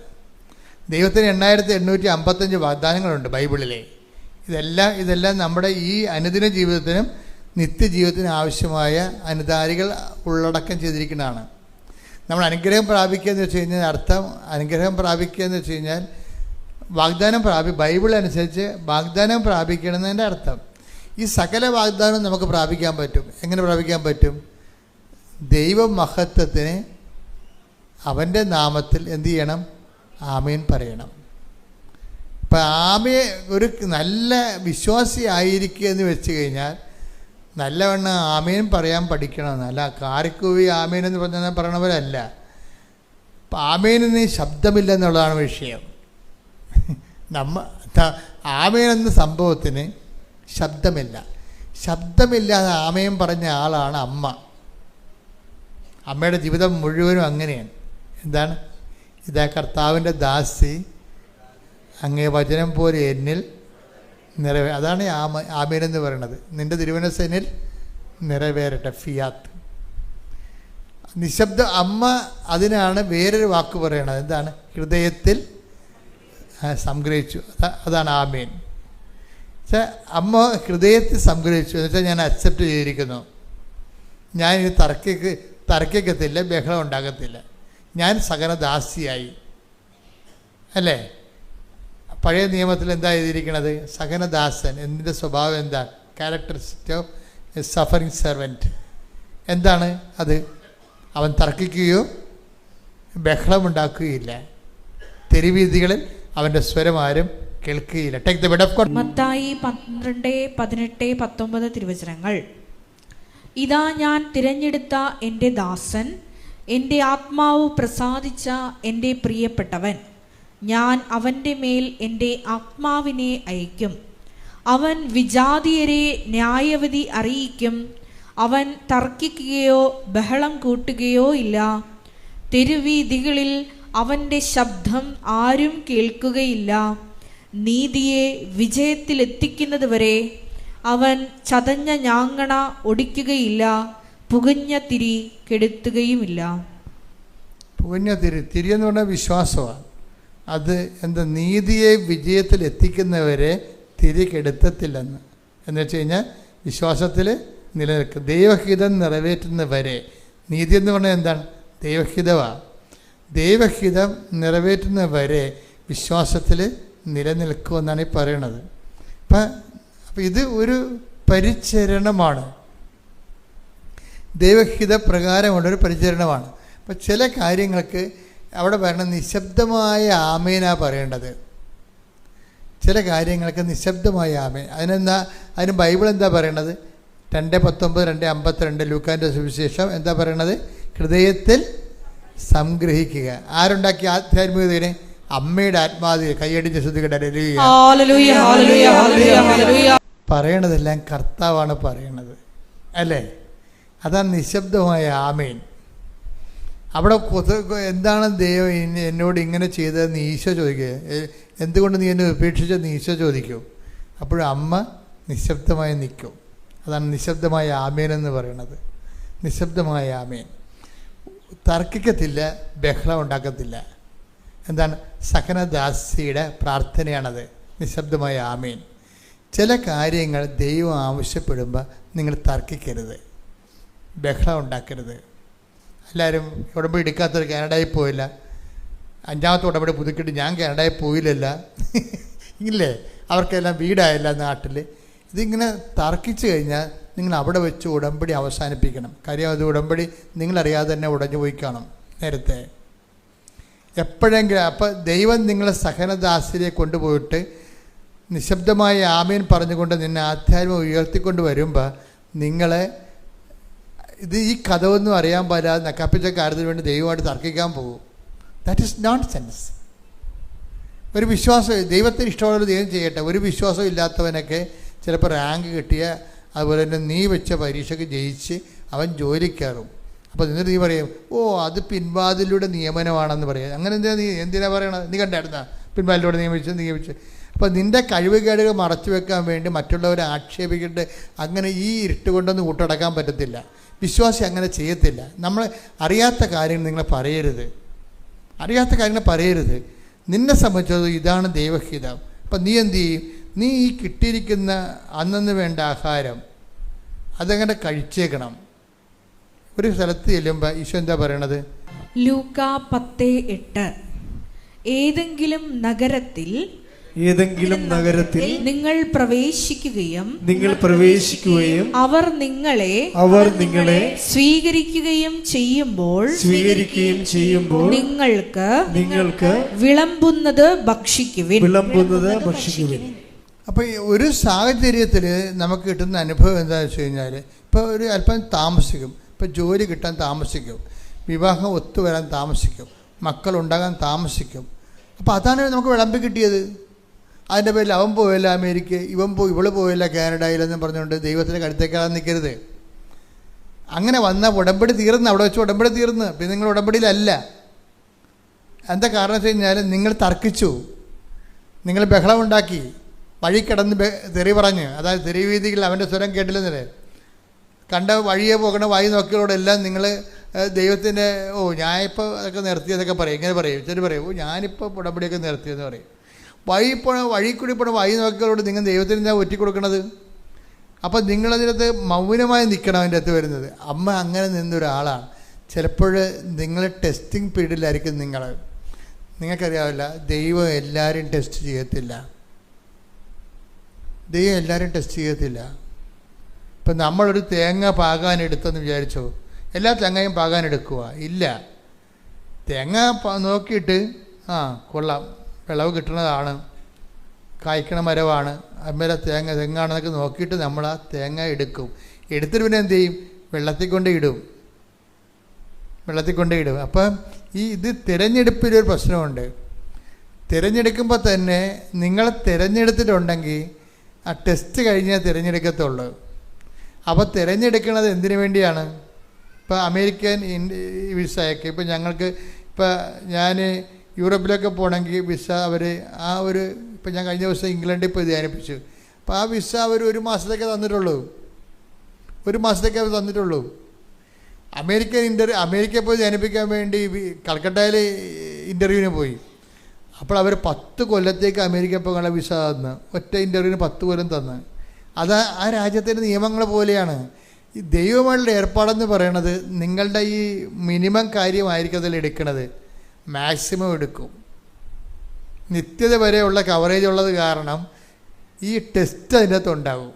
ദൈവത്തിന് 8855 വാഗ്ദാനങ്ങളുണ്ട് ബൈബിളിലെ. ഇതെല്ലാം നമ്മുടെ ഈ അനുദിന ജീവിതത്തിനും നിത്യജീവിതത്തിനും ആവശ്യമായ അനുധാരികൾ ഉള്ളടക്കം ചെയ്തിരിക്കുന്നതാണ്. നമ്മൾ അനുഗ്രഹം പ്രാപിക്കുക എന്ന് വെച്ച് കഴിഞ്ഞാൽ അനുഗ്രഹം പ്രാപിക്കുക എന്ന് വെച്ച് കഴിഞ്ഞാൽ ബൈബിൾ അനുസരിച്ച് വാഗ്ദാനം പ്രാപിക്കണമെന്നതിൻ്റെ അർത്ഥം. ഈ സകല വാഗ്ദാനവും നമുക്ക് പ്രാപിക്കാൻ പറ്റും. എങ്ങനെ പ്രാപിക്കാൻ പറ്റും? ദൈവമഹത്വത്തിന് അവൻ്റെ നാമത്തിൽ എന്തു ചെയ്യണം? ആമേൻ പറയണം. ഇപ്പം ഒരു നല്ല വിശ്വാസി ആയിരിക്കുക എന്ന് വെച്ച് കഴിഞ്ഞാൽ നല്ലവണ്ണം ആമേൻ പറയാൻ പഠിക്കണം. അല്ല കാരിക്കൂവി ആമേൻ എന്ന് പറഞ്ഞാൽ പറയണവരല്ല. അപ്പം ആമേനിന് ശബ്ദമില്ല എന്നുള്ളതാണ് വിഷയം. ആമേൻ എന്ന സംഭവത്തിന് ശബ്ദമില്ല. ശബ്ദമില്ലാതെ ആമേൻ പറഞ്ഞ ആളാണ് അമ്മ. അമ്മയുടെ ജീവിതം മുഴുവനും അങ്ങനെയാണ്. എന്താണ്? ഇതാ കർത്താവിൻ്റെ ദാസി, അങ്ങേ വചനം പോലെ എന്നിൽ അതാണ് ആമേൻ എന്ന് പറയുന്നത്. നിൻ്റെ തിരുമനസ്സ് എന്നിൽ നിറവേറട്ടെ, ഫിയാത്ത്. നിശബ്ദ അമ്മ അതിനാണ് വേറൊരു വാക്ക് പറയണത്. എന്താണ്? ഹൃദയത്തിൽ സംഗ്രഹിച്ചു. അതാണ് ആമേൻ. അമ്മ ഹൃദയത്തിൽ സംഗ്രഹിച്ചു എന്ന് വെച്ചാൽ ഞാൻ അക്സെപ്റ്റ് ചെയ്തിരിക്കുന്നു. ഞാൻ ഇനി തർക്കിക്കത്തില്ല, ബഹളം ഉണ്ടാകത്തില്ല. ഞാൻ സഹനദാസിയായി. അല്ലേ? പഴയ നിയമത്തിൽ എന്താ എഴുതിയിരിക്കുന്നത്? സഹനദാസൻ. എന്തിൻ്റെ സ്വഭാവം എന്താ? Characteristic of suffering servant. എന്താണ് അത്? അവൻ തർക്കിക്കുകയോ ബഹളമുണ്ടാക്കുകയില്ല. തെരുവീഥികളിൽ അവൻ്റെ സ്വരം ആരും കേൾക്കുകയില്ല. Take the word of God. Mathai 12:18-19 തിരുവചനങ്ങൾ. ഇതാ ഞാൻ തിരഞ്ഞെടുത്ത എൻ്റെ ദാസൻ, എൻ്റെ ആത്മാവ് പ്രസാദിച്ച എൻ്റെ പ്രിയപ്പെട്ടവൻ. ഞാൻ അവൻ്റെ മേൽ എൻ്റെ ആത്മാവിനെ അയക്കും. അവൻ വിജാതീയരെ ന്യായവിധി അറിയിക്കും. അവൻ തർക്കിക്കുകയോ ബഹളം കൂട്ടുകയോ ഇല്ല. തെരുവീഥികളിൽ അവൻ്റെ ശബ്ദം ആരും കേൾക്കുകയില്ല. നീതിയെ വിജയത്തിലെത്തിക്കുന്നത് വരെ അവൻ ചതഞ്ഞ ഞാങ്ങണ ഒടിക്കുകയില്ല, പുകഞ്ഞ തിരി കെടുത്തുകയുമില്ല. പുകഞ്ഞ തിരി എന്ന് പറഞ്ഞാൽ വിശ്വാസമാണ്. അത് എന്താ? നീതിയെ വിജയത്തിൽ എത്തിക്കുന്നവരെ തിരി കെടുത്തത്തില്ലെന്ന്. എന്ന് വെച്ച് കഴിഞ്ഞാൽ വിശ്വാസത്തിൽ നിലനിൽക്കും. ദൈവഹിതം നിറവേറ്റുന്നവരെ. നീതി എന്ന് പറഞ്ഞാൽ എന്താണ്? ദൈവഹിതമാണ്. ദൈവഹിതം നിറവേറ്റുന്നവരെ വിശ്വാസത്തിൽ നിലനിൽക്കുമെന്നാണ് ഈ പറയണത്. അപ്പം ഇത് ഒരു പരിചരണമാണ്. ദൈവഹിത പ്രകാരമുള്ളൊരു പരിചരണമാണ്. അപ്പം ചില കാര്യങ്ങൾക്ക് അവിടെ പറയണത് നിശബ്ദമായ ആമേനാ പറയേണ്ടത്. ചില കാര്യങ്ങൾക്ക് നിശബ്ദമായ ആമേൻ. അതിന് ബൈബിൾ എന്താ പറയണത്? 2:19, 2:52 ലൂക്കാൻ്റെ സുവിശേഷം എന്താ പറയണത്? ഹൃദയത്തിൽ സംഗ്രഹിക്കുക. ആരുണ്ടാക്കിയ ആധ്യാത്മികതയെ? അമ്മയുടെ ആത്മാവിനെ. കൈയടിച്ച് ശ്രുതികട്ടെ. പറയണതെല്ലാം കർത്താവാണ് പറയണത്, അല്ലേ? അതാണ് നിശബ്ദമായ ആമേൻ. അവിടെ എന്താണ് ദൈവം എന്നോട് ഇങ്ങനെ ചെയ്തതെന്ന് ഈശോ ചോദിക്കുക. എന്തുകൊണ്ട് നീ എന്നെ ഉപേക്ഷിച്ചെന്ന് ഈശോ ചോദിക്കും. അപ്പോഴും അമ്മ നിശബ്ദമായി നിൽക്കും. അതാണ് നിശബ്ദമായ ആമേൻ എന്ന് പറയുന്നത്. നിശബ്ദമായ ആമേൻ. തർക്കിക്കത്തില്ല, ബഹളം ഉണ്ടാക്കത്തില്ല. എന്താണ്? സഹനദാസിയുടെ പ്രാർത്ഥനയാണത്, നിശബ്ദമായ ആമേൻ. ചില കാര്യങ്ങൾ ദൈവം ആവശ്യപ്പെടുമ്പോൾ നിങ്ങൾ തർക്കിക്കരുത്, ബഹളം ഉണ്ടാക്കരുത്. എല്ലാവരും ഉടമ്പടി എടുക്കാത്തവർ കാനഡയിൽ പോയില്ല, 5ാമത്തെ ഉടമ്പടി പുതുക്കിയിട്ട് ഞാൻ കാനഡയിൽ പോയില്ലല്ല ഇല്ലേ? അവർക്കെല്ലാം വീടായില്ല നാട്ടിൽ. ഇതിങ്ങനെ തർക്കിച്ചു കഴിഞ്ഞാൽ നിങ്ങൾ അവിടെ വെച്ച് ഉടമ്പടി അവസാനിപ്പിക്കണം. കാര്യം അത് ഉടമ്പടി നിങ്ങളറിയാതെ തന്നെ ഉടഞ്ഞു പോയി കാണും നേരത്തെ. എപ്പോഴെങ്കിലും അപ്പം ദൈവം നിങ്ങളെ സഹനദാസിനെ കൊണ്ടുപോയിട്ട് നിശബ്ദമായ ആമേൻ പറഞ്ഞുകൊണ്ട് നിന്നെ ആധ്യാത്മം ഉയർത്തിക്കൊണ്ട് വരുമ്പോൾ നിങ്ങളെ ഈ കഥയൊന്നും അറിയാൻ പാടില്ലാതെ നക്കാപ്പിച്ച കാര്യത്തിന് വേണ്ടി ദൈവമായിട്ട് തർക്കിക്കാൻ പോകും. That is known sense. ഒരു വിശ്വാസം, ദൈവത്തിന് ഇഷ്ടമുള്ള ദൈവം ചെയ്യട്ടെ. ഒരു വിശ്വാസം ഇല്ലാത്തവനൊക്കെ ചിലപ്പോൾ റാങ്ക് കിട്ടിയ, അതുപോലെ തന്നെ നീ വെച്ച പരീക്ഷയ്ക്ക് ജയിച്ച് അവൻ ജോലി കയറും. അപ്പോൾ എന്നിട്ട് നീ പറയും, ഓ അത് പിൻവാതിലൂടെ നിയമനമാണെന്ന് പറയാം. അങ്ങനെ എന്തിനാ പറയണത്? നീ കണ്ടായിരുന്ന പിൻവാതിലൂടെ നിയമിച്ച്. അപ്പോൾ നിൻ്റെ കഴിവുകേടുകൾ മറച്ചു വെക്കാൻ വേണ്ടി മറ്റുള്ളവരെ ആക്ഷേപിക്കേണ്ട അങ്ങനെ ഈ ഇരുട്ട് കൊണ്ടൊന്നും കൂട്ടടക്കാൻ പറ്റത്തില്ല. വിശ്വാസി അങ്ങനെ ചെയ്യത്തില്ല. നമ്മൾ അറിയാത്ത കാര്യങ്ങൾ നിങ്ങൾ പറയരുത്. നിന്നെ സംബന്ധിച്ചത് ഇതാണ് ദൈവഹിതം. അപ്പം നീ എന്ത് ചെയ്യും? നീ ഈ കിട്ടിയിരിക്കുന്ന അന്നു വേണ്ട ആഹാരം അതങ്ങനെ കഴിച്ചേക്കണം. ഒരു സ്ഥലത്ത് ചെല്ലുമ്പോൾ ഈശോ എന്താ പറയണത്? ലൂക്ക 10:8. ഏതെങ്കിലും നഗരത്തിൽ ഏതെങ്കിലും നഗരത്തിൽ നിങ്ങൾ പ്രവേശിക്കുകയും അവർ നിങ്ങളെ സ്വീകരിക്കുകയും ചെയ്യുമ്പോൾ നിങ്ങൾക്ക് വിളമ്പുന്നത് ഭക്ഷിക്കുവിൻ. അപ്പോൾ ഒരു സാഹചര്യത്തിൽ നമുക്ക് കിട്ടുന്ന അനുഭവം എന്താണെന്ന് വെച്ച് കഴിഞ്ഞാൽ, ഇപ്പോൾ ഒരു അല്പം താമസിക്കും, ഇപ്പോൾ ജോലി കിട്ടാൻ താമസിക്കും, വിവാഹം ഒത്തുവരാൻ താമസിക്കും, മക്കളുണ്ടാകാൻ താമസിക്കും. അപ്പോൾ അതാണ് നമുക്ക് വിളമ്പി കിട്ടിയത്. അതിൻ്റെ പേരിൽ അവൻ പോയില്ല അമേരിക്ക, ഇവള് പോയില്ല കാനഡയിലെന്ന് പറഞ്ഞുകൊണ്ട് ദൈവത്തിൻ്റെ കടുത്തേക്കാതെ നിൽക്കരുത്. അങ്ങനെ വന്ന ഉടമ്പടി തീർന്ന്, അവിടെ വെച്ച് ഉടമ്പടി തീർന്ന്. പിന്നെ നിങ്ങൾ ഉടമ്പടിയിലല്ല. എന്താ കാരണം വെച്ച് കഴിഞ്ഞാൽ നിങ്ങൾ തർക്കിച്ചു, നിങ്ങൾ ബഹളമുണ്ടാക്കി, വഴി കിടന്ന് തെറി പറഞ്ഞ്, അതായത് തെരുവീതികൾ അവൻ്റെ സ്വരം കേട്ടില്ലെന്നില്ലേ, കണ്ട വഴിയെ പോകണ വായി നോക്കിയതോടെല്ലാം നിങ്ങൾ ദൈവത്തിൻ്റെ ഞാനിപ്പോൾ അതൊക്കെ നിർത്തിയതൊക്കെ പറയും. ഇങ്ങനെ പറയും, ചില പറയും ഞാനിപ്പോൾ ഉടമ്പടിയൊക്കെ നിർത്തിയെന്ന് പറയും. വഴി കൂടി പോണ വായി നോക്കിയതോട് നിങ്ങൾ ദൈവത്തിന് എന്താ ഒറ്റിക്കൊടുക്കണത്? അപ്പം നിങ്ങളതിനകത്ത് മൗനമായി നിൽക്കണം. അതിൻ്റെ അകത്ത് വരുന്നത് അമ്മ അങ്ങനെ നിന്നൊരാളാണ്. ചിലപ്പോൾ നിങ്ങൾ ടെസ്റ്റിംഗ് പീരീഡിലായിരിക്കും. നിങ്ങൾക്കറിയാവില്ല, ദൈവം എല്ലാവരും ടെസ്റ്റ് ചെയ്യത്തില്ല. ഇപ്പം നമ്മളൊരു തേങ്ങ പാകാൻ എടുത്തെന്ന് വിചാരിച്ചോ, എല്ലാ തേങ്ങയും പാകാൻ എടുക്കുക? ഇല്ല. തേങ്ങ നോക്കിയിട്ട് കൊള്ളാം, വിളവ് കിട്ടുന്നതാണ്, കായ്ക്കണ മരമാണ്, അമ്മേലെ തെങ്ങാണെന്നൊക്കെ നോക്കിയിട്ട് നമ്മൾ ആ തേങ്ങ എടുക്കും. എടുത്തിട്ട് പിന്നെ എന്ത് ചെയ്യും? വെള്ളത്തിൽ കൊണ്ടിടും. അപ്പം ഇത് തിരഞ്ഞെടുപ്പിലൊരു പ്രശ്നമുണ്ട്. തിരഞ്ഞെടുക്കുമ്പോൾ തന്നെ നിങ്ങൾ തിരഞ്ഞെടുത്തിട്ടുണ്ടെങ്കിൽ ആ ടെസ്റ്റ് കഴിഞ്ഞാൽ തിരഞ്ഞെടുക്കത്തുള്ളൂ. അപ്പോൾ തിരഞ്ഞെടുക്കുന്നത് എന്തിനു വേണ്ടിയാണ്? ഇപ്പോൾ അമേരിക്കൻ വിസയൊക്കെ ഇപ്പോൾ ഞങ്ങൾക്ക്, ഇപ്പോൾ ഞാൻ യൂറോപ്പിലൊക്കെ പോകണമെങ്കിൽ വിസ അവർ ഇപ്പോൾ ഞാൻ കഴിഞ്ഞ ദിവസം ഇംഗ്ലണ്ടിൽ പോയി ധ്യാനിപ്പിച്ചു. അപ്പോൾ ആ വിസ അവർ ഒരു മാസത്തേക്ക് തന്നിട്ടുള്ളൂ. അമേരിക്കയിൽ പോയി ധ്യാനിപ്പിക്കാൻ വേണ്ടി കൽക്കട്ടയിൽ ഇൻ്റർവ്യൂവിന് പോയി. അപ്പോൾ അവർ 10 കൊല്ലത്തേക്ക് അമേരിക്കയിൽ പോകാനുള്ള വിസ തന്ന്, ഒറ്റ ഇൻ്റർവ്യൂവിന് 10 കൊല്ലം തന്ന്. അത് ആ രാജ്യത്തിൻ്റെ നിയമങ്ങൾ പോലെയാണ്. ഈ ദൈവമായിട്ടുള്ള ഏർപ്പാടെന്ന് പറയണത് നിങ്ങളുടെ ഈ മിനിമം കാര്യമായിരിക്കും അതിൽ എടുക്കുന്നത്, മാക്സിമം എടുക്കും. നിത്യത വരെയുള്ള കവറേജ് ഉള്ളത് കാരണം ഈ ടെസ്റ്റ് അതിൻ്റെ അകത്ത് ഉണ്ടാകും.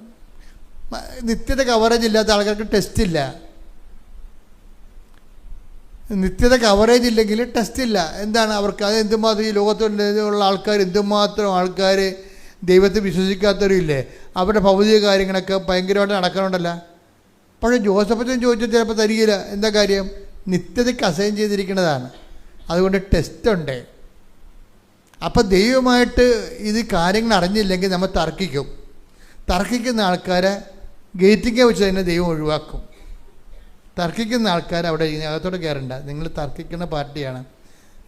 നിത്യത കവറേജ് ഇല്ലാത്ത ആൾക്കാർക്ക് ടെസ്റ്റ് ഇല്ല. നിത്യത കവറേജ് ഇല്ലെങ്കിൽ ടെസ്റ്റ് ഇല്ല. എന്താണ് അവർക്ക്? അത് എന്തുമാത്രം ഈ ലോകത്തുള്ള ആൾക്കാർ ദൈവത്തെ വിശ്വസിക്കാത്തവരും ഇല്ലേ? അവരുടെ ഭൗതിക കാര്യങ്ങളൊക്കെ ഭയങ്കരമായിട്ട് നടക്കണുണ്ടല്ലോ. പക്ഷേ ജോസഫച്ചൻ ചോദിച്ചാൽ ചിലപ്പോൾ തരികയില്ല. എന്താ കാര്യം? നിത്യതയ്ക്ക് അസൈൻ ചെയ്തിരിക്കുന്നതാണ്. അതുകൊണ്ട് ടെസ്റ്റ് ഉണ്ട്. അപ്പം ദൈവമായിട്ട് ഇത് കാര്യങ്ങൾ അറിഞ്ഞില്ലെങ്കിൽ നമ്മൾ തർക്കിക്കുന്ന ആൾക്കാരെ ഗേറ്റിങ്ങെ വെച്ച് തന്നെ ദൈവം ഒഴിവാക്കും. തർക്കിക്കുന്ന ആൾക്കാർ അവിടെ അകത്തോടെ കയറണ്ട. നിങ്ങൾ തർക്കിക്കുന്ന പാർട്ടിയാണ്.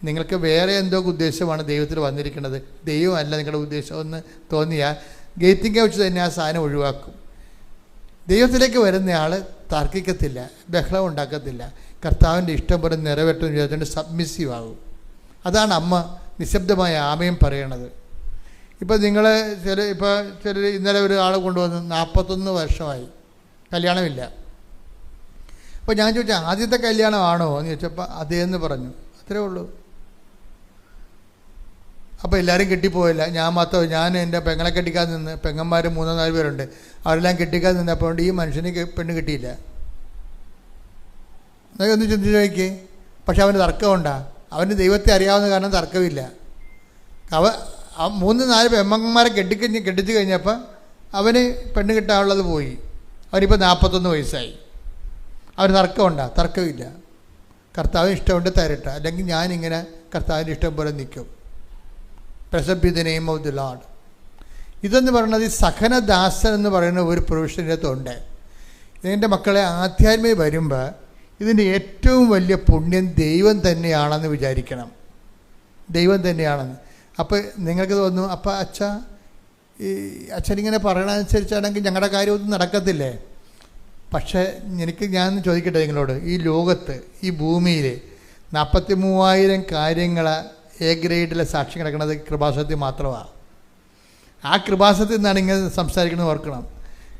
നിങ്ങൾക്ക് വേറെ എന്തോ ഉദ്ദേശമാണ് ദൈവത്തിൽ വന്നിരിക്കുന്നത്, ദൈവമല്ല നിങ്ങളുടെ ഉദ്ദേശം എന്ന് തോന്നിയാൽ ഗേറ്റിങ്ങെ വെച്ച് തന്നെ ആ സാധനം ഒഴിവാക്കും. ദൈവത്തിലേക്ക് വരുന്നയാൾ തർക്കിക്കത്തില്ല, ബഹളം ഉണ്ടാക്കത്തില്ല, കർത്താവിൻ്റെ ഇഷ്ടം പോലെ നിറവേറ്റുന്ന വിചാരിച്ചുകൊണ്ട് സബ്മിസീവ് ആകും. അതാണ് അമ്മ നിശബ്ദമായ ആമയും പറയണത്. ഇപ്പം നിങ്ങൾ ചിലർ ഇന്നലെ ഒരു ആൾ കൊണ്ടുവന്ന് 41 വർഷമായി കല്യാണമില്ല. അപ്പോൾ ഞാൻ ചോദിച്ചാൽ ആദ്യത്തെ കല്യാണമാണോ എന്ന് ചോദിച്ചപ്പോൾ അതേന്ന് പറഞ്ഞു. അത്രേ ഉള്ളൂ. അപ്പോൾ എല്ലാവരും കെട്ടിപ്പോയില്ല. ഞാൻ എൻ്റെ പെങ്ങളെ കെട്ടിക്കാൻ നിന്ന്, പെങ്ങന്മാർ 3-4 പേരുണ്ട്, അവരെല്ലാം കെട്ടിക്കാൻ നിന്നപ്പോൾ ഈ മനുഷ്യന് പെണ്ണ് കിട്ടിയില്ല. എന്നൊക്കെ ഒന്ന് ചിന്തിച്ച് നോക്കിയേ. പക്ഷെ അവന് തർക്കമുണ്ടാ? അവന് ദൈവത്തെ അറിയാവുന്ന കാരണം തർക്കമില്ല. 3-4 പെമ്മന്മാരെ കെട്ടിച്ച് കഴിഞ്ഞപ്പോൾ അവന് പെണ്ണ് കിട്ടാനുള്ളത് പോയി. അവനിപ്പോൾ 41 വയസ്സായി. അവന് തർക്കമുണ്ടാ? തർക്കമില്ല. കർത്താവിന് ഇഷ്ടമുണ്ട് തരട്ടെ, അല്ലെങ്കിൽ ഞാനിങ്ങനെ കർത്താവിൻ്റെ ഇഷ്ടം പോലെ നിൽക്കും. Present B the name of the Lord. ഇതെന്ന് പറയുന്നത് ഈ സഹനദാസൻ എന്ന് പറയുന്ന ഒരു പ്രൊഫഷനകത്തുണ്ട്. ഇതിൻ്റെ മക്കളെ ആധ്യാത്മിക വരുമ്പോൾ ഇതിൻ്റെ ഏറ്റവും വലിയ പുണ്യം ദൈവം തന്നെയാണെന്ന് വിചാരിക്കണം. ദൈവം തന്നെയാണെന്ന്. അപ്പോൾ നിങ്ങൾക്ക് തോന്നും, അപ്പോൾ അച്ഛനിങ്ങനെ പറയണതനുസരിച്ചാണെങ്കിൽ ഞങ്ങളുടെ കാര്യമൊന്നും നടക്കത്തില്ലേ? പക്ഷേ ഞാൻ ചോദിക്കട്ടെ നിങ്ങളോട്, ഈ ലോകത്ത്, ഈ ഭൂമിയിൽ 43,000 കാര്യങ്ങൾ എ ഗ്രേഡിലെ സാക്ഷ്യം കിടക്കുന്നത് കൃപാസനത്തിൽ മാത്രമാണ്. ആ കൃപാസനത്തിൽ നിന്നാണ് ഇങ്ങനെ സംസാരിക്കുന്നത് ഓർക്കണം.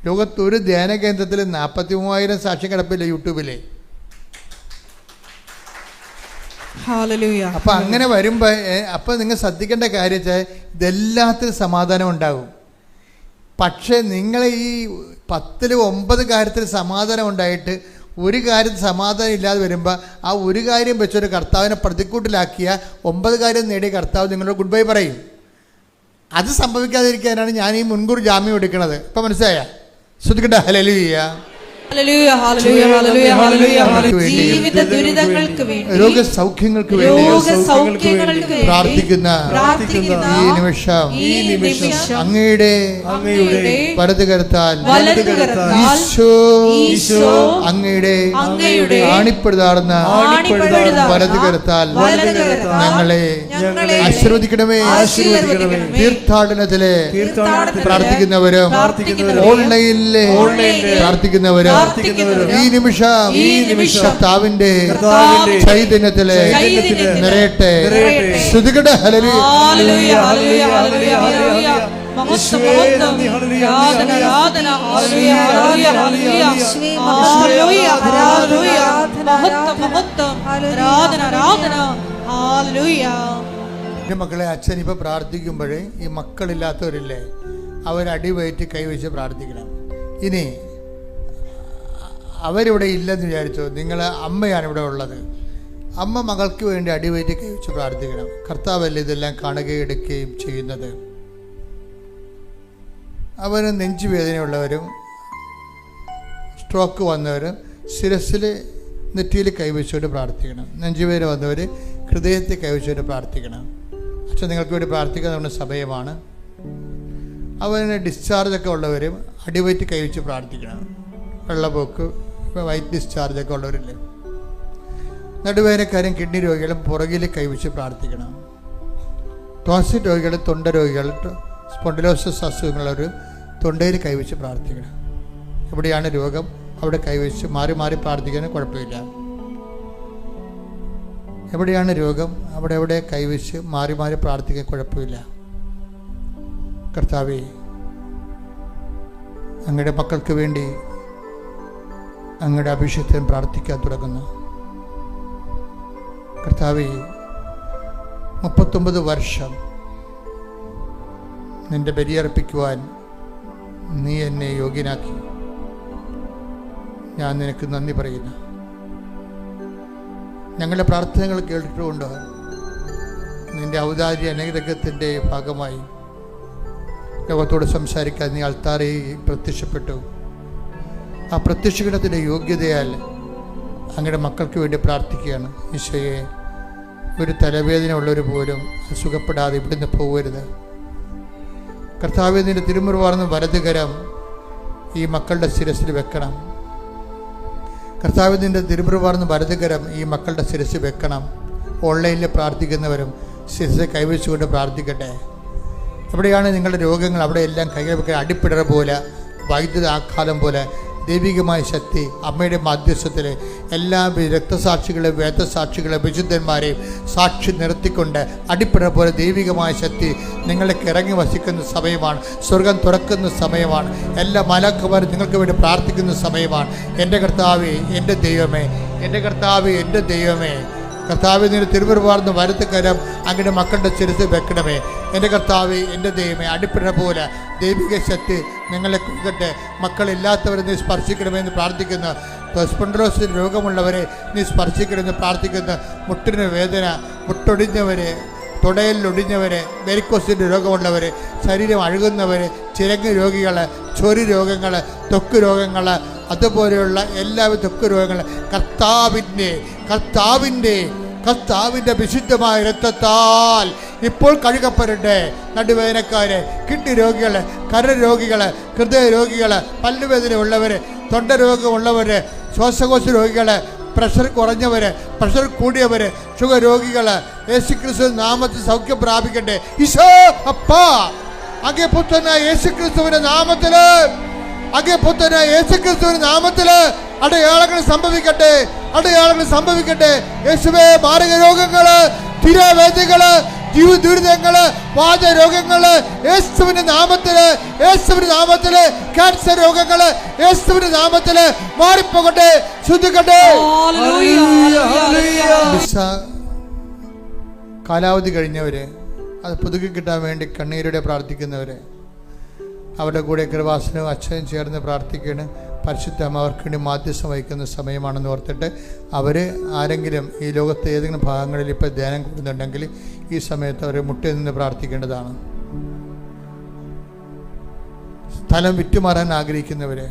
ലോകത്തൊരു ധ്യാന കേന്ദ്രത്തിൽ 43,000 സാക്ഷ്യം കിടപ്പില്ല യൂട്യൂബിൽ. ഹല്ലേലൂയ. അപ്പൊ അങ്ങനെ വരുമ്പോ അപ്പൊ നിങ്ങൾ ശ്രദ്ധിക്കേണ്ട കാര്യം വെച്ചാൽ ഇതെല്ലാത്തിനും സമാധാനം ഉണ്ടാകും. പക്ഷെ നിങ്ങൾ ഈ 10-9 കാര്യത്തിൽ സമാധാനം ഉണ്ടായിട്ട് ഒരു കാര്യത്തിൽ സമാധാനം ഇല്ലാതെ വരുമ്പോൾ ആ ഒരു കാര്യം വെച്ചൊരു കർത്താവിനെ പ്രതിക്കൂട്ടിലാക്കിയ 9 കാര്യം നേടിയ കർത്താവ് നിങ്ങളോട് ഗുഡ് ബൈ പറയും. അത് സംഭവിക്കാതിരിക്കാനാണ് ഞാൻ ഈ മുൻകൂർ ജാമ്യം എടുക്കുന്നത്. ഇപ്പം മനസ്സിലായ? ശ്രദ്ധിക്കട്ടെ. Hallelujah. Hallelujah, hallelujah, hallelujah, hallelujah, hallelujah. ജീവിത ദുരിതങ്ങൾക്ക് വേണ്ടി, രോഗസൗഖ്യങ്ങൾക്ക് വേണ്ടി പ്രാർത്ഥിക്കുന്ന ഈ നിമിഷം അങ്ങയുടെ വലതുകരത്താൽ ഈശോ അങ്ങയുടെ ആണിപ്പെടുതാർന്ന വലതുകരത്താൽ ഞങ്ങളെ ആശീർവദിക്കണമേ. തീർത്ഥാടനത്തിലെ പ്രാർത്ഥിക്കുന്നവരും ഓൺലൈനിലെ പ്രാർത്ഥിക്കുന്നവരും ഈ നിമിഷം കർത്താവിന്റെ ചൈതന്യത്തിലെ നിറയട്ടെ. ശ്രുതികട. Hallelujah, hallelujah, hallelujah, hallelujah. മഹത്വം, മഹത്വം, ആരാധന, ആരാധന, ഹല്ലേലൂയ, ഹല്ലേലൂയ, ഹല്ലേലൂയ, ഹല്ലേലൂയ, മഹത്വം, മഹത്വം, ആരാധന, ആരാധന, ഹല്ലേലൂയ. എൻ്റെ മക്കളെ, അച്ഛൻ ഇപ്പൊ പ്രാർത്ഥിക്കുമ്പോഴേ ഈ മക്കളില്ലാത്തവരില്ലേ, അവരടിവയറ്റി കൈവച്ച് പ്രാർത്ഥിക്കണം. ഇനി അവരിവിടെ ഇല്ലെന്ന് വിചാരിച്ചോ, നിങ്ങൾ അമ്മയാണ് ഇവിടെ ഉള്ളത്. അമ്മ മകൾക്ക് വേണ്ടി അടിവയറ്റി കൈവച്ച് പ്രാർത്ഥിക്കണം. കർത്താവല്ലേ ഇതെല്ലാം കാണുകയും എടുക്കുകയും ചെയ്യുന്നത്. അവന് നെഞ്ചുവേദനയുള്ളവരും സ്ട്രോക്ക് വന്നവരും ശിരസിൽ നെറ്റിയിൽ കൈവച്ചുകൊണ്ട് പ്രാർത്ഥിക്കണം. നെഞ്ചുവേദന വന്നവർ ഹൃദയത്തിൽ കൈവച്ചുകൊണ്ട് പ്രാർത്ഥിക്കണം. അച്ഛൻ നിങ്ങൾക്ക് വേണ്ടി പ്രാർത്ഥിക്കാൻ നമ്മുടെ സമയമാണ്. അവന് ഡിസ്ചാർജൊക്കെ ഉള്ളവരും അടിവയറ്റി കൈവച്ച് പ്രാർത്ഥിക്കണം. വെള്ളപ്പോക്ക്, വൈറ്റ് ഡിസ്ചാർജൊക്കെ ഉള്ളവരില്ലേ, നടുവേദനക്കാരും കിഡ്നി രോഗികളും പുറകിൽ കൈവച്ച് പ്രാർത്ഥിക്കണം. ടോൺസിൽ രോഗികൾ, തൊണ്ട രോഗികൾ, സ്പോണ്ടിലോസിസ് അസുഖങ്ങളുള്ളവർ തൊണ്ടയിൽ കൈവച്ച് പ്രാർത്ഥിക്കണം. എവിടെയാണ് രോഗം അവിടെ കൈവച്ച് മാറി മാറി പ്രാർത്ഥിക്കാനും കുഴപ്പമില്ല. എവിടെയാണ് രോഗം അവിടെ കൈവച്ച് മാറി മാറി പ്രാർത്ഥിക്കാൻ കുഴപ്പമില്ല. കർത്താവേ, അങ്ങയുടെ മക്കൾക്ക് വേണ്ടി അങ്ങയുടെ അഭിഷേകത്തിന് പ്രാർത്ഥിക്കാൻ തുടങ്ങുന്നു. കർത്താവേ, 39 വർഷം നിന്റെ ബലിയർപ്പിക്കുവാൻ നീ എന്നെ യോഗ്യനാക്കി. ഞാൻ നിനക്ക് നന്ദി പറയുന്നു. ഞങ്ങളുടെ പ്രാർത്ഥനകൾ കേട്ടിട്ടുകൊണ്ട് നിന്റെ ഔദാര്യ അനുഗ്രഹത്തിൻ്റെ ഭാഗമായി ലോകത്തോട് സംസാരിക്കാൻ നീ അൾത്താരയിൽ പ്രത്യക്ഷപ്പെട്ടു. ആ പ്രത്യക്ഷീകരണത്തിൻ്റെ യോഗ്യതയാൽ അങ്ങയുടെ മക്കൾക്ക് വേണ്ടി പ്രാർത്ഥിക്കുകയാണ്. ഈശോയെ, ഒരു തലവേദന ഉള്ളവർ പോലും സുഖപ്പെടാതെ ഇവിടുന്ന് പോകരുത്. കർത്താവേ, നിന്റെ തിരുമുറിവാർന്ന വലതുകരം ഈ മക്കളുടെ ശിരസിൽ വെക്കണം. കർത്താവേ, നിന്റെ തിരുമുറിവാർന്ന വലതുകരം ഈ മക്കളുടെ ശിരസിൽ വെക്കണം. ഓൺലൈനിൽ പ്രാർത്ഥിക്കുന്നവരും ശിരസിൽ കൈവച്ചുകൊണ്ട് പ്രാർത്ഥിക്കട്ടെ. എവിടെയാണ് നിങ്ങളുടെ രോഗങ്ങൾ അവിടെയെല്ലാം കൈവയ്ക്കാൻ അടിപ്പിടർ പോലെ, വൈദ്യുത ആഘാതം പോലെ ദൈവികമായ ശക്തി അമ്മയുടെ മാധ്യസ്ഥത്തിൽ എല്ലാ രക്തസാക്ഷികളെ, വേദസാക്ഷികളെ, വിശുദ്ധന്മാരെയും സാക്ഷി നിർത്തിക്കൊണ്ട് അടിപ്പിട പോലെ ദൈവികമായ ശക്തി നിങ്ങൾക്ക് ഇറങ്ങി വസിക്കുന്ന സമയമാണ്. സ്വർഗം തുറക്കുന്ന സമയമാണ്. എല്ലാ മലക്കുമാരും നിങ്ങൾക്ക് വേണ്ടി പ്രാർത്ഥിക്കുന്ന സമയമാണ്. എൻ്റെ കർത്താവേ, എൻ്റെ ദൈവമേ, എൻ്റെ കർത്താവേ, എൻ്റെ ദൈവമേ, കർത്താവേ, നിന്റെ തിരുവരുവാർന്ന് വലത്ത് കരം അങ്ങയുടെ മക്കളുടെ ശിരസിൽ വെക്കണമേ. എൻ്റെ കർത്താവേ, എൻ്റെ ദൈവമേ, അടിപ്പിട പോലെ ദൈവിക ശക്തി നിങ്ങളെ കൊടുക്കട്ടെ. മക്കളില്ലാത്തവരെ നീ സ്പർശിക്കണമെന്ന് പ്രാർത്ഥിക്കുന്നു. സ്പോണ്ടിലോസിസ് രോഗമുള്ളവരെ നീ സ്പർശിക്കണമെന്ന് പ്രാർത്ഥിക്കുന്നു. മുട്ടിന് വേദന, മുട്ടൊടിഞ്ഞവരെ, തുടയിലൊടിഞ്ഞവരെ, വെരിക്കോസിൻ്റെ രോഗമുള്ളവർ, ശരീരം അഴുകുന്നവർ, ചിരങ്ങ് രോഗികൾ, ചൊറി രോഗങ്ങൾ, ത്വക്ക് രോഗങ്ങൾ, അതുപോലെയുള്ള എല്ലാവിധ ത്വക്ക് രോഗങ്ങൾ കർത്താവിൻ്റെ വിശുദ്ധമായ രക്തത്താൽ ഇപ്പോൾ കഴുകപ്പെടട്ടെ. നടുവേദനക്കാര്, കിഡ്നി രോഗികൾ, കരരോഗികൾ, ഹൃദയ രോഗികൾ, പല്ലുവേദന ഉള്ളവർ, തൊണ്ട രോഗമുള്ളവർ, ശ്വാസകോശ രോഗികൾ, പ്രഷർ കുറഞ്ഞവർ, പ്രഷർ കൂടിയവർ, ഷുഗർ രോഗികൾ, യേശുക്രിസ്തു നാമത്തിൽ സൗഖ്യം പ്രാപിക്കട്ടെ. ഈശോ അപ്പാ, അങ്ങേ പുത്രനായ യേശുക്രിസ്തുവിന്റെ നാമത്തില്, അങ്ങേ പുത്രനായ യേശുക്രിസ്തുവിന്റെ നാമത്തില് അടയാളങ്ങൾ സംഭവിക്കട്ടെ, അടയാളങ്ങൾ സംഭവിക്കട്ടെ. യേശുവേ, മാരക രോഗങ്ങള്, തിരവേദികള്, ദുരിതങ്ങള്, വാതരോഗങ്ങള് യേശുവിന്റെ നാമത്തില്, യേശുവിന്റെ നാമത്തില്, ക്യാൻസർ രോഗങ്ങള് യേശുവിന്റെ നാമത്തില് മാറിപ്പോകട്ടെ, ശുദ്ധിക്കട്ടെ. കാലാവധി കഴിഞ്ഞവർ, അത് പുതുക്കി കിട്ടാൻ വേണ്ടി കണ്ണീരോടെ പ്രാർത്ഥിക്കുന്നവർ, അവരുടെ കൂടെ കൃപാസനവും അച്ഛനും ചേർന്ന് പ്രാർത്ഥിക്കുകയാണ്. പരിശുദ്ധ അമ്മ അവർക്ക് വേണ്ടി മാധ്യസ്ഥം വഹിക്കുന്ന സമയമാണെന്ന് ഓർത്തിട്ട് അവർ ആരെങ്കിലും ഈ ലോകത്തെ ഏതെങ്കിലും ഭാഗങ്ങളിൽ ഇപ്പോൾ ധ്യാനം കൂടുന്നുണ്ടെങ്കിൽ ഈ സമയത്ത് അവർ മുട്ടി നിന്ന് പ്രാർത്ഥിക്കേണ്ടതാണ്. സ്ഥലം വിറ്റുമാറാൻ ആഗ്രഹിക്കുന്നവരെ,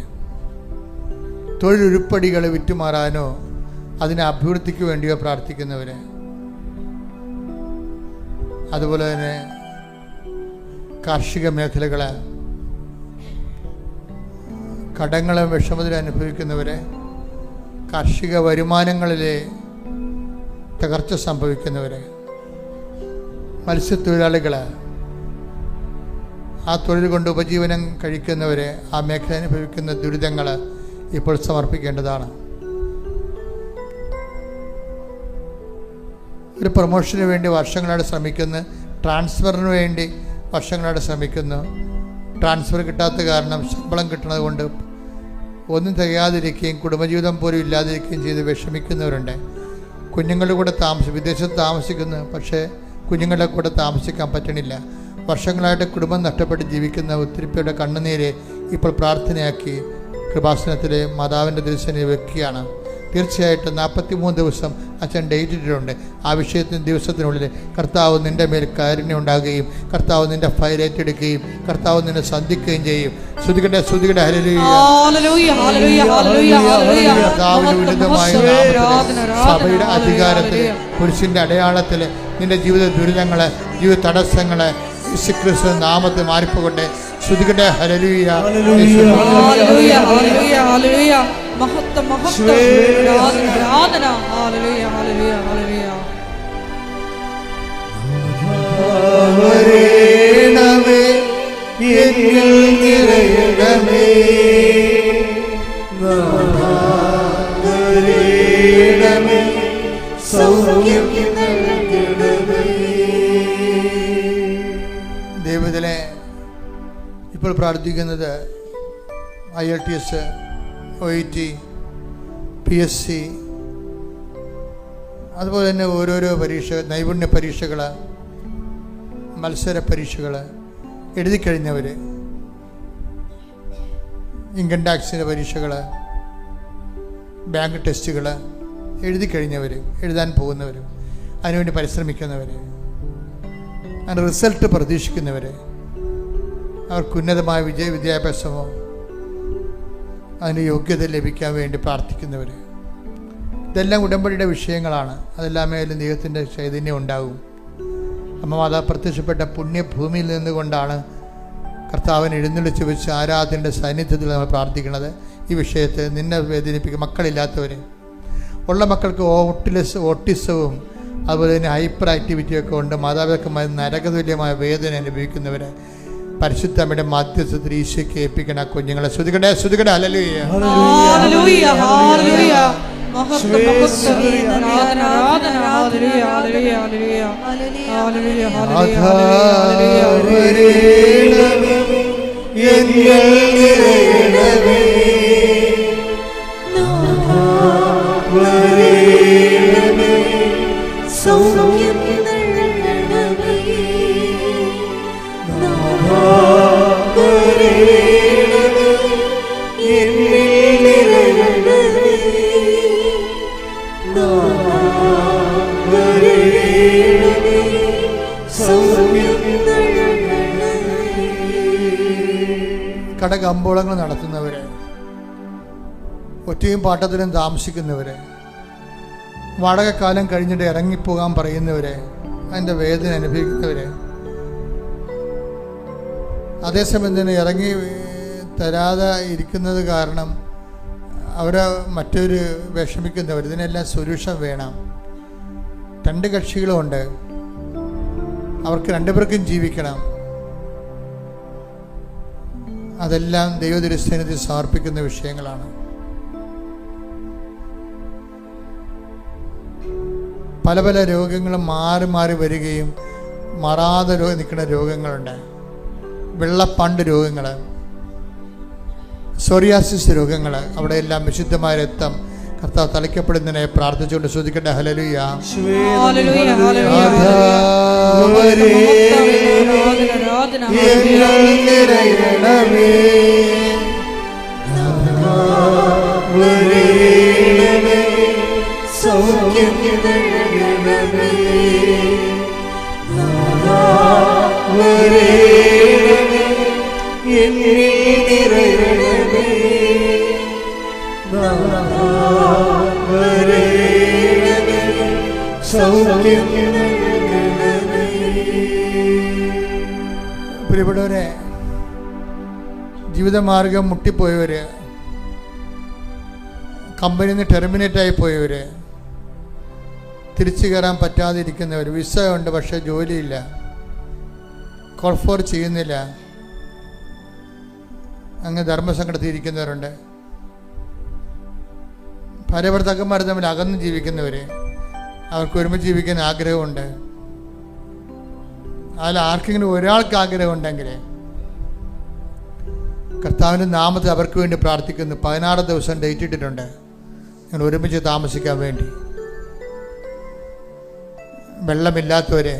തൊഴിലുരുപ്പടികൾ വിറ്റുമാറാനോ അതിനെ അഭിവൃദ്ധിക്ക് വേണ്ടിയോ പ്രാർത്ഥിക്കുന്നവരെ, അതുപോലെ തന്നെ കാർഷിക മേഖലകളെ കടങ്ങളും വിഷമത്തിലും അനുഭവിക്കുന്നവരെ, കാർഷിക വരുമാനങ്ങളിലെ തകർച്ച സംഭവിക്കുന്നവരെ, മത്സ്യത്തൊഴിലാളികളെ, ആ തൊഴിൽ കൊണ്ട് ഉപജീവനം കഴിക്കുന്നവരെ, ആ മേഖല അനുഭവിക്കുന്ന ദുരിതങ്ങൾ ഇപ്പോൾ സമർപ്പിക്കേണ്ടതാണ്. ഒരു പ്രൊമോഷന് വേണ്ടി വർഷങ്ങളായിട്ട് ശ്രമിക്കുന്നു, ട്രാൻസ്ഫറിന് വേണ്ടി വർഷങ്ങളായിട്ട് ശ്രമിക്കുന്നു. ട്രാൻസ്ഫർ കിട്ടാത്ത കാരണം ശമ്പളം കിട്ടുന്നത് കൊണ്ട് ഒന്നും തികയാതിരിക്കുകയും കുടുംബജീവിതം പോലും ഇല്ലാതിരിക്കുകയും ചെയ്ത് വിഷമിക്കുന്നവരുണ്ട്. കുഞ്ഞുങ്ങളുടെ കൂടെ വിദേശത്ത് താമസിക്കുന്നു, പക്ഷേ കുഞ്ഞുങ്ങളുടെ കൂടെ താമസിക്കാൻ പറ്റണില്ല. വർഷങ്ങളായിട്ട് കുടുംബം നഷ്ടപ്പെട്ട് ജീവിക്കുന്ന ഒത്തിരി പേരുടെ കണ്ണുനീര് ഇപ്പോൾ പ്രാർത്ഥനയാക്കി കൃപാസനത്തിലെ മാതാവിൻ്റെ ദിവസം വെക്കുകയാണ്. തീർച്ചയായിട്ടും 43 ദിവസം അച്ഛൻ ഡേറ്റ് ഇട്ടിട്ടുണ്ട്. ആ ദിവസത്തിനുള്ളിൽ കർത്താവ് നിൻ്റെ മേൽ കാരുണ്യം ഉണ്ടാകുകയും കർത്താവ് നിൻ്റെ ഫയൽ ഏറ്റെടുക്കുകയും കർത്താവ് നിന്നെ സന്ധിക്കുകയും ചെയ്യും. ശ്രുതികട്ടെ സഭയുടെ അധികാരത്തിൽ പുരുഷന്റെ അടയാളത്തിൽ നിന്റെ ജീവിത ദുരിതങ്ങളെ, ജീവിത തടസ്സങ്ങളെ യേശുക്രിസ്തു നാമത്തിൽ മാറിപ്പോകട്ടെ. ശ്രുതികട്ടെ ഹല്ലേലൂയ ഹല്ലേലൂയ ഹല്ലേലൂയ. മഹത്വം മഹത്വം ആരാധന. Hallelujah hallelujah hallelujah. വരേണമേ എന്നിൽ നിറയണമേ, വരേണമേ സൗഖ്യം നൽകണമേ. ദൈവത്തിലെ ഇപ്പോൾ പ്രാർത്ഥിക്കുന്നത് IELTS, OET, PSC, അതുപോലെ തന്നെ ഓരോരോ പരീക്ഷ, നൈപുണ്യ പരീക്ഷകൾ, മത്സര പരീക്ഷകൾ എഴുതിക്കഴിഞ്ഞവർ, ഇൻകം ടാക്സിൻ്റെ പരീക്ഷകൾ, ബാങ്ക് ടെസ്റ്റുകൾ എഴുതിക്കഴിഞ്ഞവർ, എഴുതാൻ പോകുന്നവർ, അതിനുവേണ്ടി പരിശ്രമിക്കുന്നവർ, അതിൻ്റെ റിസൾട്ട് പ്രതീക്ഷിക്കുന്നവർ, അവർക്ക് ഉന്നതമായ വിദ്യാഭ്യാസമോ അതിന് യോഗ്യത ലഭിക്കാൻ വേണ്ടി പ്രാർത്ഥിക്കുന്നവർ, ഇതെല്ലാം ഉടമ്പടിയുടെ വിഷയങ്ങളാണ്. അതെല്ലാം മേലും ദൈവത്തിൻ്റെ ചൈതന്യം ഉണ്ടാകും. അമ്മ മാതാവ് പ്രത്യക്ഷപ്പെട്ട പുണ്യഭൂമിയിൽ നിന്നുകൊണ്ടാണ് കർത്താവിനെ എഴുന്നള്ളിച്ച് വെച്ച് ആരാധനയുടെ സാന്നിധ്യത്തിൽ നമ്മൾ പ്രാർത്ഥിക്കുന്നത്. ഈ വിഷയത്തെ നിന്നെ വേദനിപ്പിക്കും മക്കളില്ലാത്തവർ, ഉള്ള മക്കൾക്ക് ഓട്ടിസവും അതുപോലെ തന്നെ ഹൈപ്പർ ആക്ടിവിറ്റിയൊക്കെ ഉണ്ട്, മാതാപിതാക്കന്മാർ നരകതുല്യമായ വേദന അനുഭവിക്കുന്നവർ പരിശുദ്ധ അമ്മയുടെ മധ്യസ്ഥത്തിൽ ഈശോയ്ക്ക് ഏൽപ്പിക്കണ കുഞ്ഞുങ്ങളെ. ശ്രുതികട്ടെ ശ്രുതികട്ടെ ഹല്ലേലൂയ ഹല്ലേലൂയ ഹല്ലേലൂയ. മഹത്വം മഹത്വം ആരാധന ആരാധന ഹല്ലേലൂയ ഹല്ലേലൂയ ഹല്ലേലൂയ ഹല്ലേലൂയ കടകമ്പോളങ്ങൾ നടത്തുന്നവര്, ഒറ്റയും പാട്ടത്തിലും താമസിക്കുന്നവര്, വാടകക്കാലം കഴിഞ്ഞിട്ട് ഇറങ്ങിപ്പോകാൻ പറയുന്നവര്, അതിൻ്റെ വേദന അനുഭവിക്കുന്നവര്, അതേസമയം തന്നെ ഇറങ്ങി തരാതെ ഇരിക്കുന്നത് കാരണം അവരെ മറ്റൊരു വിഷമിക്കുന്നവർ, ഇതിനെല്ലാം സൊല്യൂഷൻ വേണം. രണ്ട് കക്ഷികളുമുണ്ട്, അവർക്ക് രണ്ടുപേർക്കും ജീവിക്കണം. അതെല്ലാം ദൈവതിരുസന്നിധിയിൽ സമർപ്പിക്കുന്ന വിഷയങ്ങളാണ്. പല പല രോഗങ്ങളും മാറി മാറി വരികയും മാറാതെ നിൽക്കുന്ന രോഗങ്ങളുണ്ട്. വെള്ളപ്പണ്ട് രോഗങ്ങൾ, സോറിയാസിസ് രോഗങ്ങൾ, അവിടെയെല്ലാം വിശുദ്ധമായ രക്തം കർത്താവ് തളിക്കപ്പെടുന്നതിനെ പ്രാർത്ഥിച്ചുകൊണ്ട് ശ്രദ്ധിക്കട്ടെ. ഹല്ലേലൂയ. ഹല്ലേലൂയ ഹല്ലേലൂയ പ്രിയപ്പെട്ടവരെ, ജീവിതമാർഗം മുട്ടിപ്പോയവര്, കമ്പനിയിൽ നിന്ന് ടെർമിനേറ്റ് ആയി പോയവര്, തിരിച്ചു കയറാൻ പറ്റാതിരിക്കുന്നവർ, വിസ ഉണ്ട് പക്ഷേ ജോലിയില്ല, കോൾ ഫോർ ചെയ്യുന്നില്ല, അങ്ങ് ധർമ്മസങ്കടത്തിയിരിക്കുന്നവരുണ്ട്, ഭാര്യ ഭർത്താക്കന്മാർ തമ്മിൽ അകന്ന് ജീവിക്കുന്നവർ, അവർക്ക് ഒരുമിച്ച് ജീവിക്കാൻ ആഗ്രഹമുണ്ട്. അതിൽ ആർക്കെങ്കിലും ഒരാൾക്ക് ആഗ്രഹമുണ്ടെങ്കിൽ കർത്താവിൻ്റെ നാമത്തിൽ അവർക്ക് വേണ്ടി പ്രാർത്ഥിക്കുന്നു. 16 ദിവസം ഡേറ്റ് ഇട്ടിട്ടുണ്ട് നിങ്ങൾ ഒരുമിച്ച് താമസിക്കാൻ വേണ്ടി. വെള്ളമില്ലാത്തവരെ,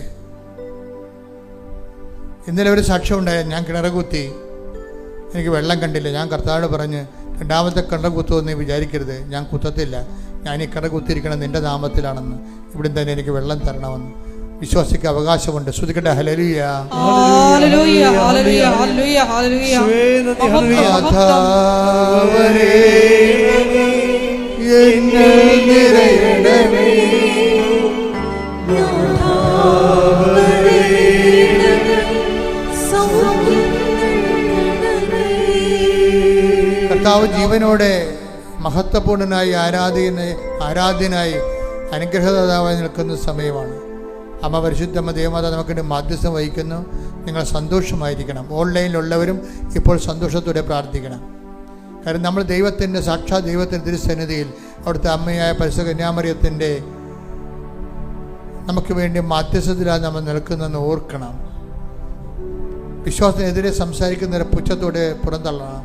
ഇന്നലെ ഒരു സാക്ഷ്യം ഉണ്ടായ, ഞാൻ കിണർ കുത്തി, എനിക്ക് വെള്ളം കണ്ടില്ല. ഞാൻ കർത്താവിനോട് പറഞ്ഞ്, രണ്ടാമത്തെ കിണർ കുത്തുമെന്ന് വിചാരിക്കരുത്, ഞാൻ കുത്തത്തില്ല, ഞാൻ ഈ കിണർ കുത്തിയിരിക്കണം നിൻ്റെ നാമത്തിലാണെന്ന്, ഇവിടെ തന്നെ എനിക്ക് വെള്ളം തരണമെന്ന്. വിശ്വാസിക്ക് അവകാശമുണ്ട്. ശ്രുതിക്കട്ടെ. Hallelujah hallelujah hallelujah hallelujah hallelujah കർത്താവ് ജീവനോടെ മഹത്വപൂർണനായി ആരാധ്യനായി അനുഗ്രഹദാതാവായി നിൽക്കുന്ന സമയമാണ്. അമ്മ പരിശുദ്ധമ്മ ദേവമാത നമുക്കിൻ്റെ മാധ്യസ്ഥം വഹിക്കുന്നു. നിങ്ങൾ സന്തോഷമായിരിക്കണം. ഓൺലൈനിലുള്ളവരും ഇപ്പോൾ സന്തോഷത്തോടെ പ്രാർത്ഥിക്കണം. കാരണം നമ്മൾ ദൈവത്തിൻ്റെ സാക്ഷാത് ദൈവത്തിൻ്റെ തിരുസന്നിധിയിൽ അവിടുത്തെ അമ്മയായ പരിശുദ്ധ കന്യാമറിയത്തിൻ്റെ നമുക്ക് വേണ്ടി മാധ്യസ്ഥത്തിലാണ് നമ്മൾ നിൽക്കുന്നതെന്ന് ഓർക്കണം. വിശ്വാസത്തിനെതിരെ സംസാരിക്കുന്നവരെ പുച്ഛത്തോടെ പുറന്തള്ളണം.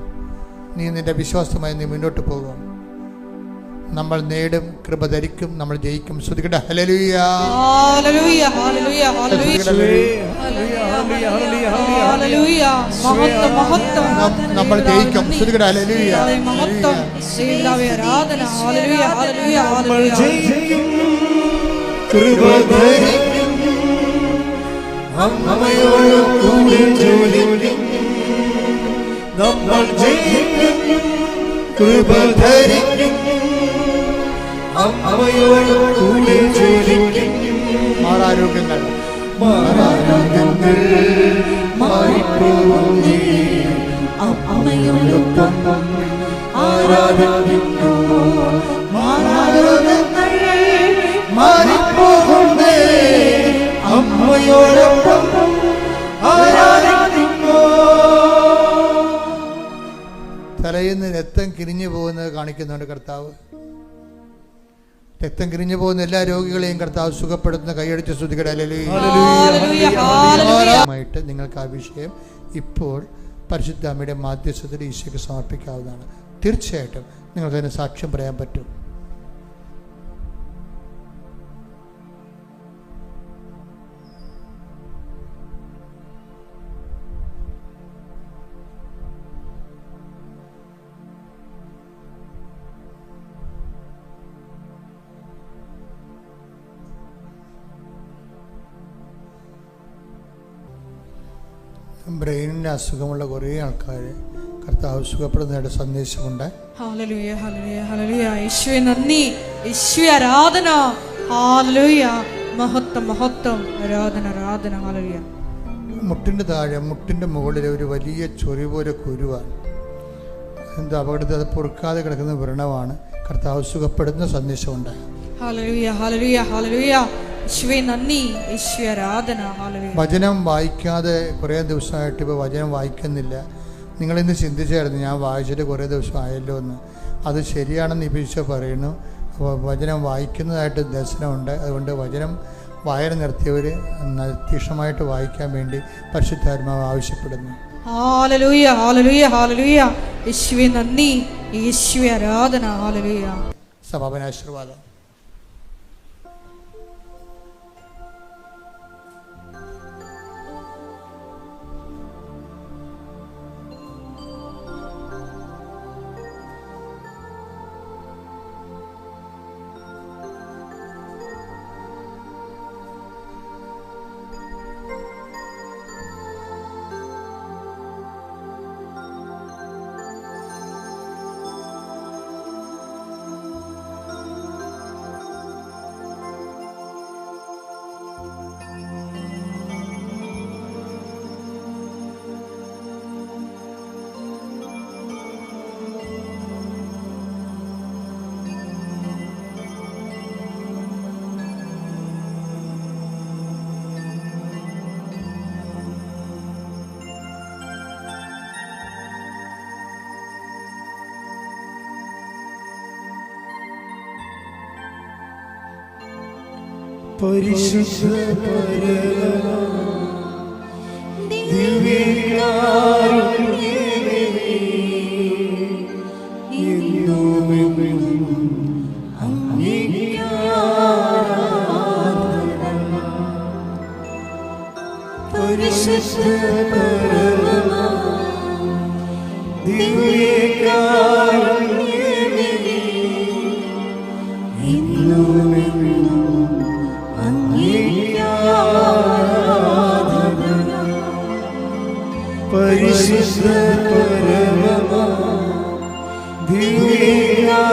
നീ നിൻ്റെ വിശ്വാസമായി നീ മുന്നോട്ട് പോകും. നമ്മൾ നേടും, കൃപ ധരിക്കും, നമ്മൾ ജയിക്കും. ശ്രുതിക്കട്ടെ. ഹല്ലേലൂയ ഹല്ലേലൂയ ഹല്ലേലൂയ ഹല്ലേലൂയ മഹത്വം മഹത്വം നമ്മൾ ജയിക്കും. ശ്രുതിക്കട്ടെ. ഹല്ലേലൂയ മഹത്വം യേശുവേ ആരാധന. ഹല്ലേലൂയ ഹല്ലേലൂയ ഹല്ലേലൂയ കൃപ ധരിക്കും, അമ്മയോട് കൂടെ ജോലിക്കും. നമ്മൾ ജയിക്കും, കൃപ ധരിക്കും, അമ്മയോട് കൂടെ ജോലിക്കും. മാറാരോഗ്യങ്ങൾ മാറിപ്പോകുന്നേ, അമ്മയോടൊപ്പം ആരാധിക്കുന്നു. മാറാരോഗ്യങ്ങൾ മാറിപ്പോകുന്നേ, അമ്മയോടൊപ്പം ആരാധിക്കുന്നു. തലയിൽ നിന്ന് രക്തം കിരിഞ്ഞു പോകുന്നത് കാണിക്കുന്നുണ്ട് കർത്താവ്. രക്തം കിരിഞ്ഞു പോകുന്ന എല്ലാ രോഗികളെയും കർത്താവ് സുഖപ്പെടുത്തുന്ന കൈയടിച്ച് ശ്രുതിക്കട്ടെ. ഹല്ലേലൂയ. നിങ്ങൾക്ക് ആ വിഷയം ഇപ്പോൾ പരിശുദ്ധ അമ്മയുടെ മാധ്യസ്ഥത്തിൽ ഈശോയ്ക്ക് സമർപ്പിക്കാവുന്നതാണ്. തീർച്ചയായിട്ടും നിങ്ങൾക്കതിന് സാക്ഷ്യം പറയാൻ പറ്റും. ബ്രെയിനിൻ്റെ അസുഖമുള്ള കുറേ ആൾക്കാർ കർത്താവ് സുഖപ്പെടുന്നതായിട്ട് സന്ദേശമുണ്ട്. ഹല്ലേലൂയ ഹല്ലേലൂയ ഹല്ലേലൂയ യേശുവേ നന്ദി, യേശുവേ ആരാധന. ഹല്ലേലൂയ മഹത്വം മഹത്വം ആരാധന ആരാധന. ഹല്ലേലൂയ. മുട്ടിൻ്റെ താഴെ മുട്ടിൻ്റെ മുകളിൽ ഒരു വലിയ ചൊറി പോലെ കുരുവാണ്. എന്താ അപകടത്തിൽ അത് പൊറുക്കാതെ കിടക്കുന്ന വ്രണമാണ്. കർത്താവ് സുഖപ്പെടുന്ന സന്ദേശമുണ്ട്. ഹല്ലേലൂയ ഹല്ലേലൂയ ഹല്ലേലൂയ യേശുവേ നന്ദി, യേശുവേ ആരാധന. ഹല്ലേലൂയ. വചനം വായിക്കാതെ കുറേ ദിവസമായിട്ട് ഇപ്പോൾ വചനം വായിക്കുന്നില്ല. നിങ്ങളിന്ന് ചിന്തിച്ചായിരുന്നു, ഞാൻ വായിച്ചിട്ട് കുറേ ദിവസം ആയല്ലോ എന്ന്. അത് ശരിയാണെന്ന് ഈശോ പറയുന്നു. അപ്പോൾ വചനം വായിക്കുന്നതായിട്ട് ദർശനമുണ്ട്. അതുകൊണ്ട് വചനം വായന നിർത്തിയവർ തീക്ഷണമായിട്ട് വായിക്കാൻ വേണ്ടി പരിശുദ്ധാത്മാവ് ആവശ്യപ്പെടുന്നു. ഹല്ലേലൂയ ഹല്ലേലൂയ ഹല്ലേലൂയ യേശുവേ നന്ദി, യേശുവേ ആരാധന. ഹല്ലേലൂയ. സമാപനാശീർവാദം. പരിശുദ്ധ പരമ ദിവ്യകാരുണ്യമേ, എന്നുമെന്നും അങ്ങേക്ക് ആരാധന. പരിശുദ്ധ പരമ ദിവ്യകാരുണ്യമേ, എന്നുമെന്നും പരിശുദ്ധ പരമ ദിവ്യകാരുണ്യമേ,